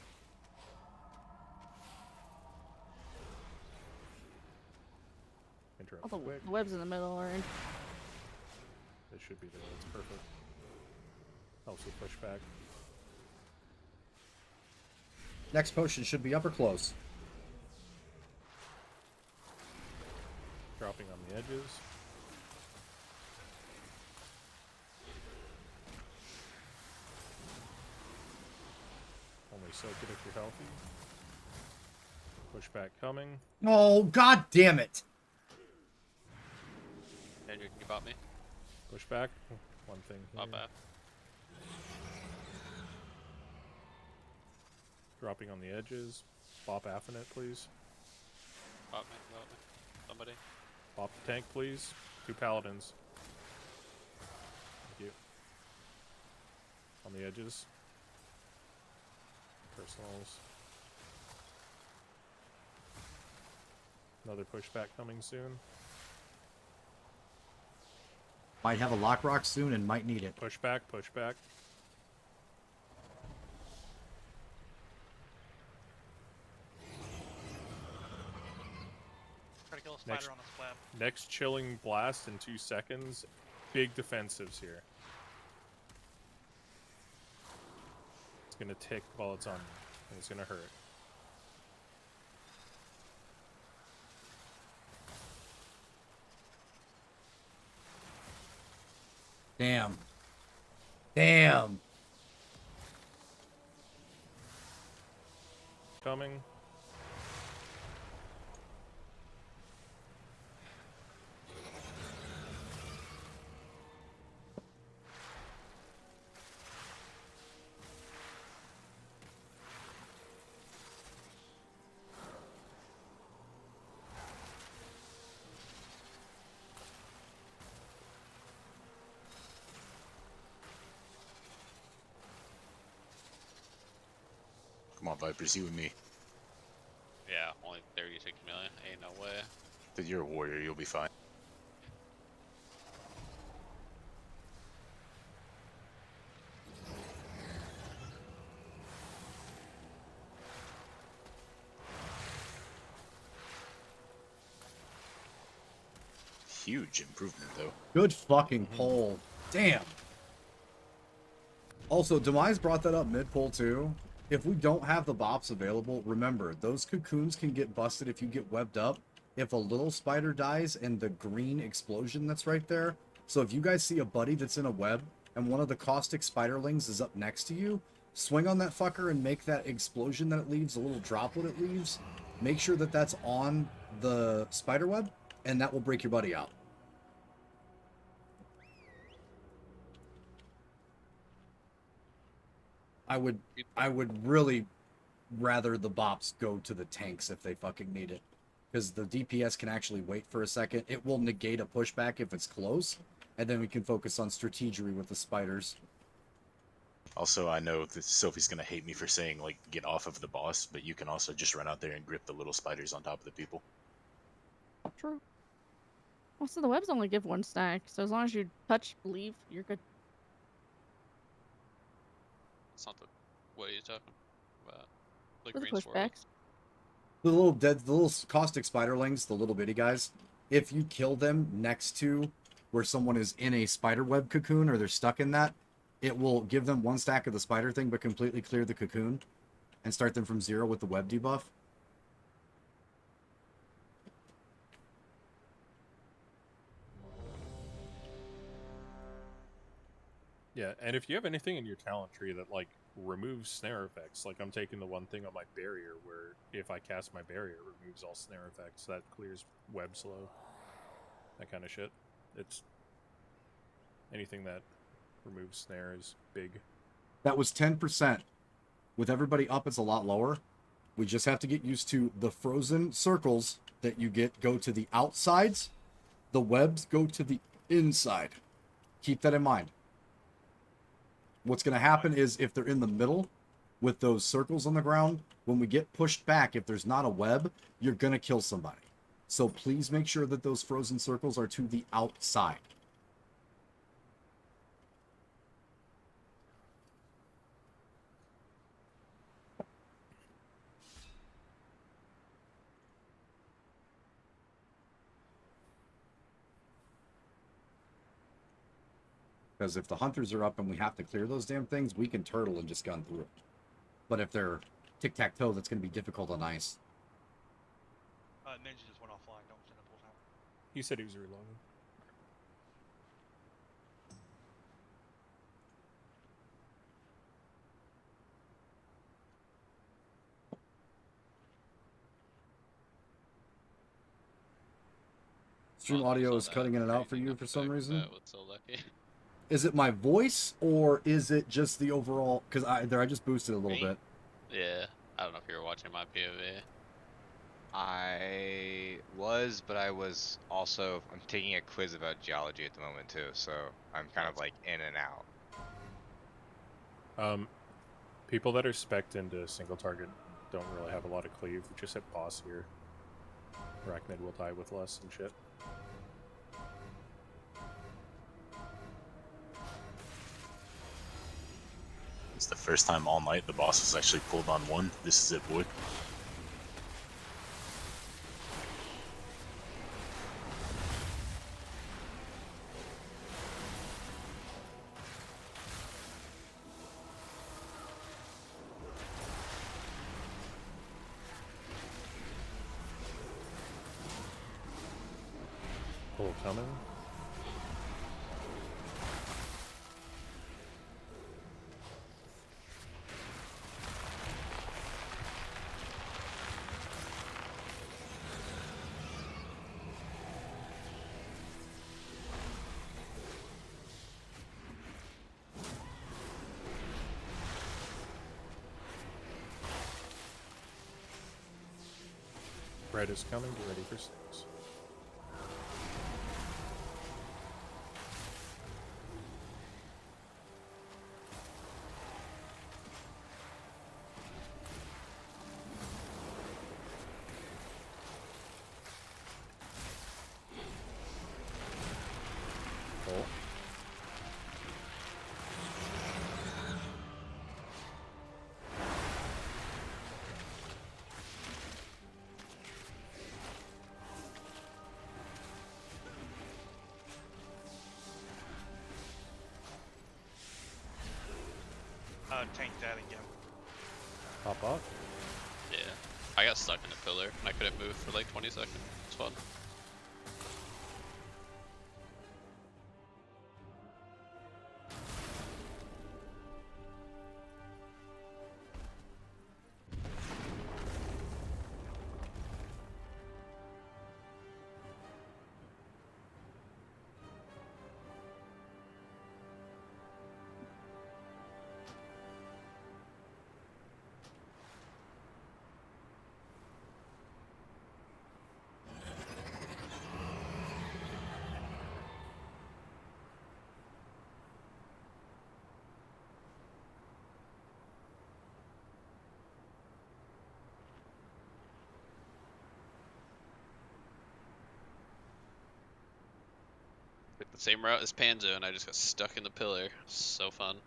Interrupt All the quick. webs in the middle are in. It should be there. That's perfect. Helps with pushback. Next potion should be up or close. Dropping on the edges. Only soak it if you're healthy. Pushback coming. Oh, god damn it! Andrew, can you bot me? Pushback. One thing here. Bot back. Dropping on the edges. Bop Affinet, please. Bot me. Somebody. Bop the tank, please. 2 paladins. Thank you. On the edges. Personals. Another pushback coming soon. Might have a lock rock soon and might need it. Pushback, pushback. Try to kill a spider Next- on the slab. Next chilling blast in 2 seconds. Big defensives here. It's gonna tick while it's on you, and it's gonna hurt. Damn. Damn. Coming. Come on, Vipers, you and me. Yeah, only 36 million. Ain't no way. But you're a warrior, you'll be fine. Huge improvement, though. Good fucking pull. Damn. Also, Demise brought that up mid-pull too. If we don't have the bops available, remember, those cocoons can get busted if you get webbed up. If a little spider dies and the green explosion that's right there. So if you guys see a buddy that's in a web and one of the caustic spiderlings is up next to you, swing on that fucker and make that explosion that it leaves, a little droplet it leaves. Make sure that that's on the spider web, and that will break your buddy out. I would really rather the bops go to the tanks if they fucking need it. Because the DPS can actually wait for a second. It will negate a pushback if it's close. and then we can focus on strategery with the spiders. Also, I know that Sophie's gonna hate me for saying like get off of the boss, but you can also just run out there and grip the little spiders on top of the people. True. Also, the webs only give 1 stack, so as long as you touch, believe, you're good. It's not the. What are you talking about? The For the green swirl. pushbacks. The little caustic spiderlings, the little bitty guys. If you kill them next to where someone is in a spider web cocoon or they're stuck in that, it will give them 1 stack of the spider thing, but completely clear the cocoon and start them from 0 with the web debuff. Yeah, and if you have anything in your talent tree that like removes snare effects, like I'm taking the one thing on my barrier where if I cast my barrier, it removes all snare effects. That clears web slow. That kind of shit. It's anything that removes snare is big. That was 10%. With everybody up, it's a lot lower. We just have to get used to the frozen circles that you get go to the outsides. The webs go to the inside. Keep that in mind. What's going to happen is if they're in the middle with those circles on the ground, when we get pushed back, if there's not a web, you're going to kill somebody. So please make sure that those frozen circles are to the outside. Because if the hunters are up and we have to clear those damn things, we can turtle and just gun through it. But if they're tic-tac-toe, that's going to be difficult on ice. Ninja just went offline. Don't send a pull out. He said he was reloading. Stream audio is cutting in and out for you for some reason. So lucky. Is it my voice or is it just the overall? Because I just boosted a little bit. Yeah, I don't know if you were watching my POV. I was, but I was also. I'm taking a quiz about geology at the moment too, so I'm kind of like in and out. People that are spec'd into single target don't really have a lot of cleave. Just hit boss here. Arachnid will die with less and shit. It's the first time all night the boss was actually pulled on 1. This is it, boy. Pull coming. Red is coming, get ready for 6. Pull. Tank that again. Pop up. Yeah, I got stuck in a pillar and I couldn't move for like 20 seconds. It's fun. Same route as Panzo, and I just got stuck in the pillar. So fun.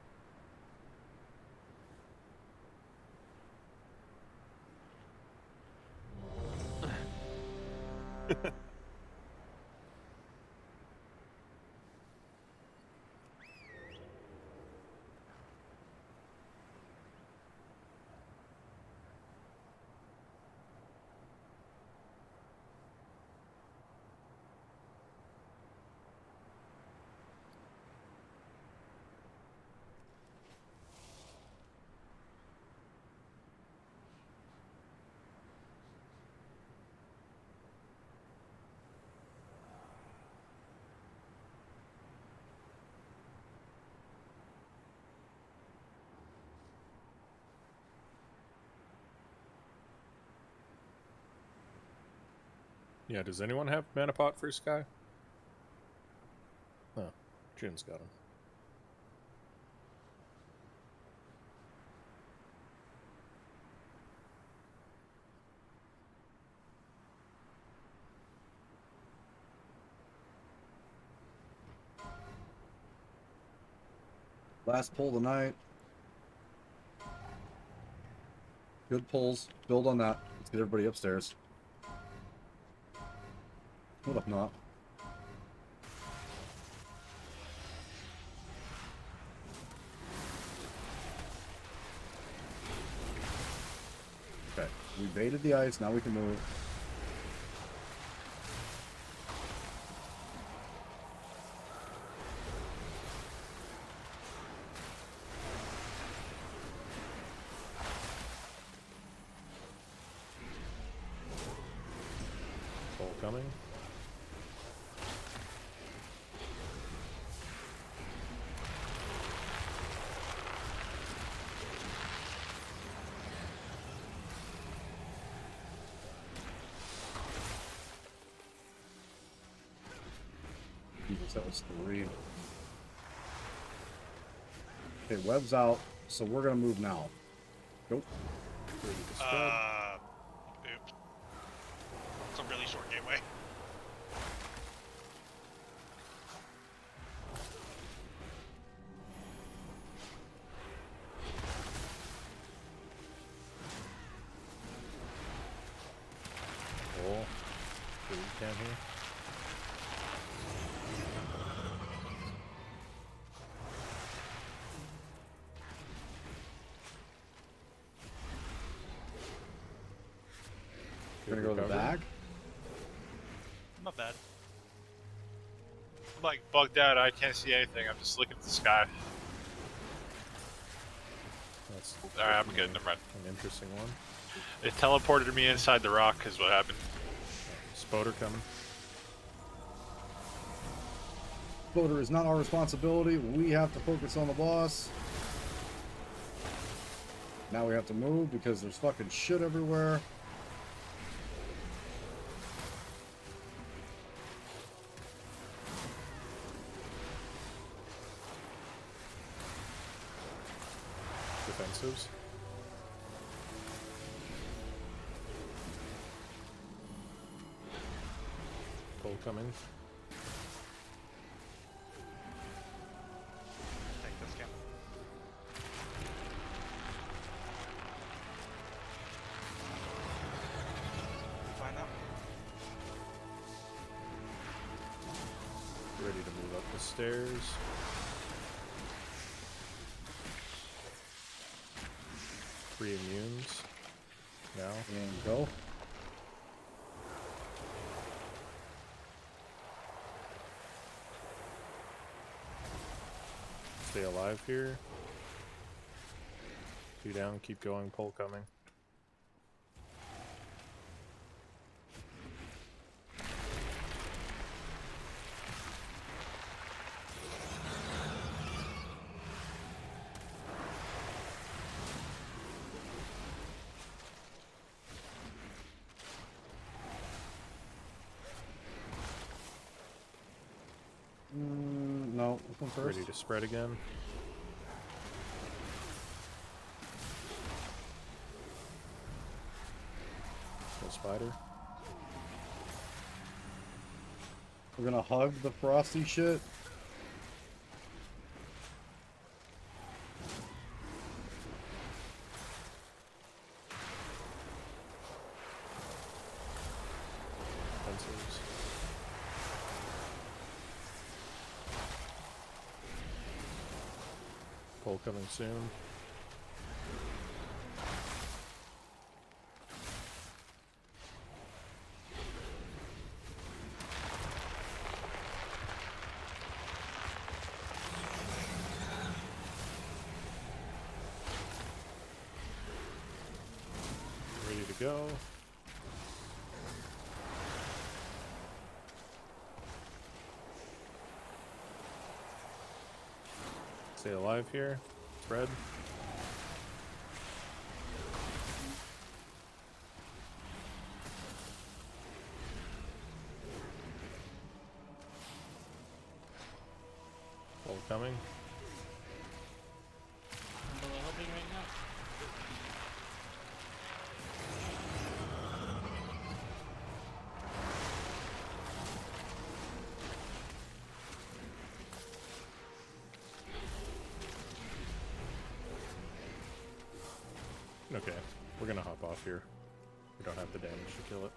Yeah, does anyone have mana pot for Sky? Oh, Jin's got him. Last pull of the night. Good pulls. Build on that. Let's get everybody upstairs. What if not? Okay, we baited the ice. Now we can move. Pull coming. Jesus, that was 3. Okay, web's out, so we're gonna move now. Go. Oops. It's a really short gateway. Pull. Do what you can here. We're gonna go to the back. Not bad. I'm like bugged out. I can't see anything. I'm just looking at the sky. That's Alright, I'm good. Never mind. an interesting one. It teleported me inside the rock, is what happened. Spoder coming. Voter is not our responsibility. We have to focus on the boss. Now we have to move because there's fucking shit everywhere. Defensives. Pull coming. Take this camp. Find out. Ready to move up the stairs. Three immunes. Now. And go. Stay alive here. 2 down, keep going, pull coming. No, this one first. Ready to spread again. Kill spider. We're gonna hug the frosty shit. Pull coming soon. Ready to go. Stay alive here. It's red. Pull coming. I'm below helping right now. Okay, we're gonna hop off here. We don't have the damage to kill it.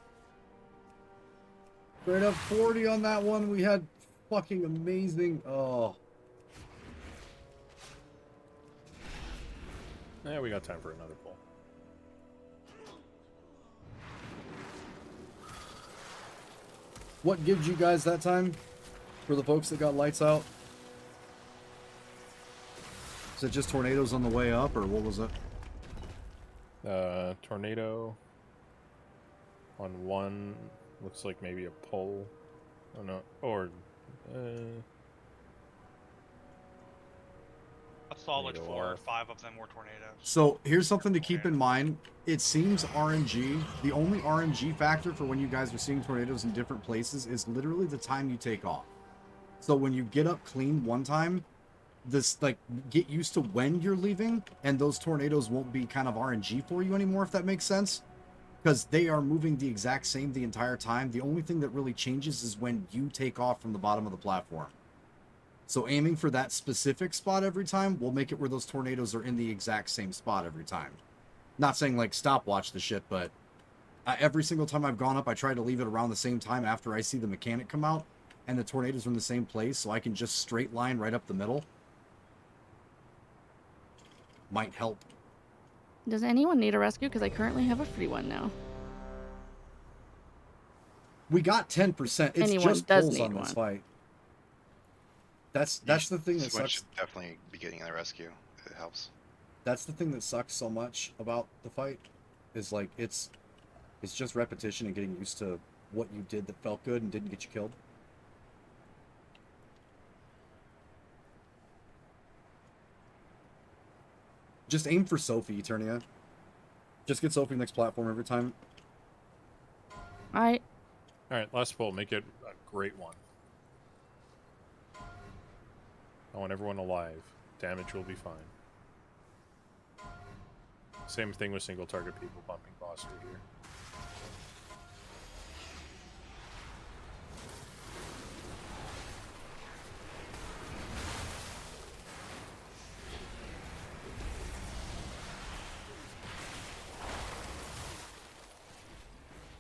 Straight up 40 on that one. We had fucking amazing. Oh. Yeah, we got time for another pull. What gives you guys that time? For the folks that got lights out? Is it just tornadoes on the way up, or what was it? Tornado on one, looks like maybe a pole. Oh no, or A solid tornado 4 or off. 5 of them were tornadoes. So here's something to keep in mind. It seems RNG, the only RNG factor for when you guys are seeing tornadoes in different places is literally the time you take off. So when you get up clean one time, this, like, get used to when you're leaving, and those tornadoes won't be kind of RNG for you anymore, if that makes sense. Because they are moving the exact same the entire time. The only thing that really changes is when you take off from the bottom of the platform. So aiming for that specific spot every time will make it where those tornadoes are in the exact same spot every time. Not saying, like, stopwatch the shit, but every single time I've gone up, I try to leave it around the same time after I see the mechanic come out, and the tornadoes are in the same place, so I can just straight line right up the middle. Might help. Does anyone need a rescue? Because I currently have a free one now. We got 10%. It's Anyone just does pulls need on this one. fight. That's the thing that Switch sucks. should definitely be getting in the rescue. It helps. That's the thing that sucks so much about the fight, is like it's just repetition and getting used to what you did that felt good and didn't get you killed. Just aim for Sophie, Eternia. Just get Sophie next platform every time. I Alright, last pull, make it a great one. I want everyone alive. Damage will be fine. Same thing with single target people bumping boss through here.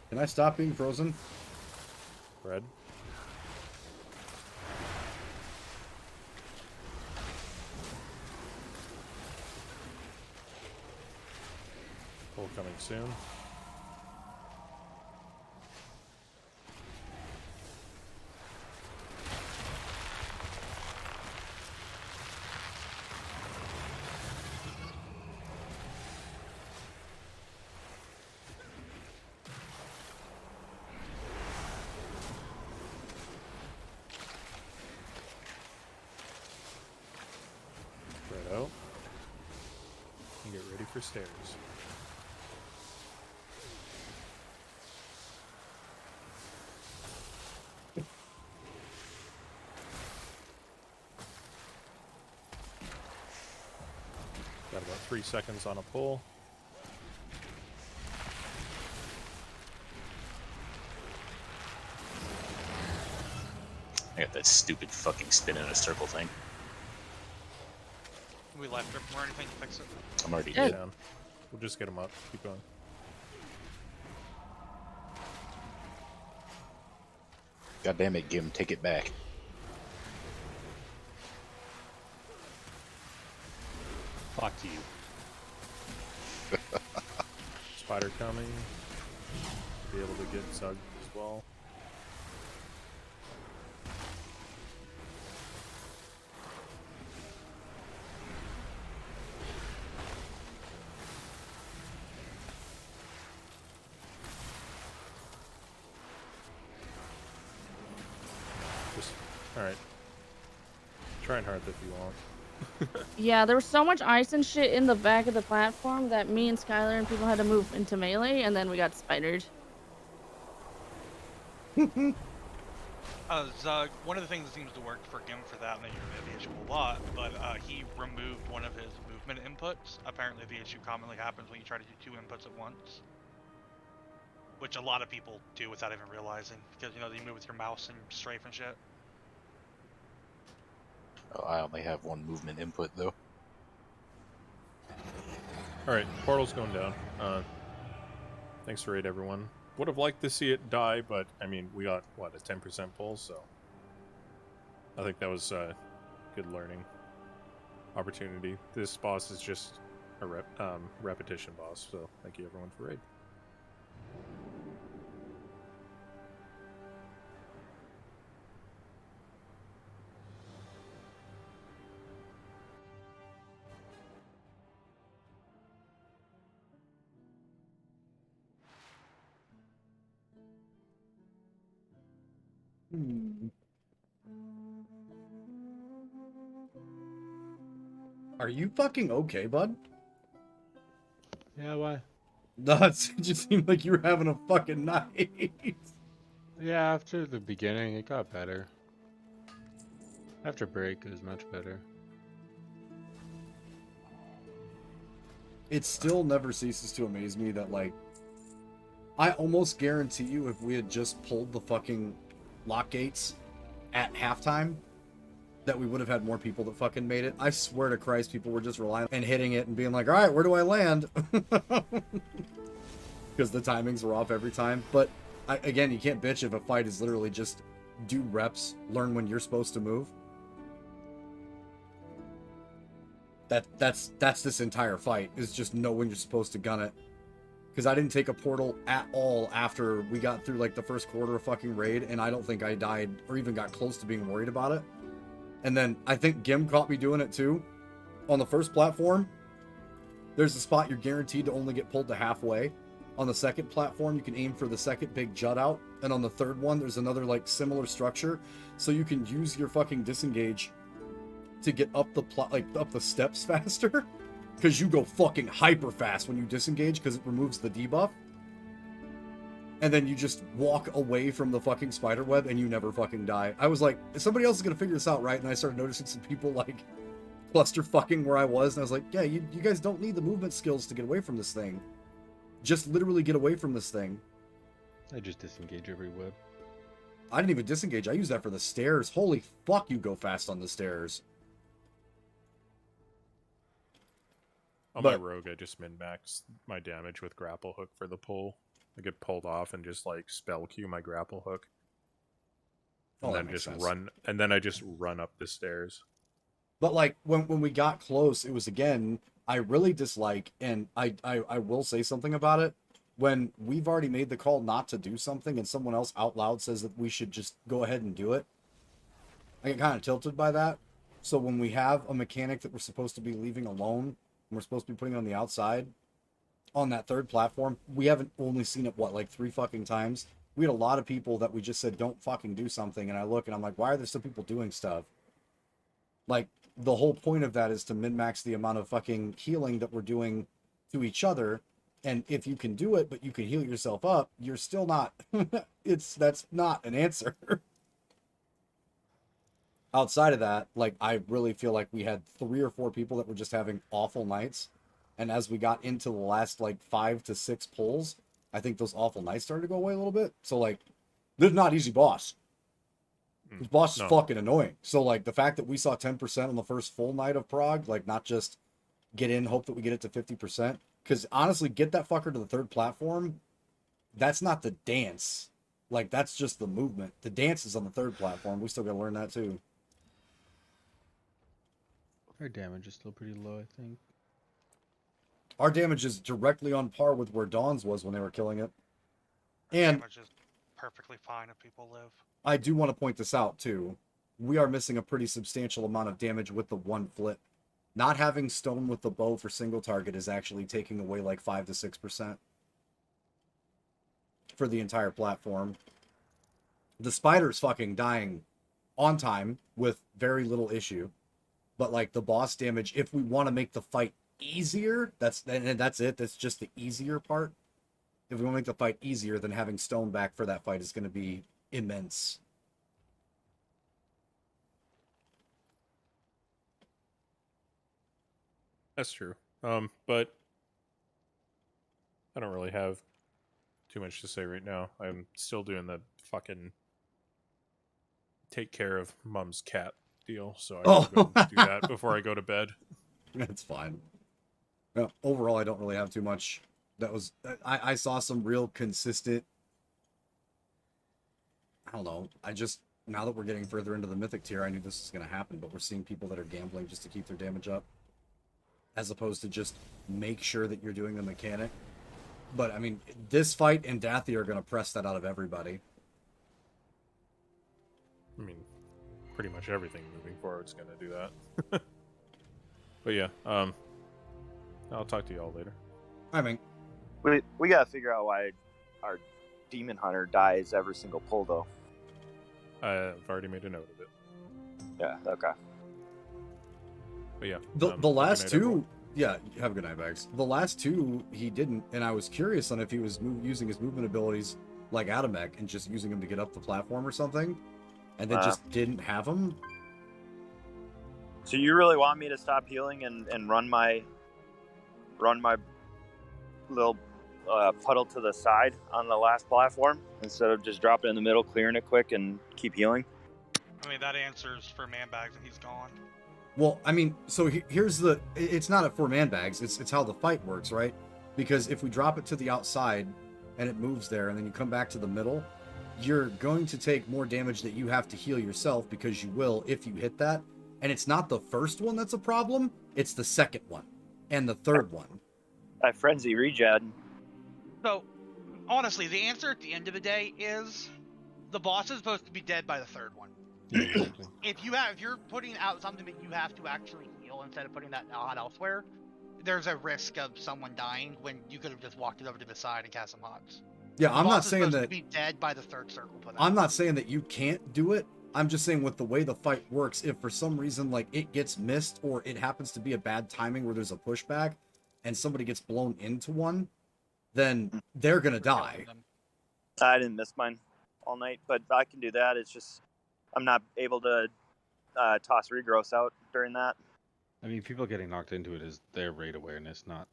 Can I stop being frozen? Red. Pull coming soon. Spread out. And get ready for stairs. Got about 3 seconds on a pull. I got that stupid fucking spin in a circle thing. Can we life drift more or anything to fix it? I'm already Yeah. dead. We'll just get him up. Keep going. God damn it, Gim, take it back. Fuck you. Spider coming. Be able to get Sug as well. Alright. Try and hearth if you want. Yeah, there was so much ice and shit in the back of the platform that me and Skylar and people had to move into melee, and then we got spidered. Zug, one of the things that seems to work for him for that, and the issue a lot, but he removed one of his movement inputs. Apparently the issue commonly happens when you try to do 2 inputs at once. Which a lot of people do without even realizing, because, you know, you move with your mouse and strafe and shit. Oh, I only have 1 movement input, though. Alright, portal's going down. Thanks for raid, everyone. Would have liked to see it die, but, I mean, we got, what, a 10% pull, so... I think that was a good learning opportunity. This boss is just a repetition boss, so thank you everyone for raid. Are you fucking okay, bud? Yeah, why? No, it just seemed like you were having a fucking night. Yeah, after the beginning, it got better. After break, it was much better. It still never ceases to amaze me that, like, I almost guarantee you if we had just pulled the fucking lock gates at halftime, that we would have had more people that fucking made it. I swear to Christ, people were just relying and hitting it and being like, all right, where do I land? Because the timings were off every time. But, again, you can't bitch if a fight is literally just do reps, learn when you're supposed to move. That's this entire fight, is just know when you're supposed to gun it. Because I didn't take a portal at all after we got through, like, the first quarter of fucking raid, and I don't think I died or even got close to being worried about it. And then I think Gim caught me doing it too. On the first platform, there's a spot you're guaranteed to only get pulled to halfway. On the second platform, you can aim for the second big jut out. And on the third one, there's another, like, similar structure. So you can use your fucking disengage to get up the up the steps faster. Because you go fucking hyper fast when you disengage because it removes the debuff. And then you just walk away from the fucking spider web and you never fucking die. I was like, somebody else is gonna figure this out, right? And I started noticing some people like cluster fucking where I was, and I was like, yeah, you guys don't need the movement skills to get away from this thing. Just literally get away from this thing. I just disengage every web. I didn't even disengage. I use that for the stairs. Holy fuck, you go fast on the stairs. On my rogue, I just min-max my damage with grapple hook for the pull. I get pulled off and just like spell queue my grapple hook. And then just run, and then I just run up the stairs. But like when we got close, it was again, I really dislike, and I will say something about it. When we've already made the call not to do something and someone else out loud says that we should just go ahead and do it, I get kind of tilted by that. So when we have a mechanic that we're supposed to be leaving alone, and we're supposed to be putting on the outside, on that third platform, we haven't only seen it, what, like 3 fucking times? We had a lot of people that we just said, don't fucking do something, and I look and I'm like, why are there still people doing stuff? Like, the whole point of that is to min-max the amount of fucking healing that we're doing to each other, and if you can do it, but you can heal yourself up, you're still not, that's not an answer. Outside of that, like, I really feel like we had 3 or 4 people that were just having awful nights. And as we got into the last, like, 5 to 6 pulls, I think those awful nights started to go away a little bit. So, like, this is not easy boss. This boss is fucking annoying. So, like, the fact that we saw 10% on the first full night of Prog, like, not just get in, hope that we get it to 50%. Because, honestly, get that fucker to the third platform, that's not the dance. Like, that's just the movement. The dance is on the third platform. We still gotta learn that, too. Our damage is still pretty low, I think. Our damage is directly on par with where Dawn's was when they were killing it. And Damage is perfectly fine if people live. I do want to point this out too. We are missing a pretty substantial amount of damage with the one flip. Not having stone with the bow for single target is actually taking away like 5 to 6% for the entire platform. The spider's fucking dying on time with very little issue. But like the boss damage, if we want to make the fight easier, that's it. That's just the easier part. If we want to make the fight easier, then having stone back for that fight is going to be immense. That's true. But I don't really have too much to say right now. I'm still doing the fucking take care of mom's cat deal, so I gotta go and do that before I go to bed. That's fine. No, overall, I don't really have too much. That was I saw some real consistent. I don't know. Now that we're getting further into the mythic tier, I knew this was going to happen, but we're seeing people that are gambling just to keep their damage up, as opposed to just make sure that you're doing the mechanic. But I mean, this fight and Dathi are going to press that out of everybody. I mean, pretty much everything moving forward is going to do that. But yeah, I'll talk to you all later. I mean, we got to figure out why our demon hunter dies every single pull, though. I've already made a note of it. Yeah, okay. But yeah, the last two, yeah, have a good night, Bags. The last two, he didn't, and I was curious on if he was using his movement abilities like Adamek and just using them to get up the platform or something, and then just didn't have them. So you really want me to stop healing and run my little puddle to the side on the last platform instead of just dropping it in the middle, clearing it quick, and keep healing? I mean, that answers for Man-Bags, and he's gone. Well, I mean, so here's the... It's not a 4-man bags. It's how the fight works, right? Because if we drop it to the outside and it moves there and then you come back to the middle, you're going to take more damage that you have to heal yourself, because you will if you hit that. And it's not the first one that's a problem. It's the second one and the third one. I frenzy regen. So, honestly, the answer at the end of the day is the boss is supposed to be dead by the third one. If you're putting out something that you have to actually heal instead of putting that out elsewhere, there's a risk of someone dying when you could have just walked it over to the side and cast some mods. Yeah, The I'm boss not is saying supposed that... to be dead by the third circle. I'm not saying that you can't do it. I'm just saying with the way the fight works, if for some reason like it gets missed or it happens to be a bad timing where there's a pushback and somebody gets blown into one, then they're gonna die. I didn't miss mine all night, but I can do that. It's just I'm not able to toss regrowth out during that. I mean, people getting knocked into it is their raid awareness, not...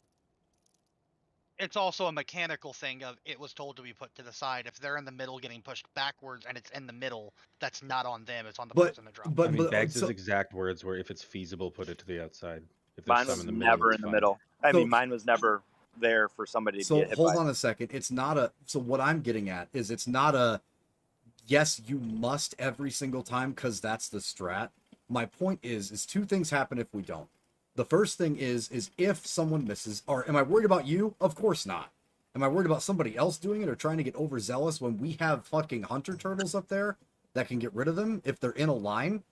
It's also a mechanical thing of it was told to be put to the side. If they're in the middle getting pushed backwards and it's in the middle, that's not on them. It's on the person that dropped. I mean, Bags' exact words were, if it's feasible, put it to the outside. If Mine was never in the middle. I mean, mine was never there for somebody to So get hit hold by. on a second. It's not a... So what I'm getting at is it's not a... Yes, you must every single time because that's the strat. My point is two things happen if we don't. The first thing is if someone misses, or am I worried about you? Of course not. Am I worried about somebody else doing it or trying to get overzealous when we have fucking hunter turtles up there that can get rid of them if they're in a line?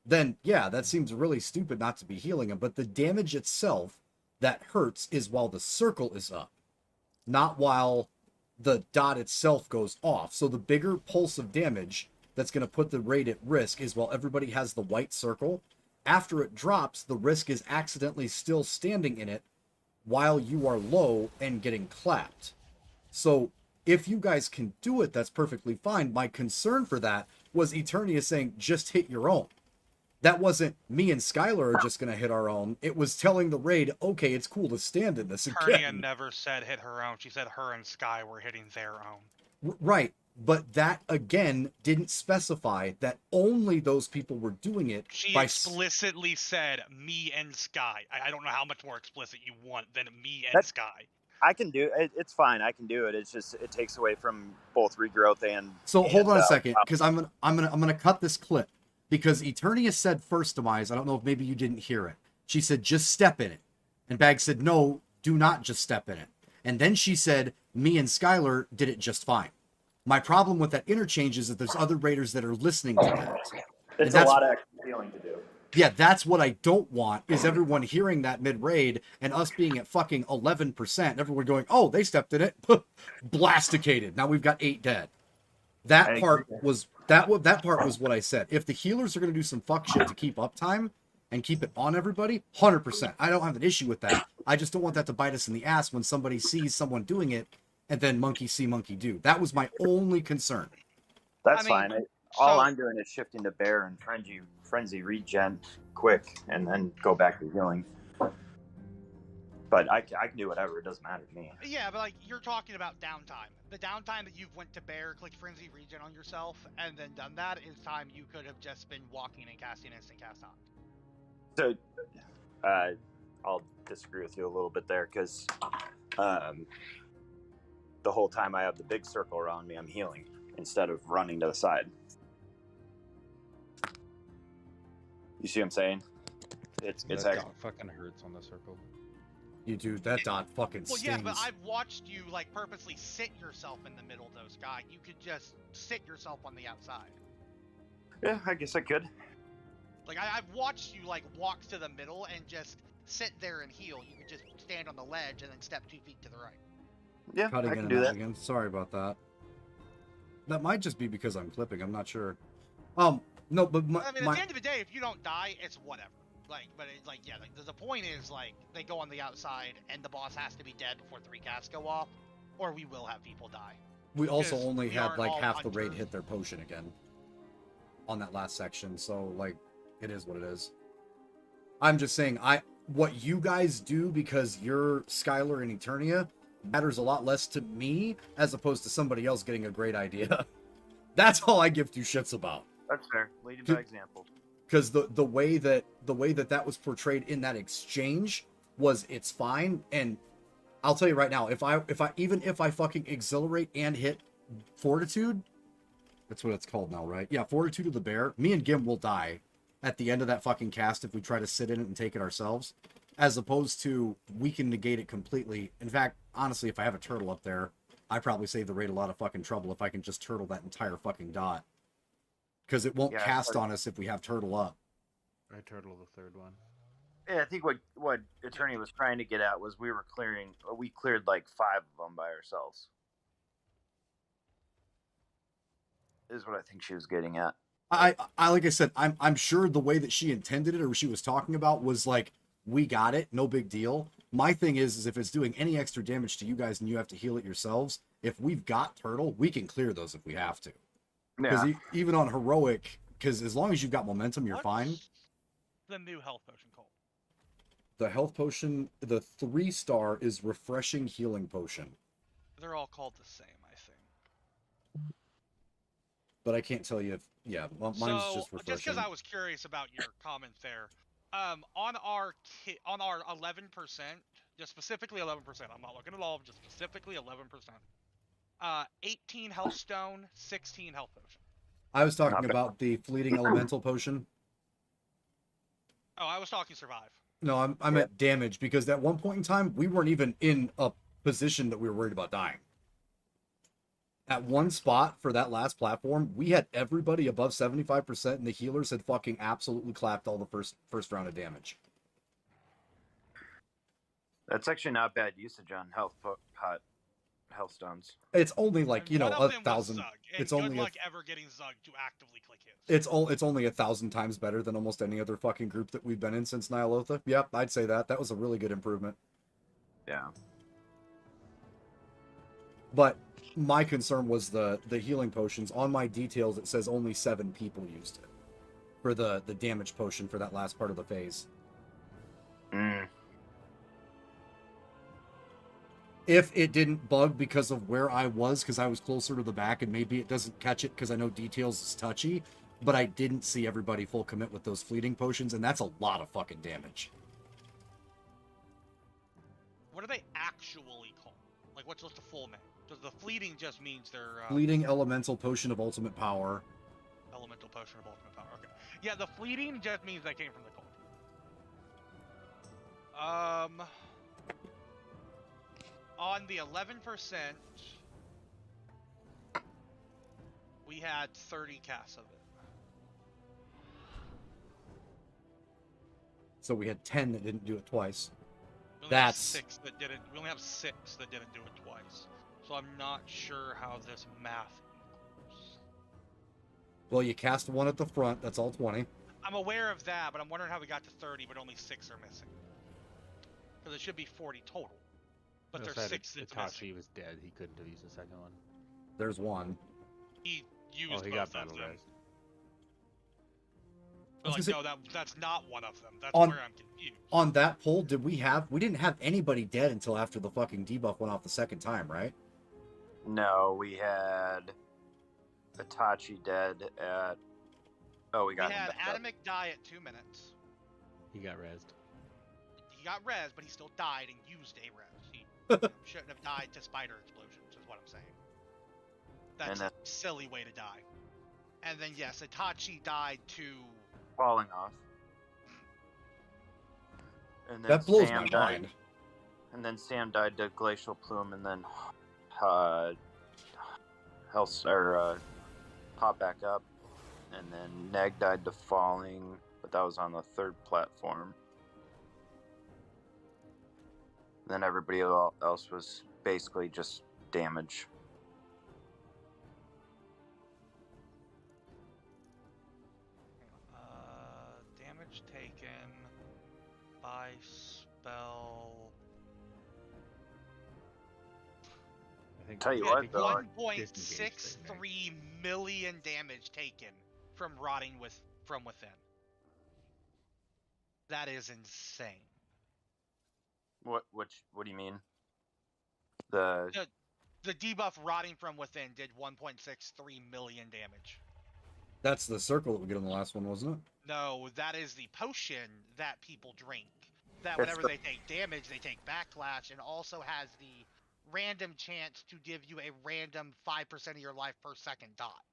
Then yeah, that seems really stupid not to be healing them. But the damage itself that hurts is while the circle is up, not while the dot itself goes off. So the bigger pulse of damage that's going to put the raid at risk is while everybody has the white circle. After it drops, the risk is accidentally still standing in it while you are low and getting clapped. So if you guys can do it, that's perfectly fine. My concern for that was Eternia saying, just hit your own. That wasn't me and Skylar are just going to hit our own. It was telling the raid, okay, it's cool to stand in this Eternia again. never said hit her own. She said her and Sky were hitting their own. Right. But that, again, didn't specify that only those people were doing it. She by explicitly said me and Sky. I don't know how much more explicit you want than me and Sky. I can do it. It's fine. I can do it. It's just it takes away from both regrowth and. So hold on a second, because I'm gonna cut this clip because Eternia said first demise. I don't know if maybe you didn't hear it. She said just step in it, and Bag said no, do not just step in it. And then she said, me and Skylar did it just fine. My problem with that interchange is that there's other raiders that are listening to that. It's a lot of extra healing to do. Yeah, that's what I don't want, is everyone hearing that mid-raid and us being at fucking 11%, everyone going, oh, they stepped in it, blasticated. Now we've got 8 dead. That part was what I said. If the healers are going to do some fuck shit to keep uptime and keep it on everybody, 100%. I don't have an issue with that. I just don't want that to bite us in the ass when somebody sees someone doing it and then monkey see, monkey do. That was my only concern. That's fine. All I'm doing is shifting to bear and frenzy regen quick and then go back to healing. But I can do whatever. It doesn't matter to me. Yeah, but like you're talking about downtime. The downtime that you've went to bear, clicked frenzy regen on yourself, and then done that is time you could have just been walking and casting instant cast on. So, I'll disagree with you a little bit there because the whole time I have the big circle around me, I'm healing instead of running to the side. You see what I'm saying? It's that actually dot fucking hurts on the circle. You do, that dot fucking Well, stings. yeah, but I've watched you like purposely sit yourself in the middle, though, Scott. You could just sit yourself on the outside. Yeah, I guess I could. Like I've watched you like walk to the middle and just sit there and heal. You could just stand on the ledge and then step 2 feet to the right. Yeah, Cutting I in can and do out that. again. Sorry about that. That might just be because I'm clipping. I'm not sure. No, but I mean, at the end of the day, if you don't die, it's whatever. Like, but it's like, yeah, like the point is like they go on the outside and the boss has to be dead before 3 casts go off, or we will have people die. We also Because only we had aren't like all half the raid hunters. hit their potion again on that last section, so like it is what it is. I'm just saying, what you guys do because you're Skylar and Eternia matters a lot less to me as opposed to somebody else getting a great idea. That's all I give 2 shits about. That's fair. Leading by example. Because the way that was portrayed in that exchange was it's fine, and I'll tell you right now, if I fucking exhilarate and hit fortitude, that's what it's called now, right? Yeah, fortitude of the bear. Me and Gim will die at the end of that fucking cast if we try to sit in it and take it ourselves, as opposed to we can negate it completely. In fact, honestly, if I have a turtle up there, I probably save the raid a lot of fucking trouble if I can just turtle that entire fucking dot. Because it won't cast on us if we have turtle up. I turtle the 3rd one. Yeah, I think what Attorney was trying to get at was we cleared like 5 of them by ourselves. Is what I think she was getting at. I like I said, I'm sure the way that she intended it or she was talking about was like, we got it, no big deal. My thing is if it's doing any extra damage to you guys and you have to heal it yourselves, if we've got turtle, we can clear those if we have to. Because even on heroic, because as long as you've got momentum, you're fine. The new health potion called? The health potion, the 3-star is refreshing healing potion. They're all called the same, I think. But I can't tell you if mine's just refreshing. Just because I was curious about your comments there, on our 11%, just specifically 11%. I'm not looking at all, just specifically 11%. 18 health stone, 16 health potion. I was talking about the fleeting elemental potion. Oh, I was talking survive. No, I'm at damage, because at one point in time, we weren't even in a position that we were worried about dying. At one spot for that last platform, we had everybody above 75%, and the healers had fucking absolutely clapped all the first round of damage. That's actually not bad usage on health stones. It's only like, One of them 1,000. was Zug, and It's good only luck ever getting Zug to actively click his. it's only 1,000 times better than almost any other fucking group that we've been in since Nyalotha. Yep, I'd say that. That was a really good improvement. Yeah. But my concern was the healing potions. On my details, it says only 7 people used it for the damage potion for that last part of the phase. If it didn't bug because of where I was, because I was closer to the back, and maybe it doesn't catch it because I know details is touchy, but I didn't see everybody full commit with those fleeting potions, and that's a lot of fucking damage. What are they actually called? Like, what's the full name? Does the fleeting just means they're Fleeting elemental potion of ultimate power. Elemental potion of ultimate power. Okay. Yeah, the fleeting just means they came from the cold. on the 11%, we had 30 casts of it. So we had 10 that didn't do it twice. We only have That's 6 that didn't. We only have 6 that didn't do it twice. So I'm not sure how this math equals. well, you cast one at the front. That's all 20. I'm aware of that, but I'm wondering how we got to 30, but only 6 are missing. Because it should be 40 total. But there's 6 that's missing. Itachi was dead. He couldn't have used the second one. There's one. He used he both got of battle them. res. But I was like, gonna no, that's not one of them. That's On- where I'm confused. On that poll, we didn't have anybody dead until after the fucking debuff went off the second time, right? No, we had Itachi dead at. Oh, we got We him had back up. Adamic die at 2 minutes. He got rezzed. He got res, but he still died and used a res. He shouldn't have died to spider explosions, is what I'm saying. That's And then- a silly way to die. And then yes, Itachi died to Falling off. And then That blows Sam my died. mind. And then Sam died to Glacial Plume, and then pop back up. And then Neg died to Falling, but that was on the 3rd platform. And then everybody else was basically just damage. damage taken by spell. I think Tell you We had what, though, 1.63 million damage taken from rotting from within. That is insane. What do you mean? The The debuff rotting from within did 1.63 million damage. That's the circle that we get on the last one, wasn't it? No, that is the potion that people drink. That It's whenever the- they take damage, they take backlash, and also has the random chance to give you a random 5% of your life per second dot.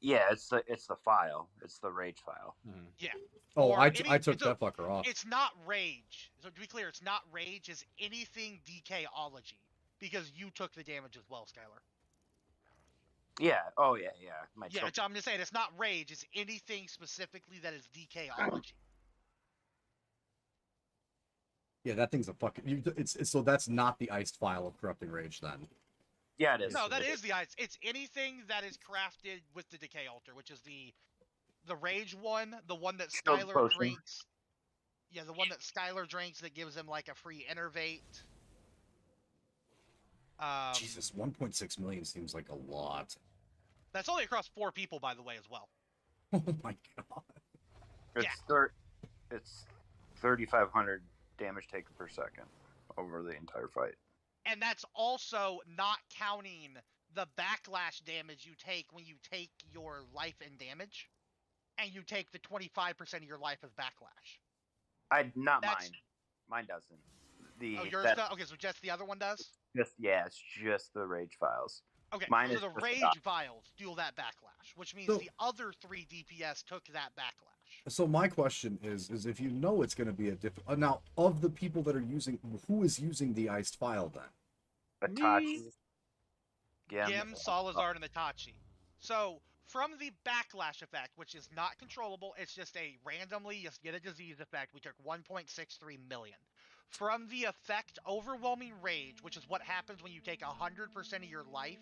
Yeah, it's the file. It's the rage file. Yeah. Oh, Or I any- took so that fucker off. It's not rage. So to be clear, it's not rage. It's anything DKology because you took the damage as well, Skylar. Yeah. Oh yeah. My Yeah, I'm just saying it's not rage. It's anything specifically that is DKology. Yeah, that thing's a fucking. It's so that's not the iced file of corrupting rage then. Yeah, it is. No, that is the ice. It's anything that is crafted with the Decay Altar, which is the rage one, the one that Shield Skylar potion. drinks. Yeah, the one that Skylar drinks that gives him like a free innervate. Jesus, 1.6 million seems like a lot. That's only across 4 people, by the way, as well. Oh my god. It's 3,500 damage taken per second over the entire fight. And that's also not counting the backlash damage you take when you take your life and damage, and you take the 25% of your life as backlash. Mine. Mine doesn't. Oh, yours that- does? Okay, so just the other one does? It's just the rage files. Okay, Mine so is the just rage dot. vials do that backlash, which means So- the other 3 DPS took that backlash. So my question is if you know it's going to be a different now of the people that are using, who is using the iced file then? Itachi, Gim, Salazar, and Itachi. So, from the backlash effect, which is not controllable, it's just a randomly you get a disease effect, we took 1.63 million. From the effect Overwhelming Rage, which is what happens when you take 100% of your life,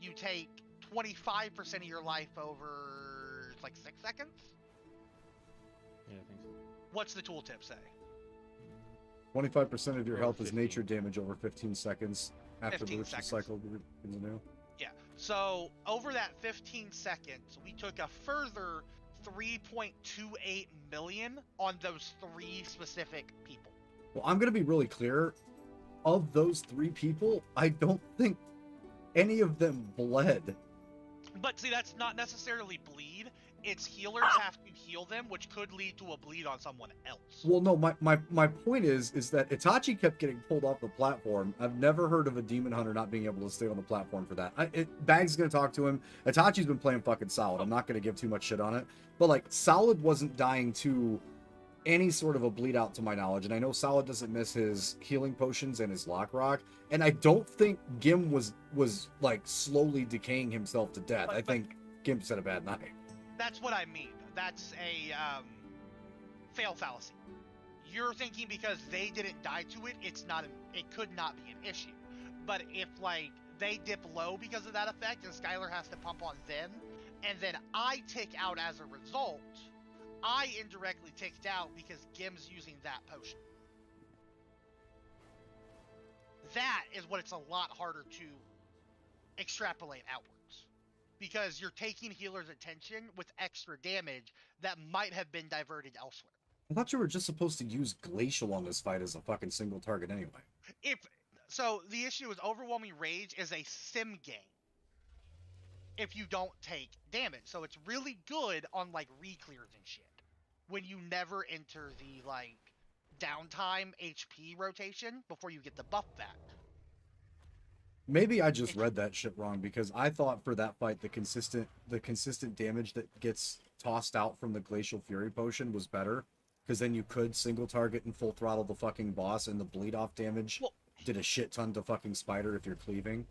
you take 25% of your life over, like, 6 seconds? Yeah, I think so. What's the tooltip say? 25% of your Over health is 15. nature damage over 15 seconds after 15 the ritual seconds. cycle begins anew. Yeah. So over that 15 seconds, we took a further 3.28 million on those 3 specific people. Well, I'm going to be really clear. Of those 3 people, I don't think any of them bled. But see, that's not necessarily bleed. It's healers have to heal them, which could lead to a bleed on someone else. Well, no, my point is that Itachi kept getting pulled off the platform. I've never heard of a demon hunter not being able to stay on the platform for that. Bag's going to talk to him. Itachi's been playing fucking solid. I'm not going to give too much shit on it. But, like, solid wasn't dying to any sort of a bleed out to my knowledge, and I know Solid doesn't miss his healing potions and his lock rock, and I don't think Gim was like slowly decaying himself to death. I think Gim said a bad night. That's what I mean. That's a fail fallacy. You're thinking because they didn't die to it, it could not be an issue. But if like they dip low because of that effect, and Skylar has to pump on them, and then I tick out as a result, I indirectly ticked out because Gim's using that potion. That is what it's a lot harder to extrapolate outwards. Because you're taking healers' attention with extra damage that might have been diverted elsewhere. I thought you were just supposed to use Glacial on this fight as a fucking single target anyway. So the issue is Overwhelming Rage is a sim game if you don't take damage. So it's really good on like re-clears and shit. When you never enter the like downtime HP rotation before you get the buff back. Maybe I just read that shit wrong, because I thought for that fight the consistent damage that gets tossed out from the Glacial Fury potion was better, because then you could single target and full throttle the fucking boss, and the bleed off damage did a shit ton to fucking Spider if you're cleaving.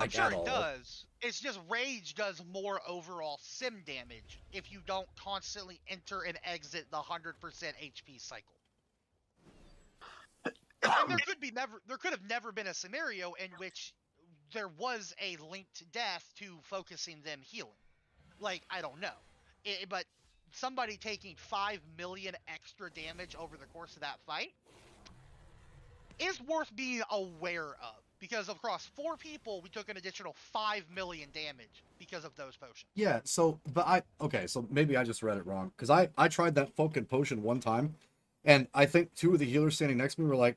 I'm sure it does. It's just Rage does more overall sim damage if you don't constantly enter and exit the 100% HP cycle. And there could have never been a scenario in which there was a linked death to focusing them healing. Like, I don't know. But somebody taking 5 million extra damage over the course of that fight is worth being aware of. Because across 4 people, we took an additional 5 million damage because of those potions. Yeah, so maybe I just read it wrong, because I tried that fucking potion one time, and I think 2 of the healers standing next to me were like,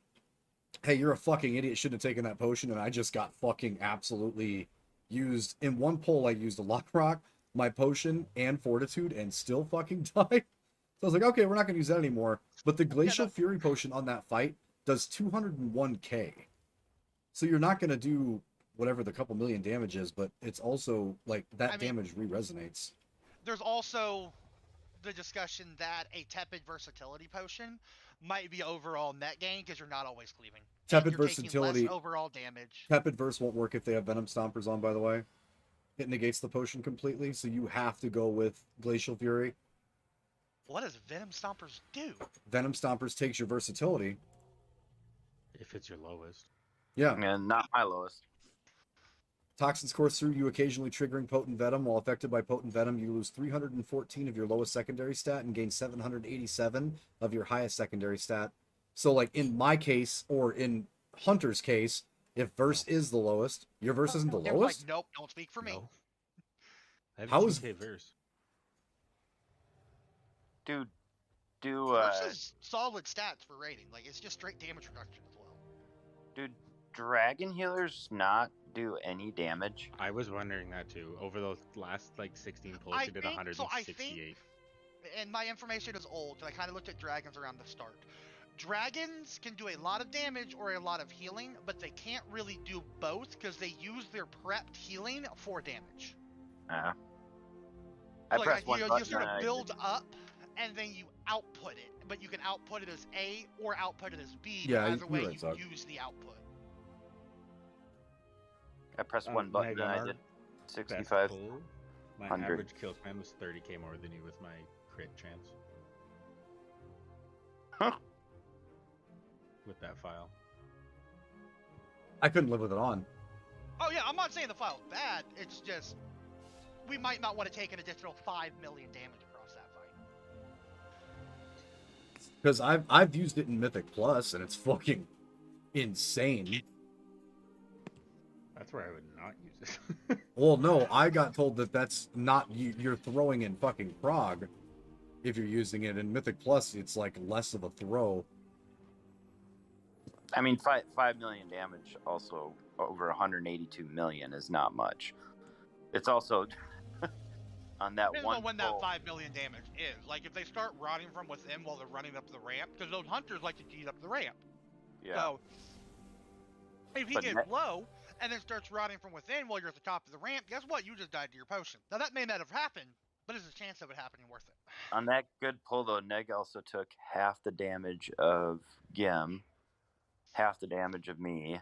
hey, you're a fucking idiot, shouldn't have taken that potion, and I just got fucking absolutely used. In one pull, I used a Lock Rock, my potion, and Fortitude, and still fucking died. So I was like, okay, we're not going to use that anymore. But the Glacial Fury potion on that fight does 201k. So you're not going to do whatever the couple million damage is, but it's also, like, that damage re-resonates. There's also the discussion that a Tepid Versatility potion might be overall net gain because you're not always cleaving. Tepid Versatility. Less overall damage. Tepid Verse won't work if they have Venom Stompers on, by the way. It negates the potion completely, so you have to go with Glacial Fury. What does Venom Stompers do? Venom Stompers takes your versatility. If it's your lowest. Yeah. And not my lowest. Toxins course through you, occasionally triggering Potent Venom. While affected by Potent Venom, you lose 314 of your lowest secondary stat and gain 787 of your highest secondary stat. So, like, in my case, or in Hunter's case, if Verse is the lowest, your Verse isn't the lowest? Like, nope, don't speak for me. How is Verse? Dude, Verse is solid stats for rating. Like, it's just straight damage reduction as well. Dude, Dragon Healers not do any damage? I was wondering that too. Over those last, like, 16 pulls, he did 168. And my information is old, so I kind of looked at dragons around the start. Dragons can do a lot of damage or a lot of healing, but they can't really do both because they use their prepped healing for damage. I like, pressed one button you sort and of I build didn't- up, and then you output it. But you can output it as A or output it as B. Yeah, either way, you're right, you Zach. use the output. I pressed one button and I did 65. My 100. average kill span was 30k more than you with my crit chance. Huh. With that file. I couldn't live with it on. Oh yeah, I'm not saying the file's bad. It's just we might not want to take an additional 5 million damage across that fight. Because I've used it in Mythic Plus, and it's fucking insane. That's where I would not use it. Well, no, I got told that that's not you're throwing in fucking Prog if you're using it. In Mythic Plus, it's like less of a throw. I mean, 5 million damage, also over 182 million is not much. It's also on that Depends one on when pull. that 5 million damage is. Like if they start rotting from within while they're running up the ramp, because those hunters like to cheat up the ramp. Yeah. So if he But gets net- low and then starts rotting from within while you're at the top of the ramp, guess what? You just died to your potion. Now that may not have happened, But is the chance of it happening worth it? On that good pull, though, Neg also took half the damage of Gim, half the damage of me.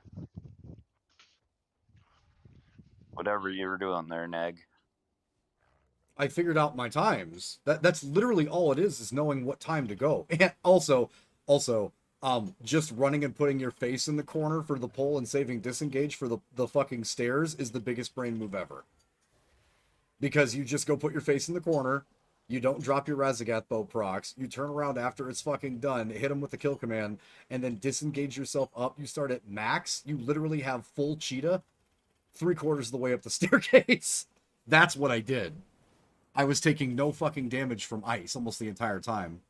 Whatever you were doing there, Neg. I figured out my times. That's literally all it is knowing what time to go. And also, just running and putting your face in the corner for the pull and saving disengage for the fucking stairs is the biggest brain move ever. Because you just go put your face in the corner, you don't drop your Razagath bow procs, you turn around after it's fucking done, hit him with the kill command, and then disengage yourself up. You start at max, you literally have full cheetah 3/4 of the way up the staircase. That's what I did. I was taking no fucking damage from ice almost the entire time.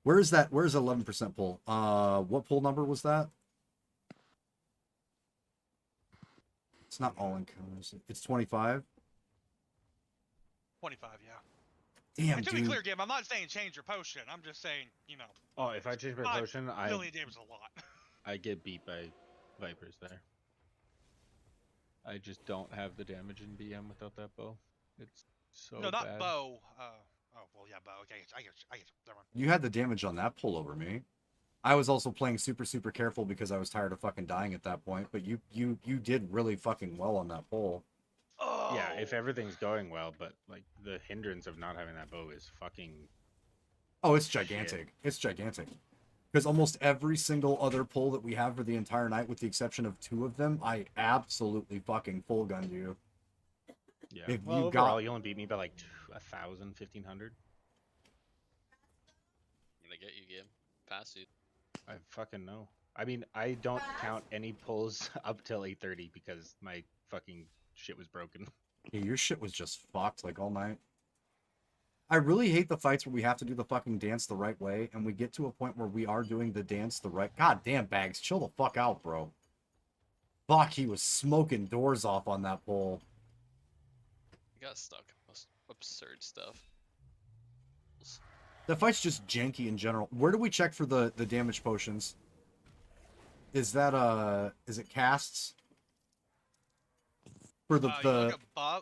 Where is that? Where's 11% pull? What pull number was that? It's not all encounters. It's 25. 25, yeah. Damn, And to dude. be clear, Gim, I'm not saying change your potion. I'm just saying, you know. Oh, if I change my potion, Million damage is a lot. I get beat by Vipers there. I just don't have the damage in BM without that bow. It's so no, not bad. bow. Oh, well, yeah, bow. Okay, I get you. Never mind. You had the damage on that pull over me. I was also playing super careful because I was tired of fucking dying at that point. But you did really fucking well on that pull. Oh. Yeah, if everything's going well, but like the hindrance of not having that bow is fucking. Oh, it's gigantic. Shit. It's gigantic. Because almost every single other pull that we have for the entire night, with the exception of 2 of them, I absolutely fucking full gunned you. Yeah. If well, you overall, you only beat me by like 1,000, 1,500. I'm gonna get you, Gim. Pass you. I fucking know. I mean, I don't count any pulls up till 8:30 because my fucking shit was broken. Yeah, your shit was just fucked like all night. I really hate the fights where we have to do the fucking dance the right way, and we get to a point where we are doing the dance the right. God damn, Bags, chill the fuck out, bro. Fuck, he was smoking doors off on that pole. You got stuck. Most absurd stuff. The fight's just janky in general. Where do we check for the damage potions? Is that is it casts? For the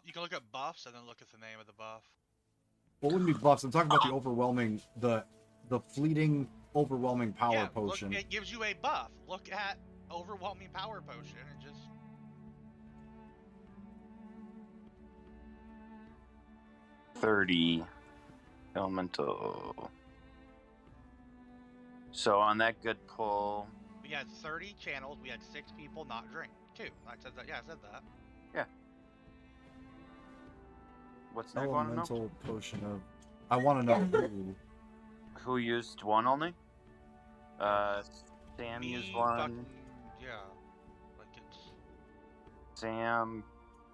You can look at buffs and then look at the name of the buff. What wouldn't be buffs? I'm talking about the overwhelming, the fleeting overwhelming power potion. Look, it gives you a buff. Look at overwhelming power potion and just. $30 elemental. So on that good pull. We had 30 channels. We had 6 people not drink. 2. I said that. Yeah, I said that. Yeah. What's that want to know? Elemental potion of. I want to know who used one only. Sam used one. Yeah. Like it's. Sam,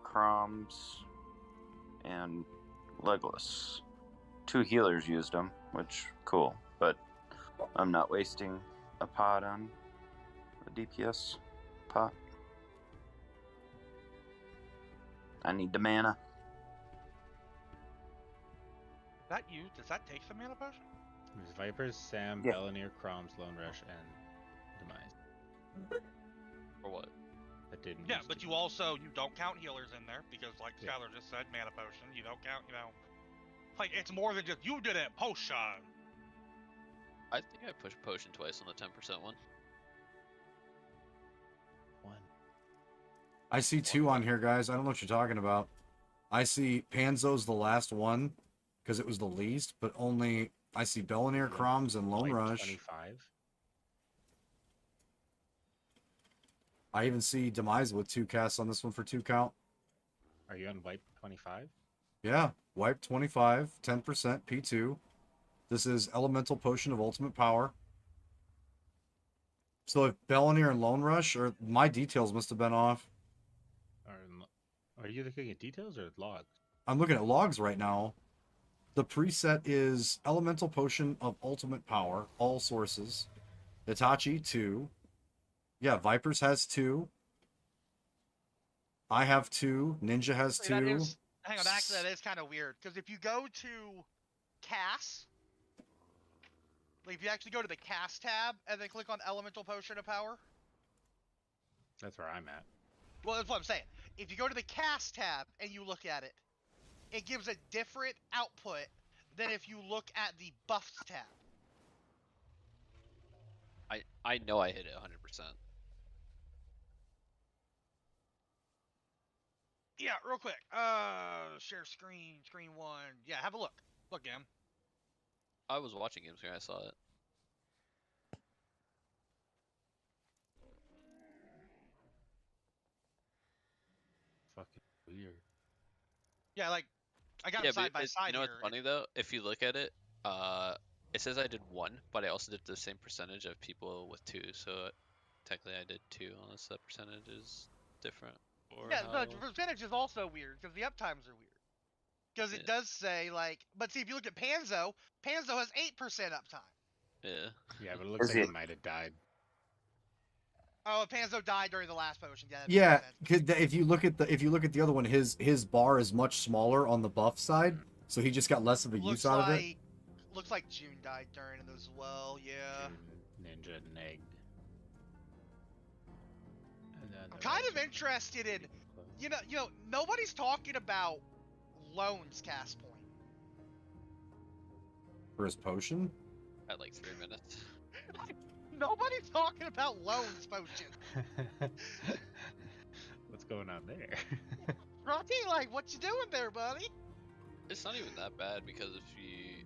Crumbs, and Legolas. 2 healers used them, which cool. But I'm not wasting a pot on a DPS pot. I need the mana. That you? Does that take some mana potion? There's Vipers, Sam, Yeah. Bellanir, Croms, Lone Rush, and Demise. For what? That didn't. Yeah, use but to you be. also don't count healers in there because, like Yeah. Skylar just said, mana potion. You don't count, like it's more than just you did it potion. I think I pushed potion twice on the 10% one. I see 2 on here, guys. I don't know what you're talking about. I see Panzo's the last one because it was the least, but only I see Bellanir, Croms, and Lone Like Rush. 25. I even see Demise with 2 casts on this one for 2 count. Are you on Vipe 25? Yeah, wipe 25, 10%, P2. This is Elemental Potion of Ultimate Power. So if Bellanir and Lone Rush, or my details must have been off. Are you looking at details or logs? I'm looking at logs right now. The preset is Elemental Potion of Ultimate Power, all sources. Itachi, 2. Yeah, Vipers has 2. I have 2. Ninja has 2. Hang on, actually, that is kind of weird because if you go to cast, like if you actually go to the cast tab and then click on Elemental Potion of Power. That's where I'm at. Well, that's what I'm saying. If you go to the cast tab and you look at it, it gives a different output than if you look at the buffs tab. I know I hit it 100%. Yeah, real quick. Share screen, screen 1. Yeah, have a look. Look, Gam. I was watching games when I saw it. Fucking weird. Yeah, like, I got Yeah, them but side by side you know here. what's funny though? If you look at it, it says I did 1, but I also did the same percentage of people with 2. So technically, I did 2, unless that percentage is different. Or Yeah, how... the percentage is also weird, because the uptimes are weird. Because it does say, like, but see, if you look at Panzo, Panzo has 8% uptime. Yeah. Yeah, but it looks like it might have died. Oh, Panzo died during the last potion. Yeah, that Yeah, makes sense. because if you look at the other one, his bar is much smaller on the buff side, so he just got less of a use out of it. Looks like June died during it as well. Yeah. Ninja Neg. I'm kind of interested in, you know, nobody's talking about Lone's cast point. For his potion? At like 3 minutes. Nobody's talking about Lone's potion. What's going on there? Rocky, like, what you doing there, buddy? It's not even that bad because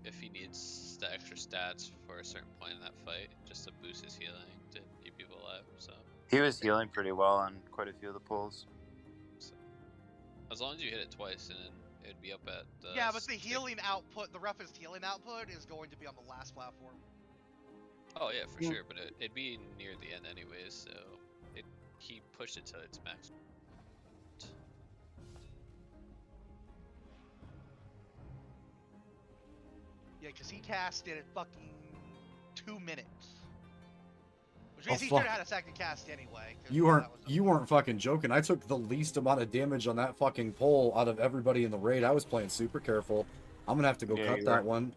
if he needs the extra stats for a certain point in that fight, just to boost his healing to keep people alive. So He was healing pretty well on quite a few of the pulls. as long as you hit it twice, and it'd be up at. Yeah, but the healing output, the roughest healing output, is going to be on the last platform. Oh yeah, for sure, but it'd be near the end anyways, so he pushed it to its max. Yeah, because he cast it at fucking 2 minutes. Which means he fuck. should have had a second cast anyway. You weren't fucking joking. I took the least amount of damage on that fucking pole out of everybody in the raid. I was playing super careful. I'm gonna have to go cut that one.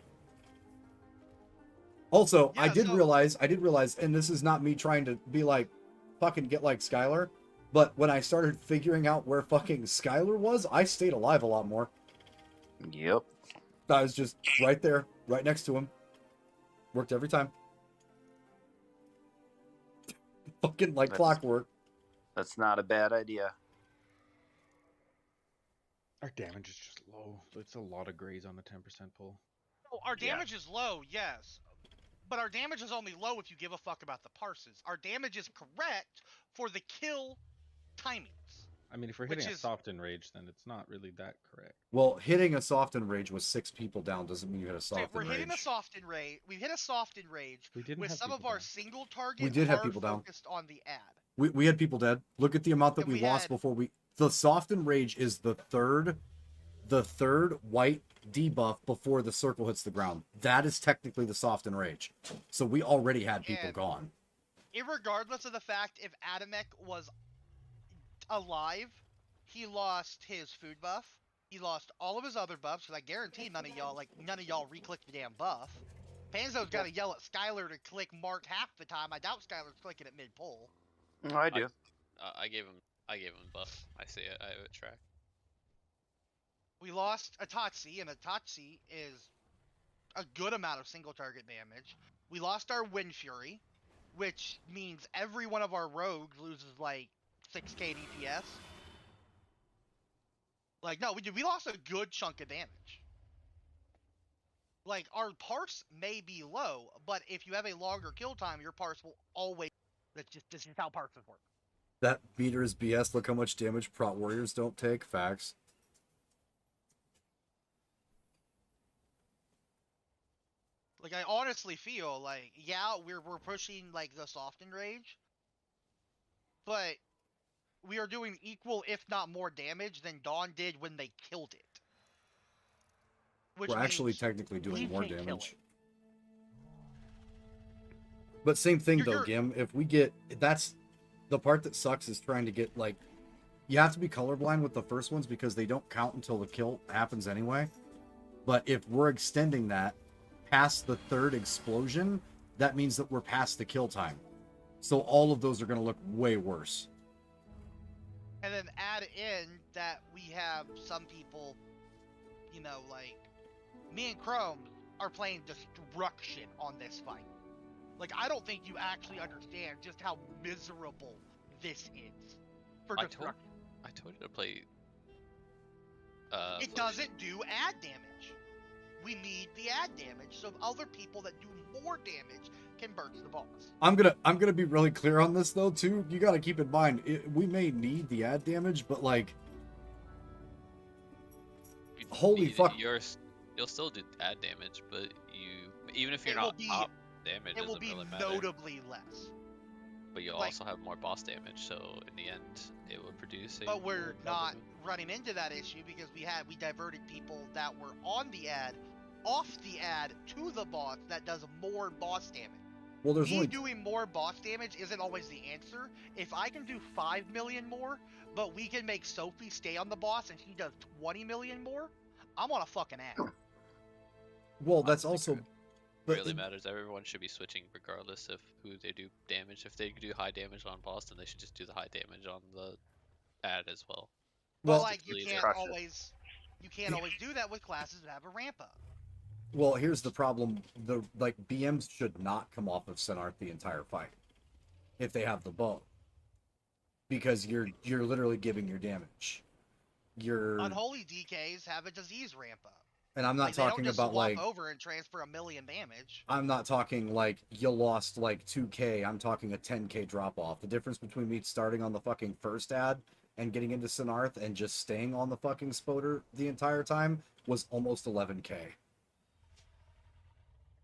Also, Yeah, I did realize, and this is not me trying to be like, fucking get like Skylar, but when I started figuring out where fucking Skylar was, I stayed alive a lot more. Yep. I was just right there, right next to him. Worked every time. Fucking like clockwork. That's not a bad idea. Our damage is just low. It's a lot of grays on the 10% pull. Oh, our damage is low, yes. But our damage is only low if you give a fuck about the parses. Our damage is correct for the kill timings. I mean, if we're hitting a soft enrage, then it's not really that correct. Well, hitting a soft enrage with 6 people down doesn't mean you hit a soft enrage. We're hitting a soft enrage. We hit a soft enrage with some of our single target. We did have people down. Focused on the ad. We had people dead. Look at the amount that we lost before we. The soft enrage is the third white debuff before the circle hits the ground. That is technically the soft enrage. So we already had people gone. Irregardless of the fact if Adamek was alive, he lost his food buff. He lost all of his other buffs, because I guarantee none of y'all re-clicked the damn buff. Panzo's got to yell at Skylar to click Mark half the time. I doubt Skylar's clicking it mid-pull. No, I do. I gave him buff. I see it. I have it tracked. We lost Atatsi, and Atatsi is a good amount of single target damage. We lost our Wind Fury, which means every one of our rogues loses like 6k DPS. Like, no, we lost a good chunk of damage. Like, our parse may be low, but if you have a longer kill time, your parse will always... This is how parses work. That meter is BS. Look how much damage prot warriors don't take. Facts. Like, I honestly feel like, yeah, we're pushing, like, the soft enrage, but we are doing equal, if not more damage than Dawn did when they killed it. We're actually technically doing more damage. But same thing though, Gim. If we get... That's... The part that sucks is trying to get, like... You have to be colorblind with the first ones because they don't count until the kill happens anyway. But if we're extending that past the third explosion, that means that we're past the kill time. So all of those are going to look way worse. And then add in that we have some people you know, like, me and Chrome are playing destruction on this fight. Like, I don't think you actually understand just how miserable this is for destruction. I told you to play. It doesn't do ad damage. We need the ad damage so other people that do more damage can burst the boss. I'm gonna be really clear on this though too. You gotta keep in mind we may need the ad damage, but like, holy fuck, you'll still do ad damage, but even if you're It will not be- top damage, It will doesn't be really matter. notably less. But you'll like- also have more boss damage, so in the end, it will produce. But we're not running into that issue because we diverted people that were on the ad off the ad to the boss that does more boss damage. well, there's Me only doing more boss damage isn't always the answer. If I can do 5 million more, but we can make Sophie stay on the boss and she does 20 million more, I'm on a fucking ad. well, that's also. But really matters. Everyone should be switching regardless of who they do damage. If they do high damage on boss, then they should just do the high damage on the ad as well. But Well, like you can't always do that with classes that have a ramp up. Well, here's the problem: the BMs should not come off of Senart the entire fight if they have the bow, because you're literally giving your damage. Unholy DKs have a disease ramp up. And I'm not Like, they don't talking just about swap like over and transfer 1 million damage. I'm not talking like you lost like 2k. I'm talking a 10k drop off. The difference between me starting on the fucking first ad and getting into Senarth and just staying on the fucking Spoder the entire time was almost 11k.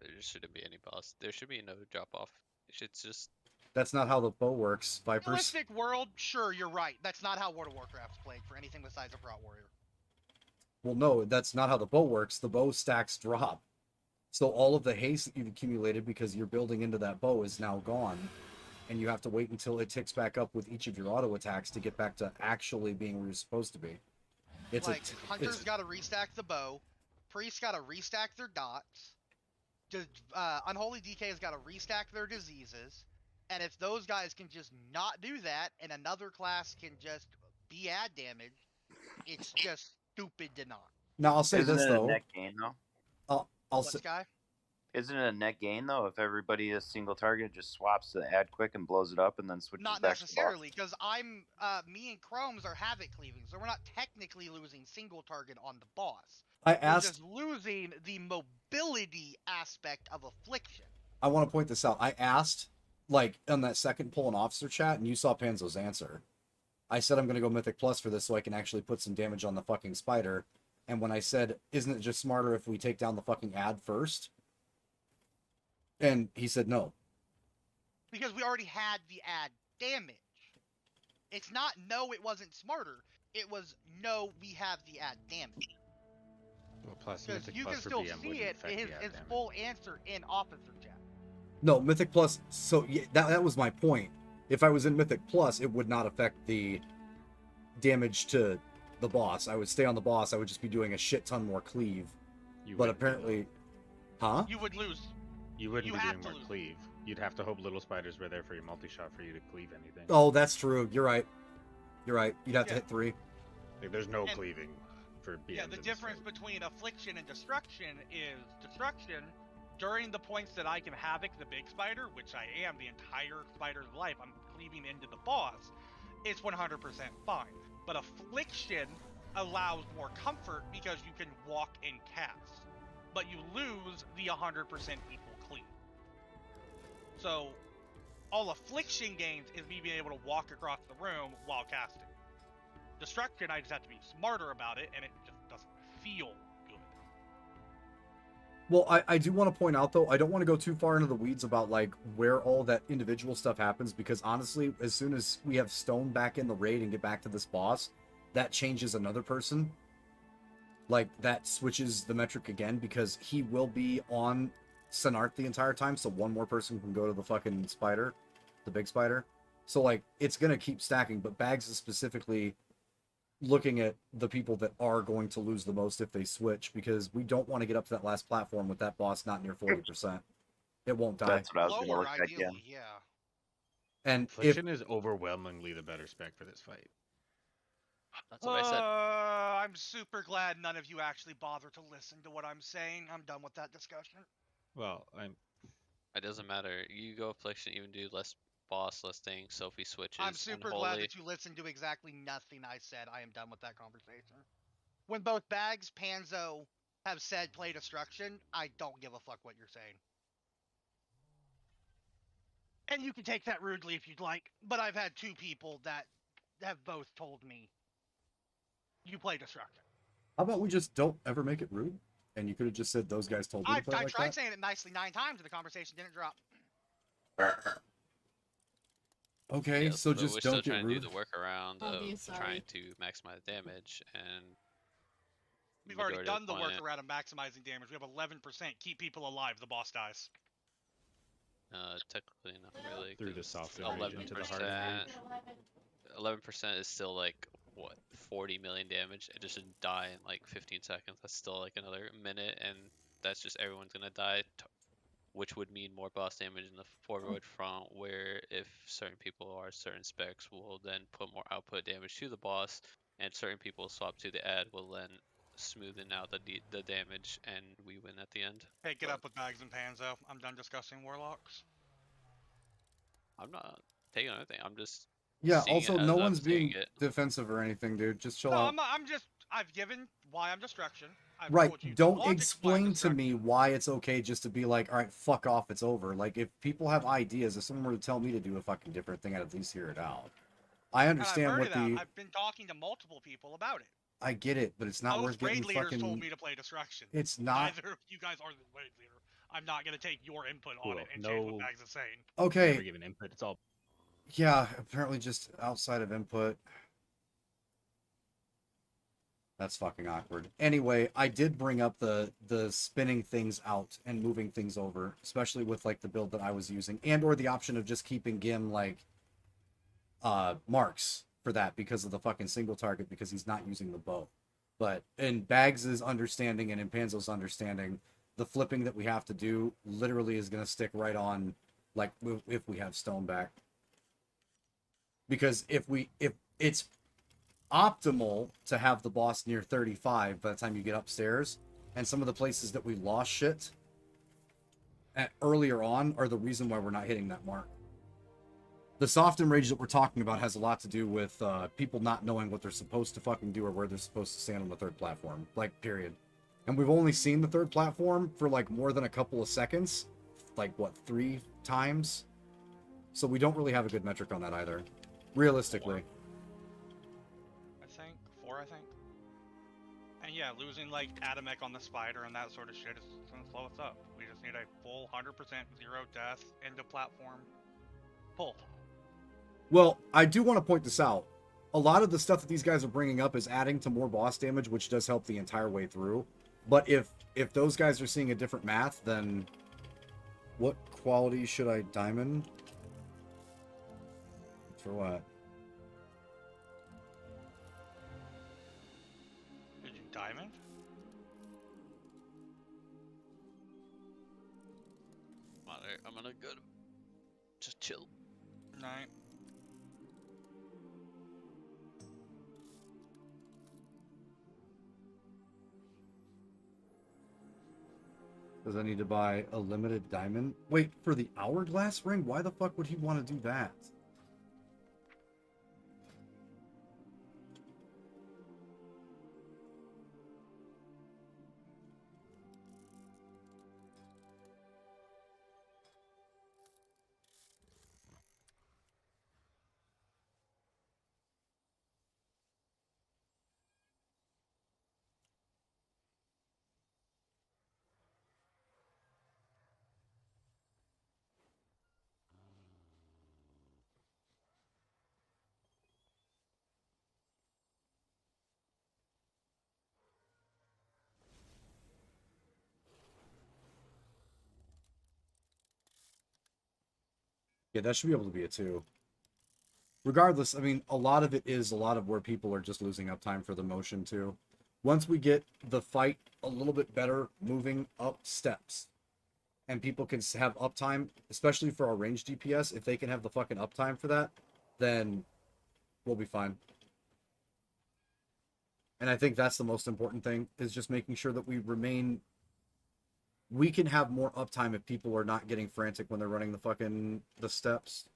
There shouldn't be any boss. There should be no drop off. It's just. That's not how the bow works, Vipers. Realistic world, sure, you're right. That's not how World of Warcraft's played for anything besides a Prot Warrior. Well, no, that's not how the bow works. The bow stacks drop. So all of the haste that you've accumulated because you're building into that bow is now gone. And you have to wait until it ticks back up with each of your auto attacks to get back to actually being where you're supposed to be. It's like, Hunter's got to restack the bow. Priest's got to restack their dots. Unholy DK has got to restack their diseases. And if those guys can just not do that, and another class can just be ad damage, it's just stupid to not. Now I'll say Isn't this it though. a net gain though? I'll What, say. Sky? Isn't it a net gain though if everybody is single target just swaps to the ad quick and blows it up and then switches Not back to necessarily, because me and Chromes are havoc cleaving, so we're not technically losing single target on the boss. I We're asked. just losing the mobility aspect of affliction. I want to point this out. I asked, like, on that second pull in officer chat, and you saw Panzo's answer. I said I'm going to go Mythic Plus for this so I can actually put some damage on the fucking spider. And when I said, isn't it just smarter if we take down the fucking ad first? And he said no. Because we already had the ad damage. It's not no, it wasn't smarter. It was no, we have the ad damage. Well, plus Because Mythic you Plus can for still BM see wouldn't it affect in the ad his damage. full answer in officer chat. No, Mythic Plus. So yeah, that was my point. If I was in Mythic Plus, it would not affect the damage to the boss. I would stay on the boss. I would just be doing a shit ton more cleave. You But wouldn't be apparently, huh? You would lose. You wouldn't You be have doing to more lose. cleave. You'd have to hope little spiders were there for your multi-shot for you to cleave anything. Oh, that's true. You're right. You're right. You'd have to Yeah. hit 3. Like, there's no And- cleaving for BMs. Yeah, in the this difference fight. between affliction and destruction is destruction during the points that I can havoc the big spider, which I am the entire spider's life, I'm cleaving into the boss, it's 100% fine. But affliction allows more comfort because you can walk and cast, but you lose the 100% equal cleave. So all affliction gains is me being able to walk across the room while casting. Destruction, I just have to be smarter about it, and it just doesn't feel good. Well, I do want to point out, though, I don't want to go too far into the weeds about, like, where all that individual stuff happens, because, honestly, as soon as we have Stone back in the raid and get back to this boss, that changes another person. Like, that switches the metric again, because he will be on Senart the entire time, so one more person can go to the fucking spider, the big spider. So, like, it's going to keep stacking, but Bags is specifically looking at the people that are going to lose the most if they switch, because we don't want to get up to that last platform with that boss not near 40%. It won't die. That's what I was going to Lower, look at. Yeah. ideally, yeah. And if Affliction is overwhelmingly the better spec for this fight. That's what I said. I'm super glad none of you actually bother to listen to what I'm saying. I'm done with that discussion. Well, It doesn't matter. You go affliction, even do less boss, less things, Sophie switches. I'm super unholy. glad that you listened to exactly nothing I said. I am done with that conversation. When both Bags, Panzo have said play destruction, I don't give a fuck what you're saying. And you can take that rudely if you'd like, but I've had two people that have both told me you play destruction. How about we just don't ever make it rude? And you could have just said those guys told me I to play like tried that. saying it nicely 9 times and the conversation didn't drop. Okay, Yeah, so but just we're don't still get trying rude. to do the workaround I'll be of sorry. trying to maximize damage, and We've already majority of done the opponent- workaround of maximizing damage. We have 11%. Keep people alive. The boss dies. Technically not really. Through the 'cause soft enrage into the hard 11%. enrage. 11% is still like what 40 million damage. It just shouldn't die in like 15 seconds. That's still like another minute, and that's just everyone's gonna die. Which would mean more boss damage in the forward front, where if certain people are certain specs will then put more output damage to the boss, and certain people swap to the ad will then smoothen out the damage, and we win at the end. Take it up with Bags and Panzo. I'm done discussing Warlocks. I'm not taking anything. I'm just Yeah, seeing also, it as no I'm one's seeing being it. defensive or anything, dude. Just chill No, out. I'm just. I've given why I'm destruction. I've Right, told you the don't logic why I'm explain to me why it's okay just to be like, all right, fuck off, it's over. Like, if people have ideas, if someone were to tell me to do a fucking different thing, I'd at least hear it out. I understand I've what heard it the... out. I've been talking to multiple people about it. I get it, but it's not Both worth getting raid leaders fucking... told me to play destruction. It's not... Neither of you guys are the raid leader. I'm not gonna take your input on Cool. it and change what No- Bags is saying. Okay. Never given input. It's all Yeah, apparently just outside of input. That's fucking awkward. Anyway, I did bring up the spinning things out and moving things over, especially with like the build that I was using, and or the option of just keeping Gim like marks for that because of the fucking single target because he's not using the bow. But in Bags' understanding and in Panzo's understanding, the flipping that we have to do literally is gonna stick right on like if we have stone back. Because if it's optimal to have the boss near 35 by the time you get upstairs, and some of the places that we lost shit at earlier on are the reason why we're not hitting that mark. The soft enrage that we're talking about has a lot to do with people not knowing what they're supposed to fucking do or where they're supposed to stand on the third platform, like, period. And we've only seen the third platform for like more than a couple of seconds, like what, 3 times? So we don't really have a good metric on that either, realistically. I think 4. I think. And yeah, losing like Adamek on the spider and that sort of shit is gonna slow us up. We just need a full 100% zero death into platform pull. Well, I do want to point this out. A lot of the stuff that these guys are bringing up is adding to more boss damage, which does help the entire way through. But if those guys are seeing a different math, then what quality should I diamond? For what? Did you diamond? I'm gonna go to just chill. Night. Does I need to buy a limited diamond? Wait, for the hourglass ring? Why the fuck would he want to do that? Yeah, that should be able to be a 2. Regardless, I mean, a lot of it is a lot of where people are just losing uptime for the motion, too. Once we get the fight a little bit better moving up steps, and people can have uptime, especially for our range DPS, if they can have the fucking uptime for that, then we'll be fine. And I think that's the most important thing, is just making sure that we can have more uptime if people are not getting frantic when they're running the steps.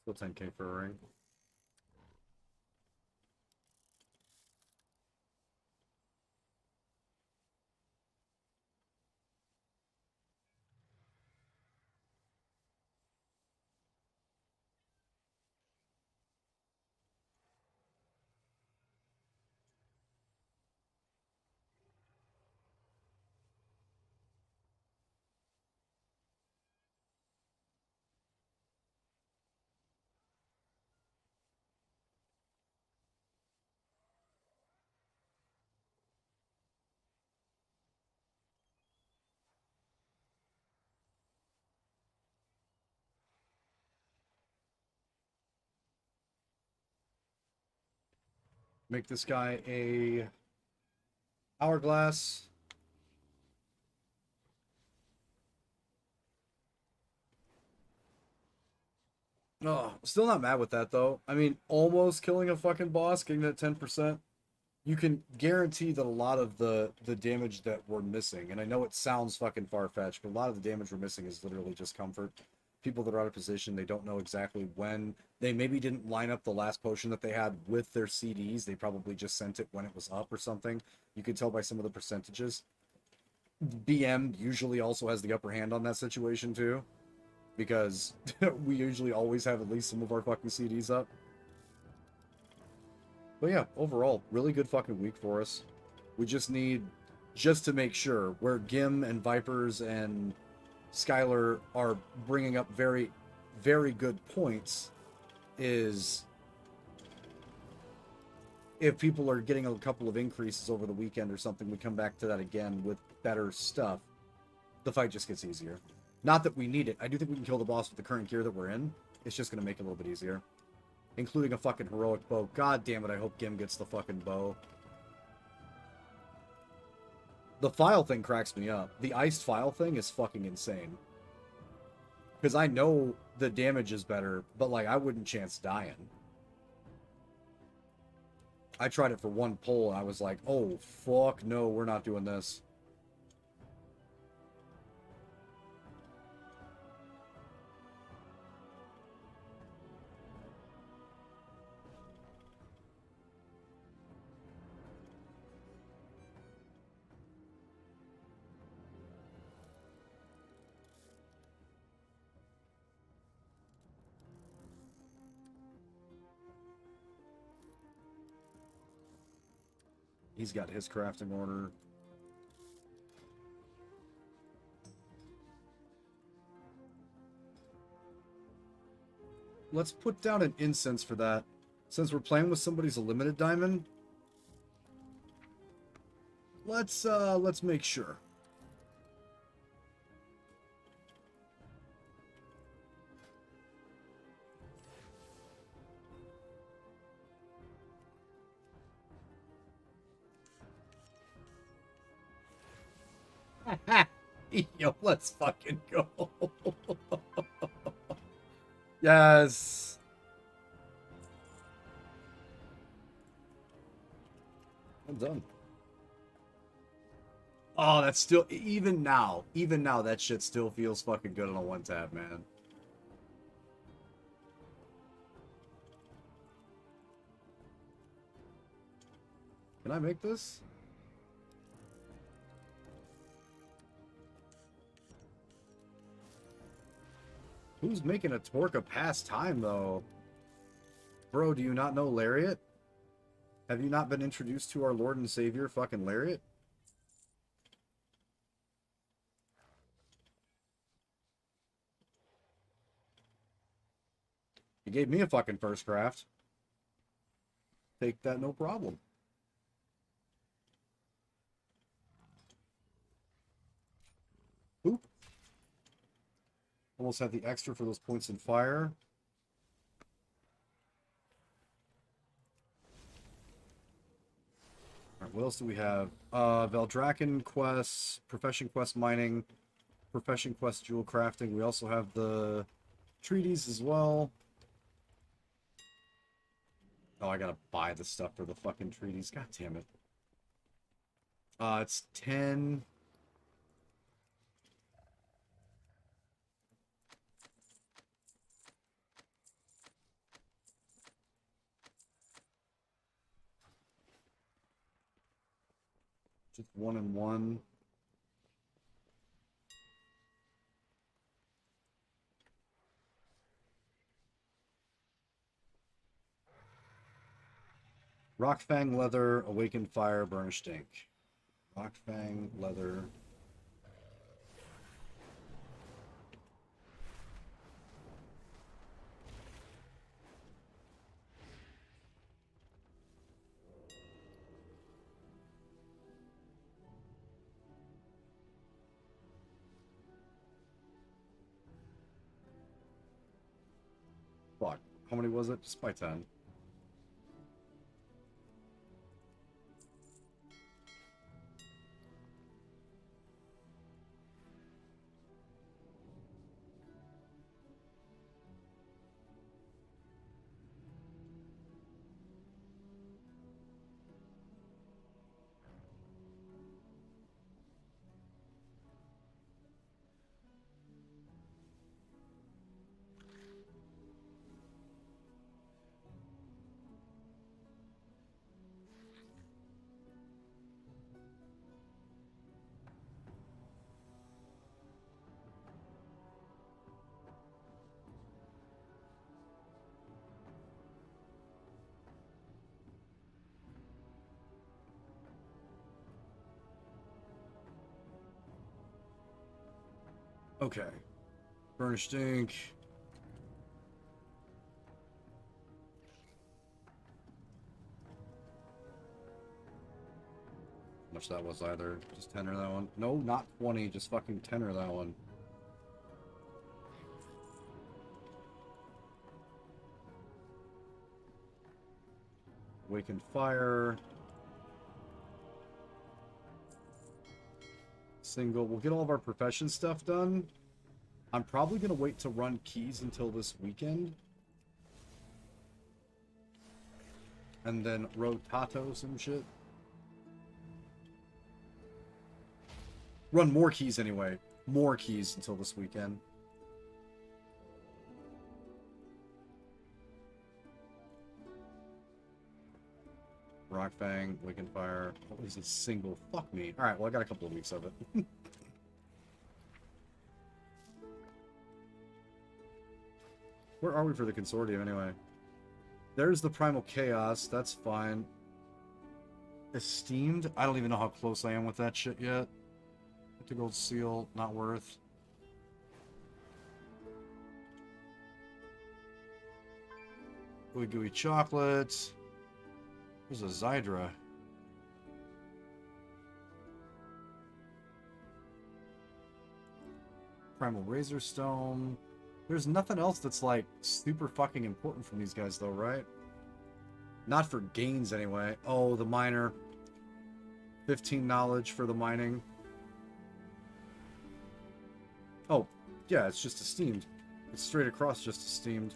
Still 10k for a ring. Make this guy a hourglass. Oh, still not mad with that though. I mean, almost killing a fucking boss, getting that 10%. You can guarantee that a lot of the damage that we're missing, and I know it sounds fucking far-fetched, but a lot of the damage we're missing is literally just comfort. People that are out of position, they don't know exactly when. They maybe didn't line up the last potion that they had with their CDs. They probably just sent it when it was up or something. You can tell by some of the percentages. BM usually also has the upper hand on that situation too, because we usually always have at least some of our fucking CDs up. But yeah, overall, really good fucking week for us. We just need, just to make sure, where Gim and Vipers and Skylar are bringing up very, very good points, is if people are getting a couple of increases over the weekend or something, we come back to that again with better stuff. The fight just gets easier. Not that we need it. I do think we can kill the boss with the current gear that we're in. It's just going to make it a little bit easier. Including a fucking heroic bow. God damn it, I hope Gim gets the fucking bow. The file thing cracks me up. The iced file thing is fucking insane. Because I know the damage is better, but like, I wouldn't chance dying. I tried it for one pull and I was like, oh fuck no, we're not doing this. He's got his crafting order. Let's put down an incense for that. Since we're playing with somebody's a limited diamond, let's make sure. Yo, let's fucking go. Yes. I'm done. Oh, that's still, even now, that shit still feels fucking good on a one tab, man. Can I make this? Who's making a torque a pastime, though? Bro, do you not know Lariat? Have you not been introduced to our Lord and Savior, fucking Lariat? He gave me a fucking first craft. Take that, no problem. Oop. Almost had the extra for those points in fire. Alright, what else do we have? Veldraken quests, Profession Quest mining, Profession Quest jewel crafting. We also have the treaties as well. Oh, I gotta buy the stuff for the fucking treaties. God damn it. It's 10. Just 1 and 1. Rockfang leather, awakened fire, burnished ink. Rockfang leather. Fuck. How many was it? Just by 10. Okay. Burnished ink. How much that was either. Just 10 or that one. No, not 20. Just fucking 10 or that one. Awakened fire. Single. We'll get all of our profession stuff done. I'm probably going to wait to run keys until this weekend. And then rotato some shit. Run more keys anyway. More keys until this weekend. Rockfang, Wicked Fire. What is a single? Fuck me. Alright, well I got a couple of weeks of it. Where are we for the consortium anyway? There's the Primal Chaos. That's fine. Esteemed? I don't even know how close I am with that shit yet. The gold seal, not worth. Gooey gooey chocolate. There's a Zydra. Primal Razor Stone. There's nothing else that's like super fucking important from these guys though, right? Not for gains anyway. Oh, the miner. 15 knowledge for the mining. Oh, yeah, it's just esteemed. It's straight across just esteemed.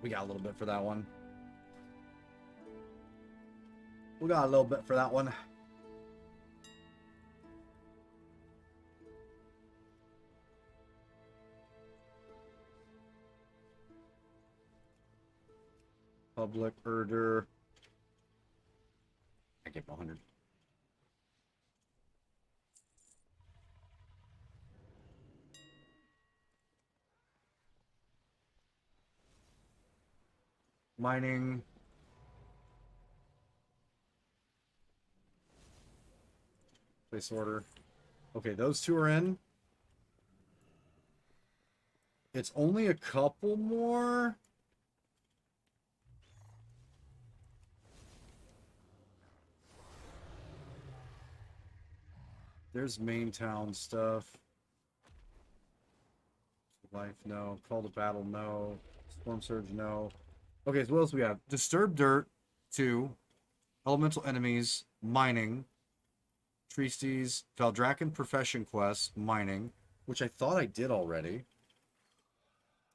We got a little bit for that one. We got a little bit for that one. Public herder. I gave him 100. Mining. Place order. Okay, those two are in. It's only a couple more. There's main town stuff. Life, no. Call to battle, no. Storm surge, no. Okay, so what else we have? Disturbed dirt, 2. Elemental enemies, mining. Tristes, Valdraken profession quests, mining, which I thought I did already.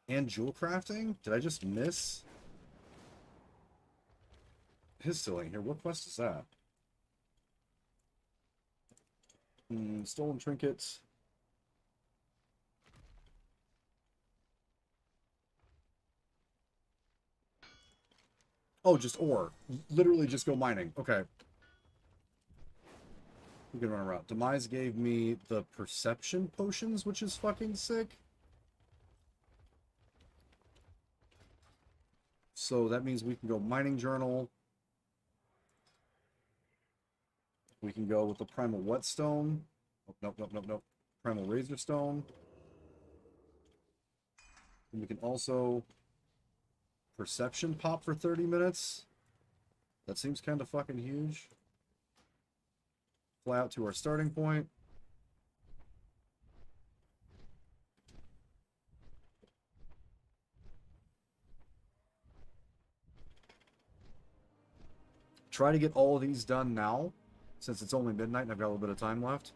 And jewel crafting? Did I just miss? His still in here. What quest is that? Stolen trinkets. Oh, just ore. Literally just go mining. Okay. We can run around. Demise gave me the perception potions, which is fucking sick. So that means we can go mining journal. We can go with the primal whetstone. Oh, nope. Primal razor stone. And we can also perception pop for 30 minutes. That seems kind of fucking huge. Fly out to our starting point. Try to get all of these done now, since it's only midnight and I've got a little bit of time left.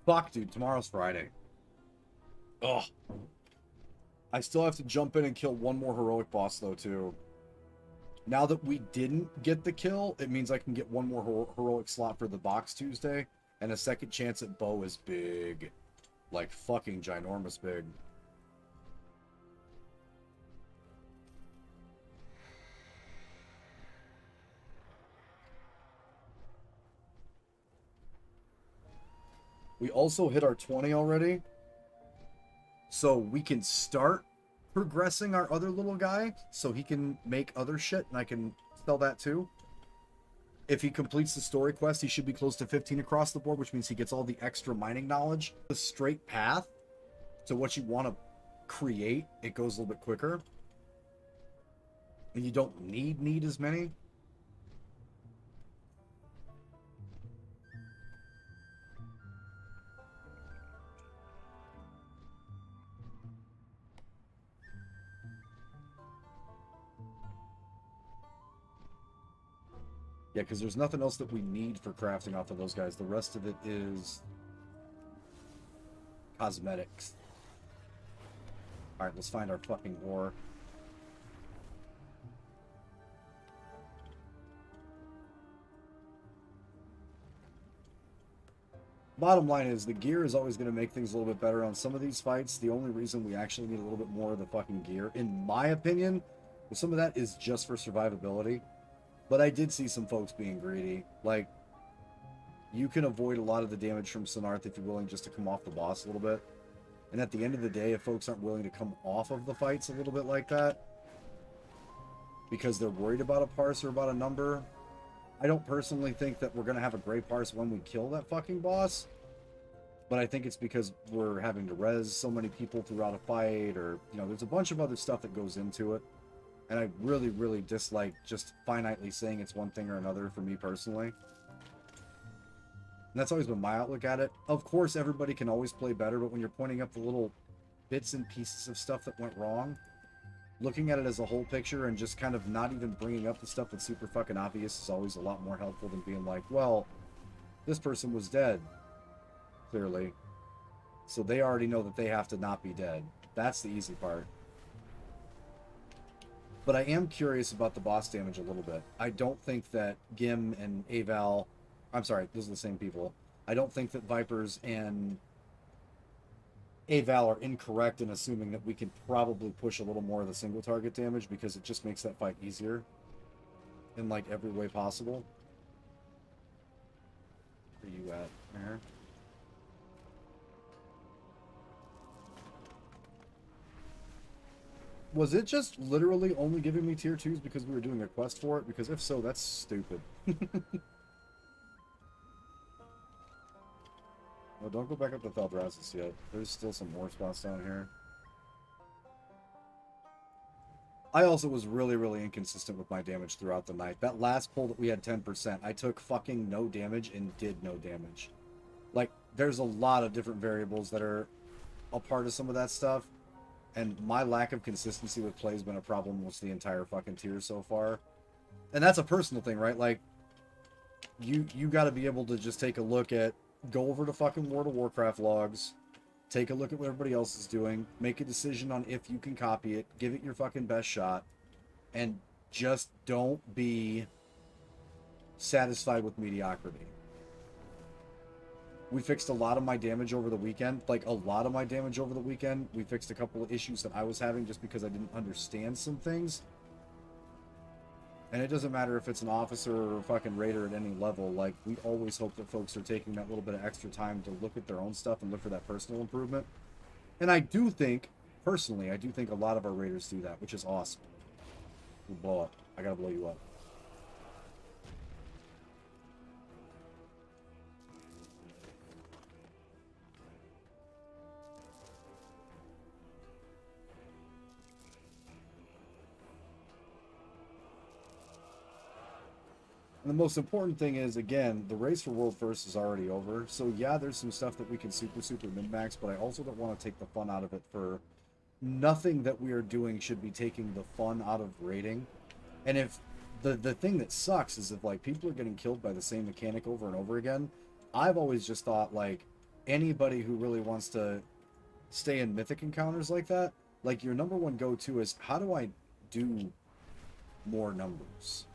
Fuck, dude, tomorrow's Friday. Ugh. I still have to jump in and kill one more heroic boss, though, too. Now that we didn't get the kill, it means I can get one more heroic slot for the box Tuesday, and a second chance at bow is big. Like, fucking ginormous big. We also hit our 20 already. So we can start progressing our other little guy so he can make other shit and I can sell that too. If he completes the story quest, he should be close to 15 across the board, which means he gets all the extra mining knowledge. The straight path to what you want to create, it goes a little bit quicker. And you don't need as many. Yeah, because there's nothing else that we need for crafting off of those guys. The rest of it is cosmetics. Alright, let's find our fucking ore. Bottom line is, the gear is always going to make things a little bit better on some of these fights. The only reason we actually need a little bit more of the fucking gear, in my opinion, some of that is just for survivability. But I did see some folks being greedy. Like, you can avoid a lot of the damage from Sinarth if you're willing just to come off the boss a little bit. And at the end of the day, if folks aren't willing to come off of the fights a little bit like that, because they're worried about a parse or about a number, I don't personally think that we're going to have a great parse when we kill that fucking boss. But I think it's because we're having to res so many people throughout a fight, or, you know, there's a bunch of other stuff that goes into it. And I really, really dislike just finitely saying it's one thing or another for me personally. And that's always been my outlook at it. Of course, everybody can always play better, but when you're pointing up the little bits and pieces of stuff that went wrong, looking at it as a whole picture and just kind of not even bringing up the stuff that's super fucking obvious is always a lot more helpful than being like, well, this person was dead, clearly. So they already know that they have to not be dead. That's the easy part. But I am curious about the boss damage a little bit. I don't think that Gim and Aval... I'm sorry, those are the same people. I don't think that Vipers and Aval are incorrect in assuming that we can probably push a little more of the single target damage, because it just makes that fight easier in, like, every way possible. Where are you at, Mayor? Was it just literally only giving me tier 2s because we were doing a quest for it? Because if so, that's stupid. Well, don't go back up to Thaldraszus yet. There's still some more spots down here. I also was really, really inconsistent with my damage throughout the night. That last pull that we had 10%, I took fucking no damage and did no damage. Like, there's a lot of different variables that are a part of some of that stuff, and my lack of consistency with play has been a problem with the entire fucking tier so far. And that's a personal thing, right? Like, you got to be able to just take a look at, go over to fucking World of Warcraft logs, take a look at what everybody else is doing, make a decision on if you can copy it, give it your fucking best shot, and just don't be satisfied with mediocrity. We fixed a lot of my damage over the weekend, like a lot of my damage over the weekend. We fixed a couple of issues that I was having just because I didn't understand some things. And it doesn't matter if it's an officer or a fucking raider at any level, like, we always hope that folks are taking that little bit of extra time to look at their own stuff and look for that personal improvement. And I do think, personally, I do think a lot of our raiders do that, which is awesome. We'll blow up. I gotta blow you up. And the most important thing is, again, the race for World First is already over. So yeah, there's some stuff that we can super min-max, but I also don't want to take the fun out of it for... Nothing that we are doing should be taking the fun out of raiding. And if... The thing that sucks is if, like, people are getting killed by the same mechanic over and over again, I've always just thought, like, anybody who really wants to stay in Mythic encounters like that, like, your number one go-to is, how do I do more numbers?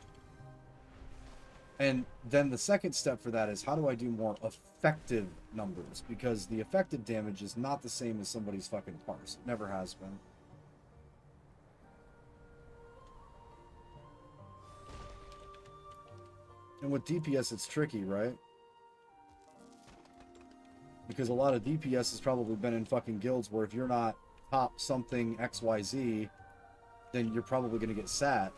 And then the second step for that is, how do I do more effective numbers? Because the effective damage is not the same as somebody's fucking parse. It never has been. And with DPS, it's tricky, right? Because a lot of DPS has probably been in fucking guilds where if you're not top something XYZ, then you're probably going to get sat.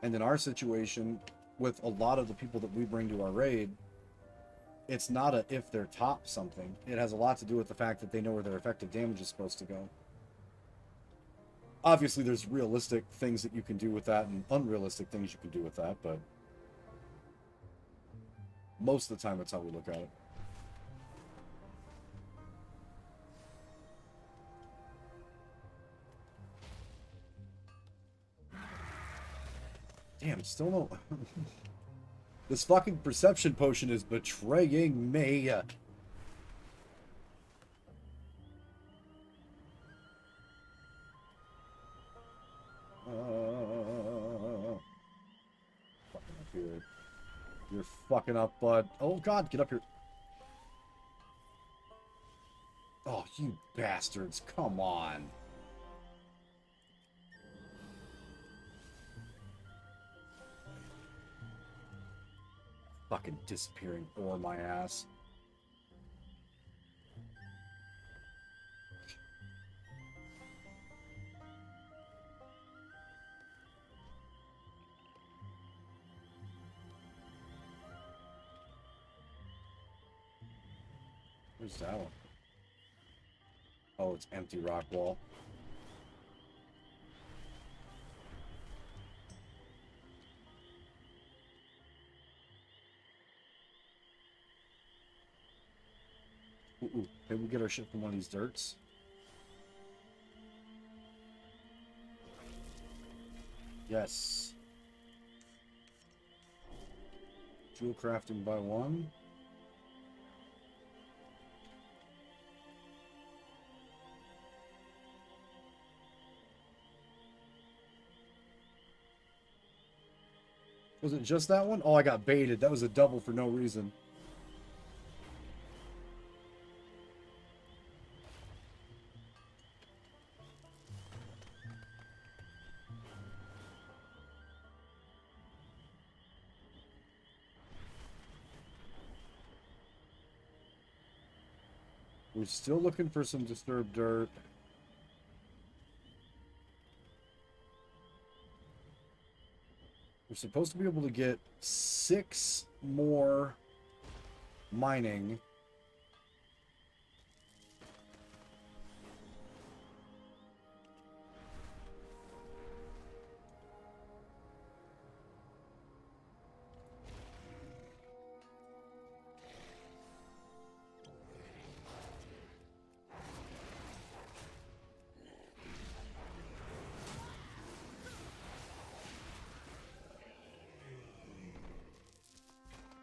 And in our situation, with a lot of the people that we bring to our raid, it's not a if they're top something. It has a lot to do with the fact that they know where their effective damage is supposed to go. Obviously, there's realistic things that you can do with that and unrealistic things you can do with that, but most of the time, that's how we look at it. Damn, still no... This fucking perception potion is betraying me. Fucking up here. You're fucking up, bud. Oh god, get up here. Oh, you bastards. Come on. Fucking disappearing ore my ass. Where's that one? Oh, it's empty rock wall. Ooh, maybe we get our shit from one of these dirts. Yes. Jewel crafting by one. Was it just that one? Oh, I got baited. That was a double for no reason. We're still looking for some disturbed dirt. We're supposed to be able to get 6 more mining.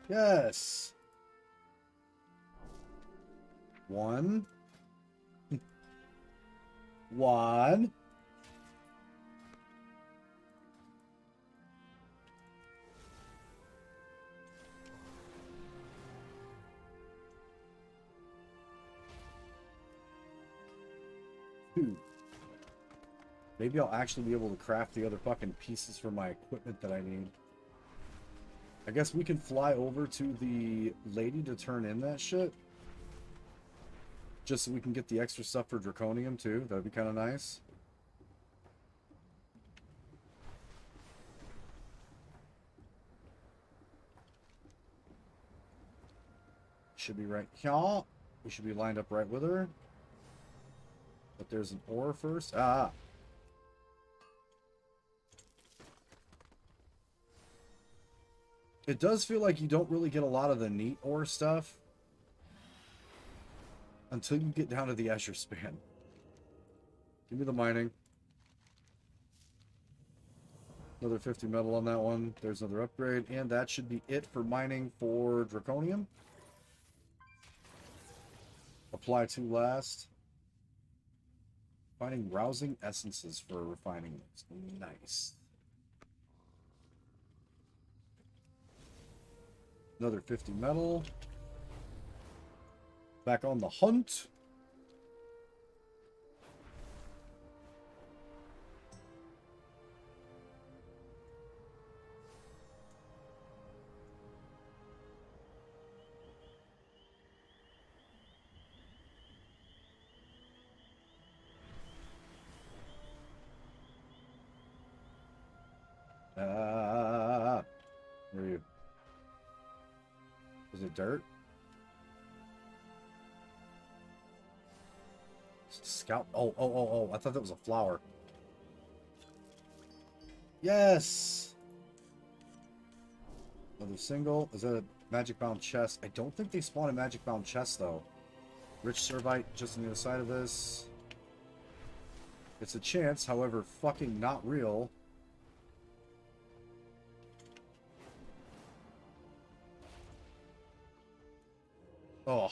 Yes. 1. 1. Two. Maybe I'll actually be able to craft the other fucking pieces for my equipment that I need. I guess we can fly over to the lady to turn in that shit. Just so we can get the extra stuff for Draconium too. That'd be kind of nice. Should be right here. We should be lined up right with her. But there's an ore first. Ah. It does feel like you don't really get a lot of the neat ore stuff until you get down to the Azure Span. Give me the mining. Another 50 metal on that one. There's another upgrade. And that should be it for mining for Draconium. Apply to last. Finding rousing essences for refining. Nice. Another 50 metal. Back on the hunt. Where are you? Is it dirt? Scout. Oh. I thought that was a flower. Yes! Another single. Is that a magic bound chest? I don't think they spawn a magic bound chest though. Rich Servite just on the other side of this. It's a chance, however, fucking not real. Oh.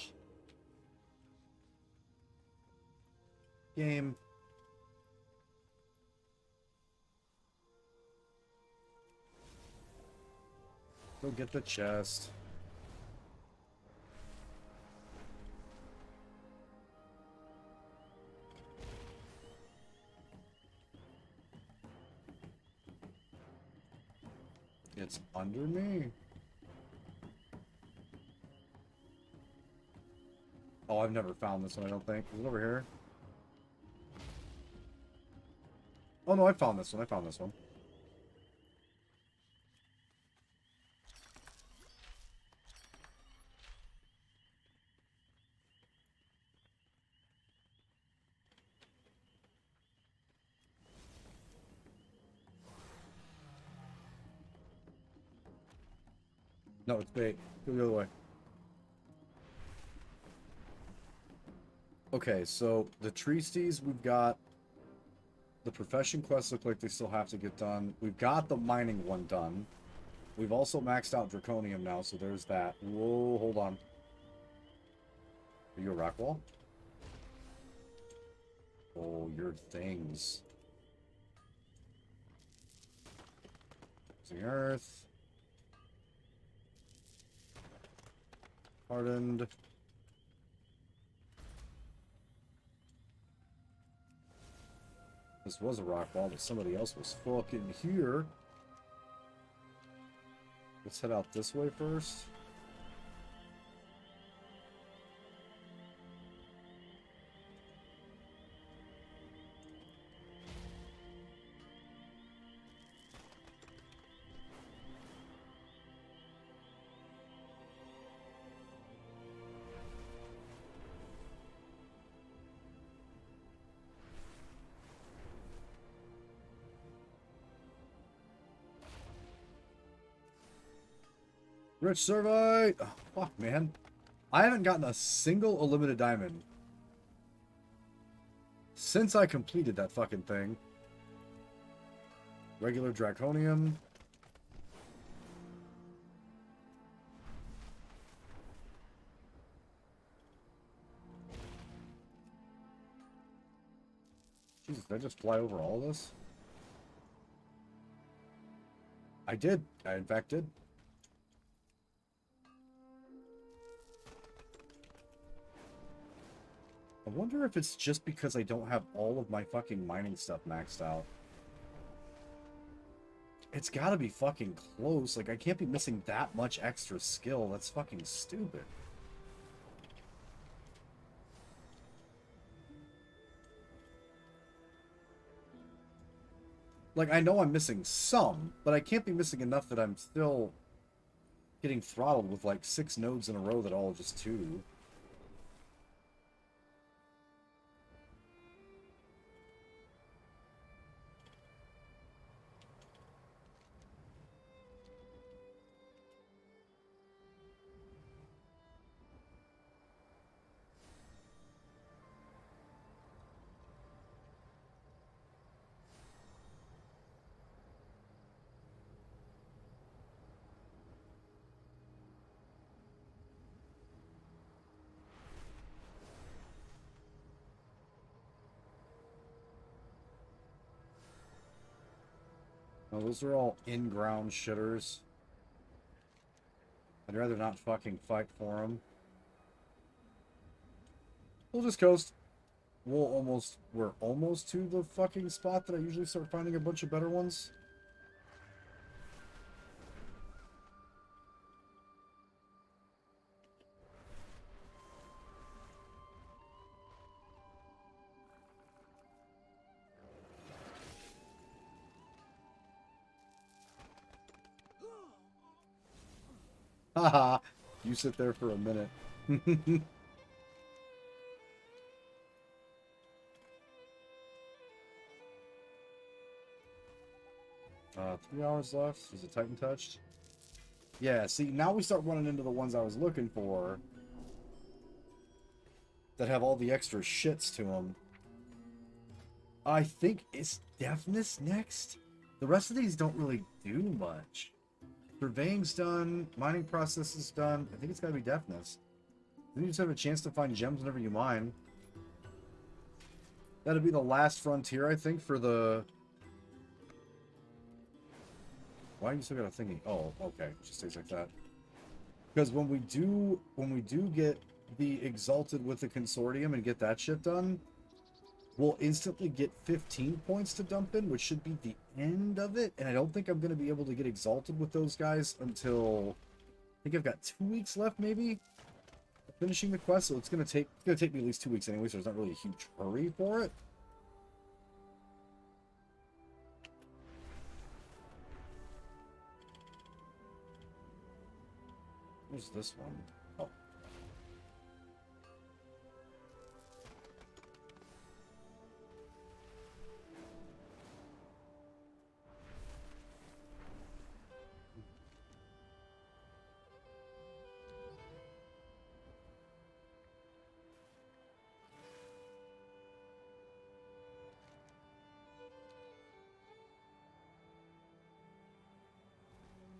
Game. Go get the chest. It's under me. Oh, I've never found this one, I don't think. Is it over here? Oh no, I found this one. I found this one. No, it's bait. Go the other way. Okay, so the Treesties, we've got the profession quests look like they still have to get done. We've got the mining one done. We've also maxed out Draconium now, so there's that. Whoa, hold on. Are you a rock wall? Oh, your things. The earth. Hardened. This was a rock wall, but somebody else was fucking here. Let's head out this way first. Rich Servite! Oh, fuck, man. I haven't gotten a single Unlimited Diamond since I completed that fucking thing. Regular Draconium. Jesus, did I just fly over all this? I did. I, in fact, did. I wonder if it's just because I don't have all of my fucking mining stuff maxed out. It's gotta be fucking close. Like, I can't be missing that much extra skill. That's fucking stupid. Like, I know I'm missing some, but I can't be missing enough that I'm still getting throttled with, like, 6 nodes in a row that all just 2. No, those are all in-ground shitters. I'd rather not fucking fight for them. We'll just coast. We're almost to the fucking spot that I usually start finding a bunch of better ones. Haha, you sit there for a minute. 3 hours left. Is it Titan touched? Yeah, see, now we start running into the ones I was looking for that have all the extra shits to them. I think it's Deafness next. The rest of these don't really do much. Surveying's done. Mining process is done. I think it's gotta be Deafness. Then you just have a chance to find gems whenever you mine. That'll be the last frontier, I think, for the... Why you still got a thingy? Oh, okay. It just stays like that. Because when we do get the Exalted with the Consortium and get that shit done, we'll instantly get 15 points to dump in, which should be the end of it. And I don't think I'm going to be able to get Exalted with those guys until... I think I've got 2 weeks left, maybe, finishing the quest. So it's going to take me at least 2 weeks anyway, so there's not really a huge hurry for it. Where's this one? Oh.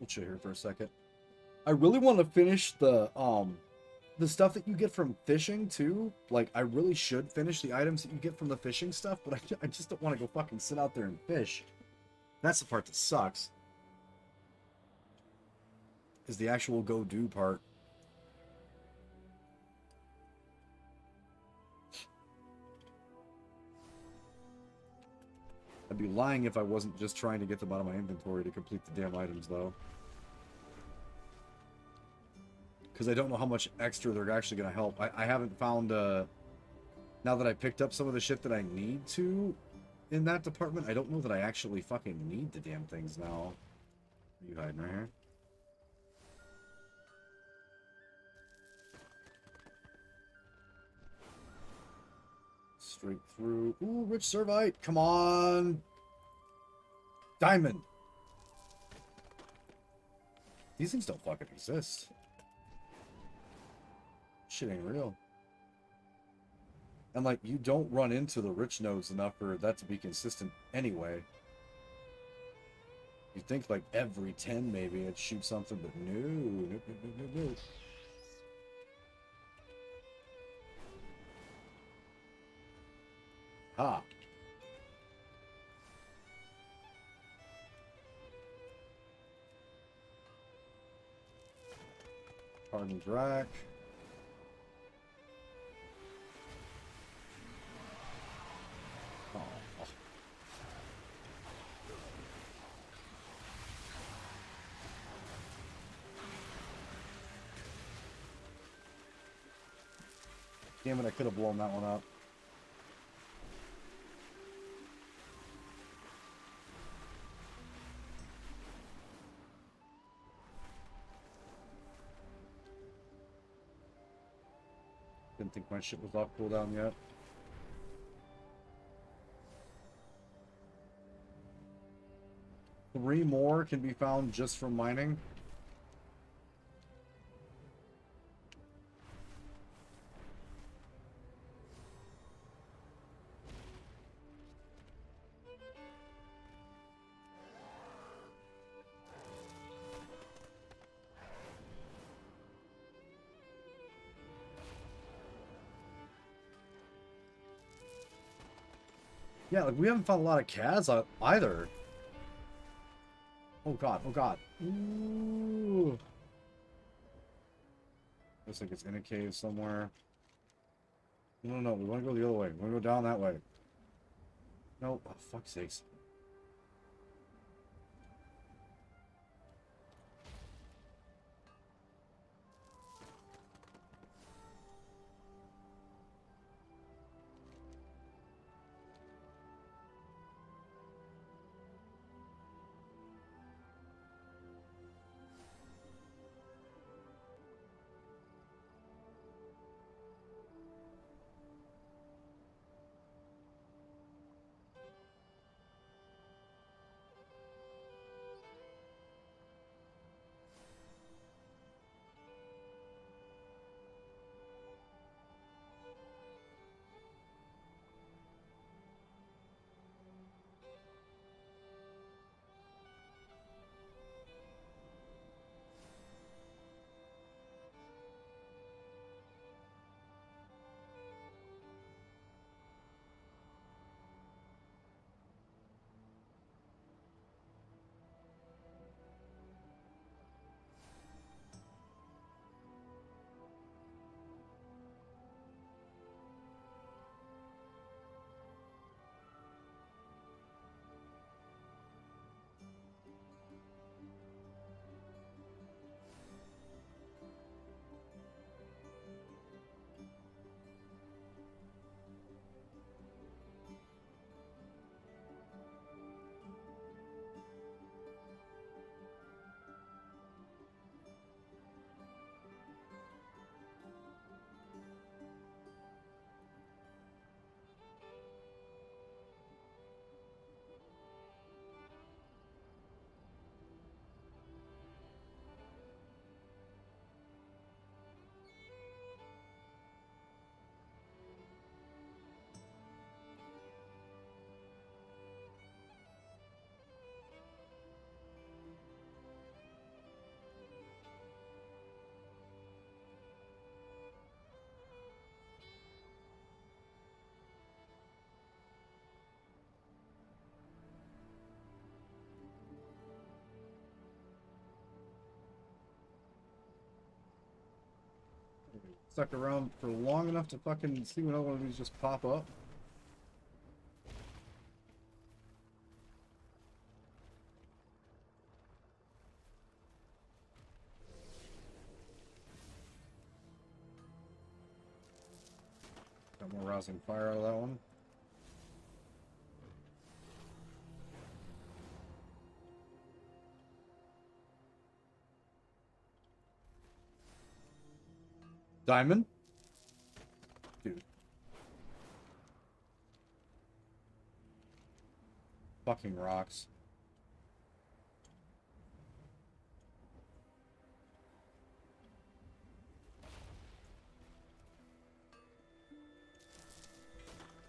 We'll chill here for a second. I really want to finish the stuff that you get from fishing too. Like, I really should finish the items that you get from the fishing stuff, but I just don't want to go fucking sit out there and fish. That's the part that sucks. Is the actual go do part. I'd be lying if I wasn't just trying to get them out of my inventory to complete the damn items, though. Because I don't know how much extra they're actually going to help. I haven't found, now that I picked up some of the shit that I need to in that department, I don't know that I actually fucking need the damn things now. Are you hiding right here? Straight through. Ooh, rich servite. Come on. Diamond. These things don't fucking exist. Shit ain't real. And like, you don't run into the rich nodes enough for that to be consistent anyway. You'd think like every 10 maybe it'd shoot something, but no. Ah. Pardon Drac. Oh. Damn it, I could have blown that one up. Didn't think my shit was off cooldown yet. Three more can be found just from mining. Yeah, like we haven't found a lot of CADs either. Oh god, oh god. Ooh. Looks like it's in a cave somewhere. No, no, no, we want to go the other way. We want to go down that way. No, oh, fuck's sakes. Stuck around for long enough to fucking see when one of these just pop up. Got more rousing fire out of that one. Diamond? Dude. Fucking rocks.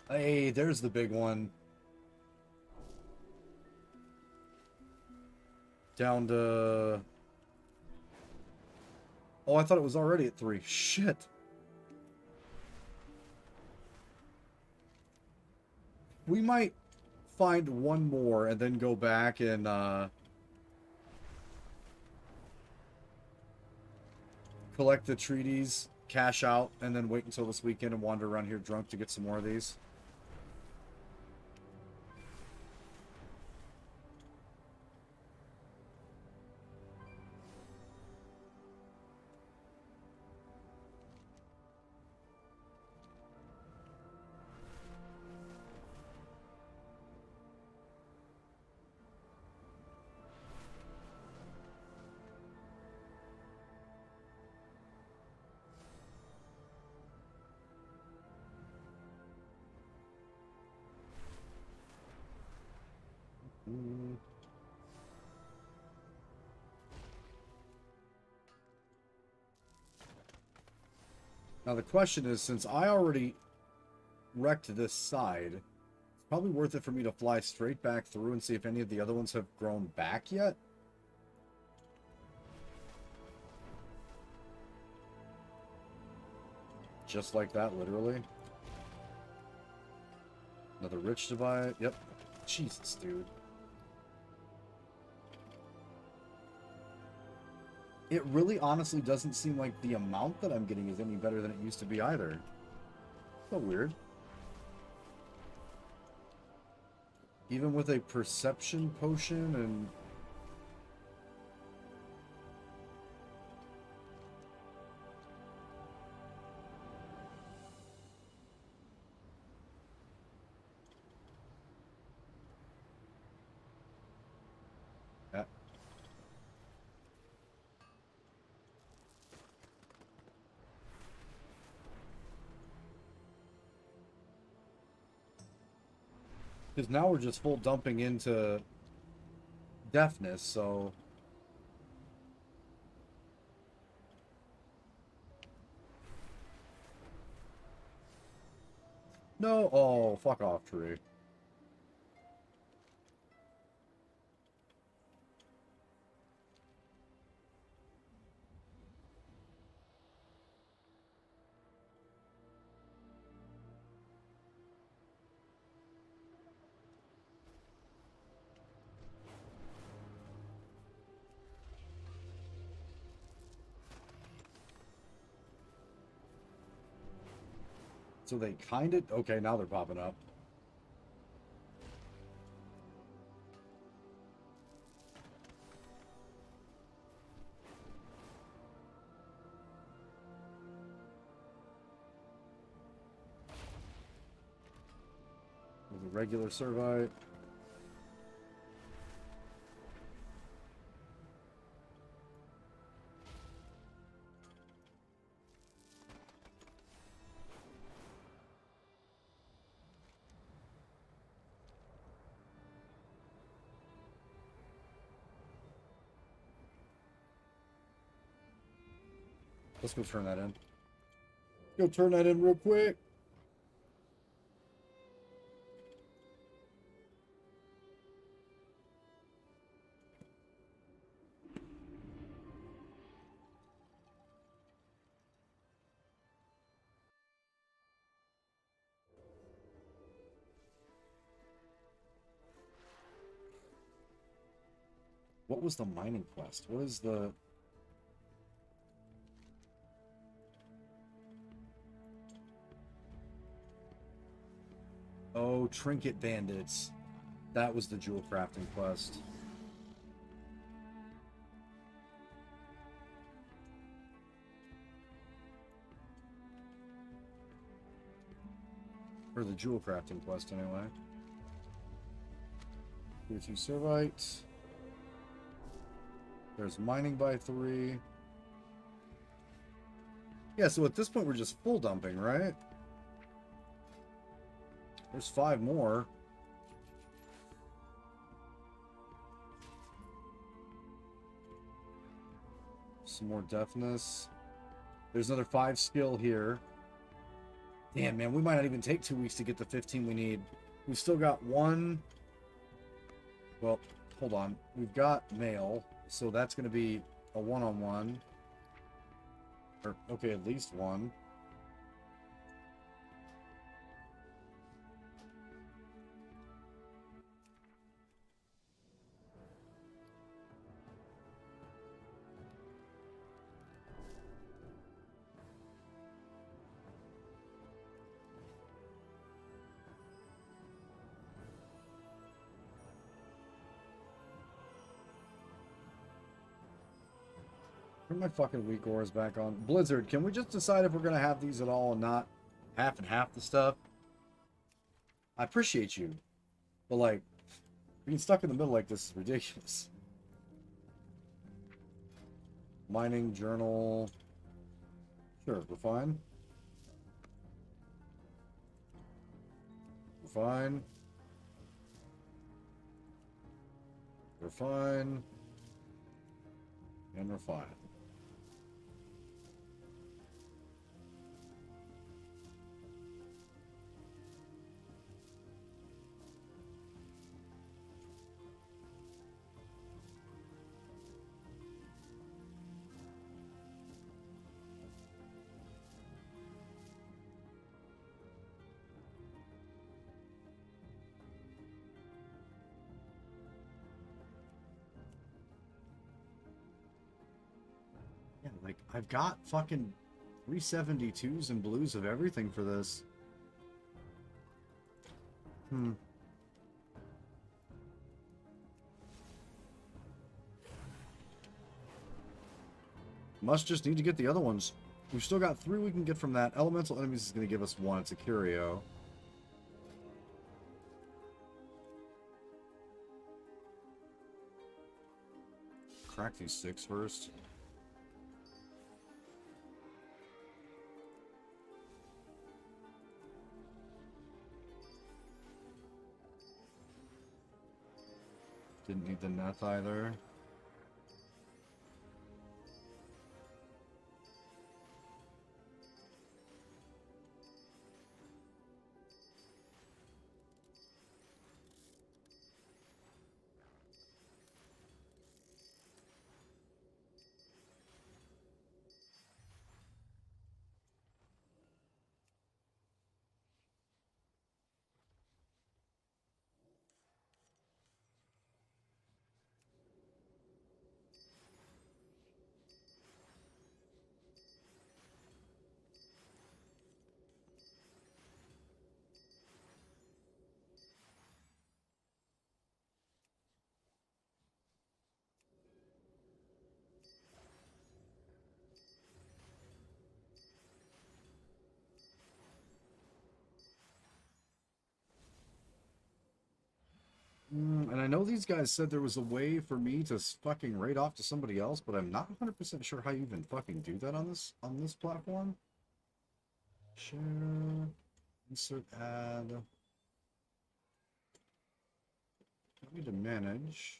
Hey, there's the big one. Down to... Oh, I thought it was already at 3. Shit. We might find one more and then go back and collect the treaties, cash out, and then wait until this weekend and wander around here drunk to get some more of these. Now the question is, since I already wrecked this side, it's probably worth it for me to fly straight back through and see if any of the other ones have grown back yet. Just like that, literally. Another rich divide. Yep. Jesus, dude. It really honestly doesn't seem like the amount that I'm getting is any better than it used to be either. So weird. Even with a perception potion and... Yeah. Because now we're just full dumping into deafness, so... No, oh, fuck off, tree. So they kind of... Okay, now they're popping up. With a regular Servite. Let's go turn that in. Go turn that in real quick. What was the mining quest? What is the... Oh, Trinket Bandits. That was the jewel crafting quest. Or the jewel crafting quest, anyway. Tier 2 Servite. There's mining by 3. Yeah, so at this point we're just full dumping, right? There's 5 more. Some more deafness. There's another 5 skill here. Damn, man, we might not even take 2 weeks to get the 15 we need. We've still got 1. Well, hold on. We've got mail, so that's going to be a 1-on-1. Or, okay, at least 1. Put my fucking weak auras back on. Blizzard, can we just decide if we're gonna have these at all and not half and half the stuff? I appreciate you, but like, being stuck in the middle like this is ridiculous. Mining journal. Sure, we're fine. We're fine. We're fine. And we're fine. Yeah, like, I've got fucking 372s and blues of everything for this. Must just need to get the other ones. We've still got 3 we can get from that. Elemental Enemies is going to give us 1. It's a curio. Crack these 6 first. Didn't need the neth either. And I know these guys said there was a way for me to fucking raid off to somebody else, but I'm not 100% sure how you even fucking do that on this platform. Share, insert ad. I need to manage.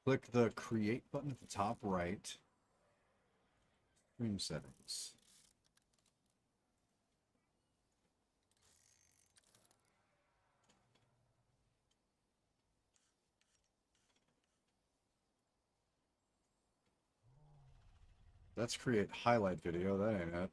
Click the create button at the top right. Stream settings. Let's create highlight video. That ain't it.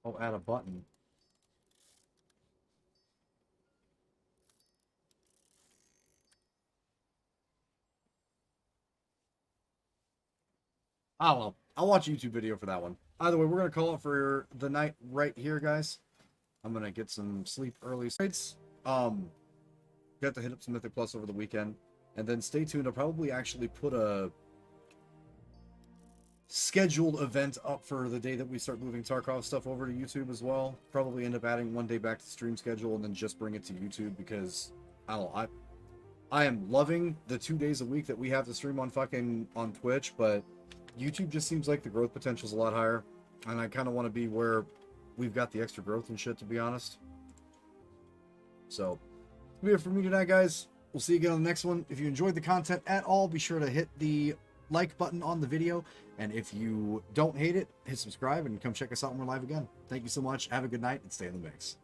Oh, add a button. I don't know. I'll watch a YouTube video for that one. Either way, we're going to call it for the night right here, guys. I'm going to get some sleep early. Got to hit up some Mythic Plus over the weekend. And then stay tuned. I'll probably actually put a scheduled event up for the day that we start moving Tarkov stuff over to YouTube as well. Probably end up adding one day back to the stream schedule and then just bring it to YouTube because, I don't know, I am loving the 2 days a week that we have to stream on Twitch, but YouTube just seems like the growth potential is a lot higher, and I kind of want to be where we've got the extra growth and shit, to be honest. So, that's it for me tonight, guys. We'll see you again on the next one. If you enjoyed the content at all, be sure to hit the like button on the video. And if you don't hate it, hit subscribe and come check us out when we're live again. Thank you so much. Have a good night and stay in the mix.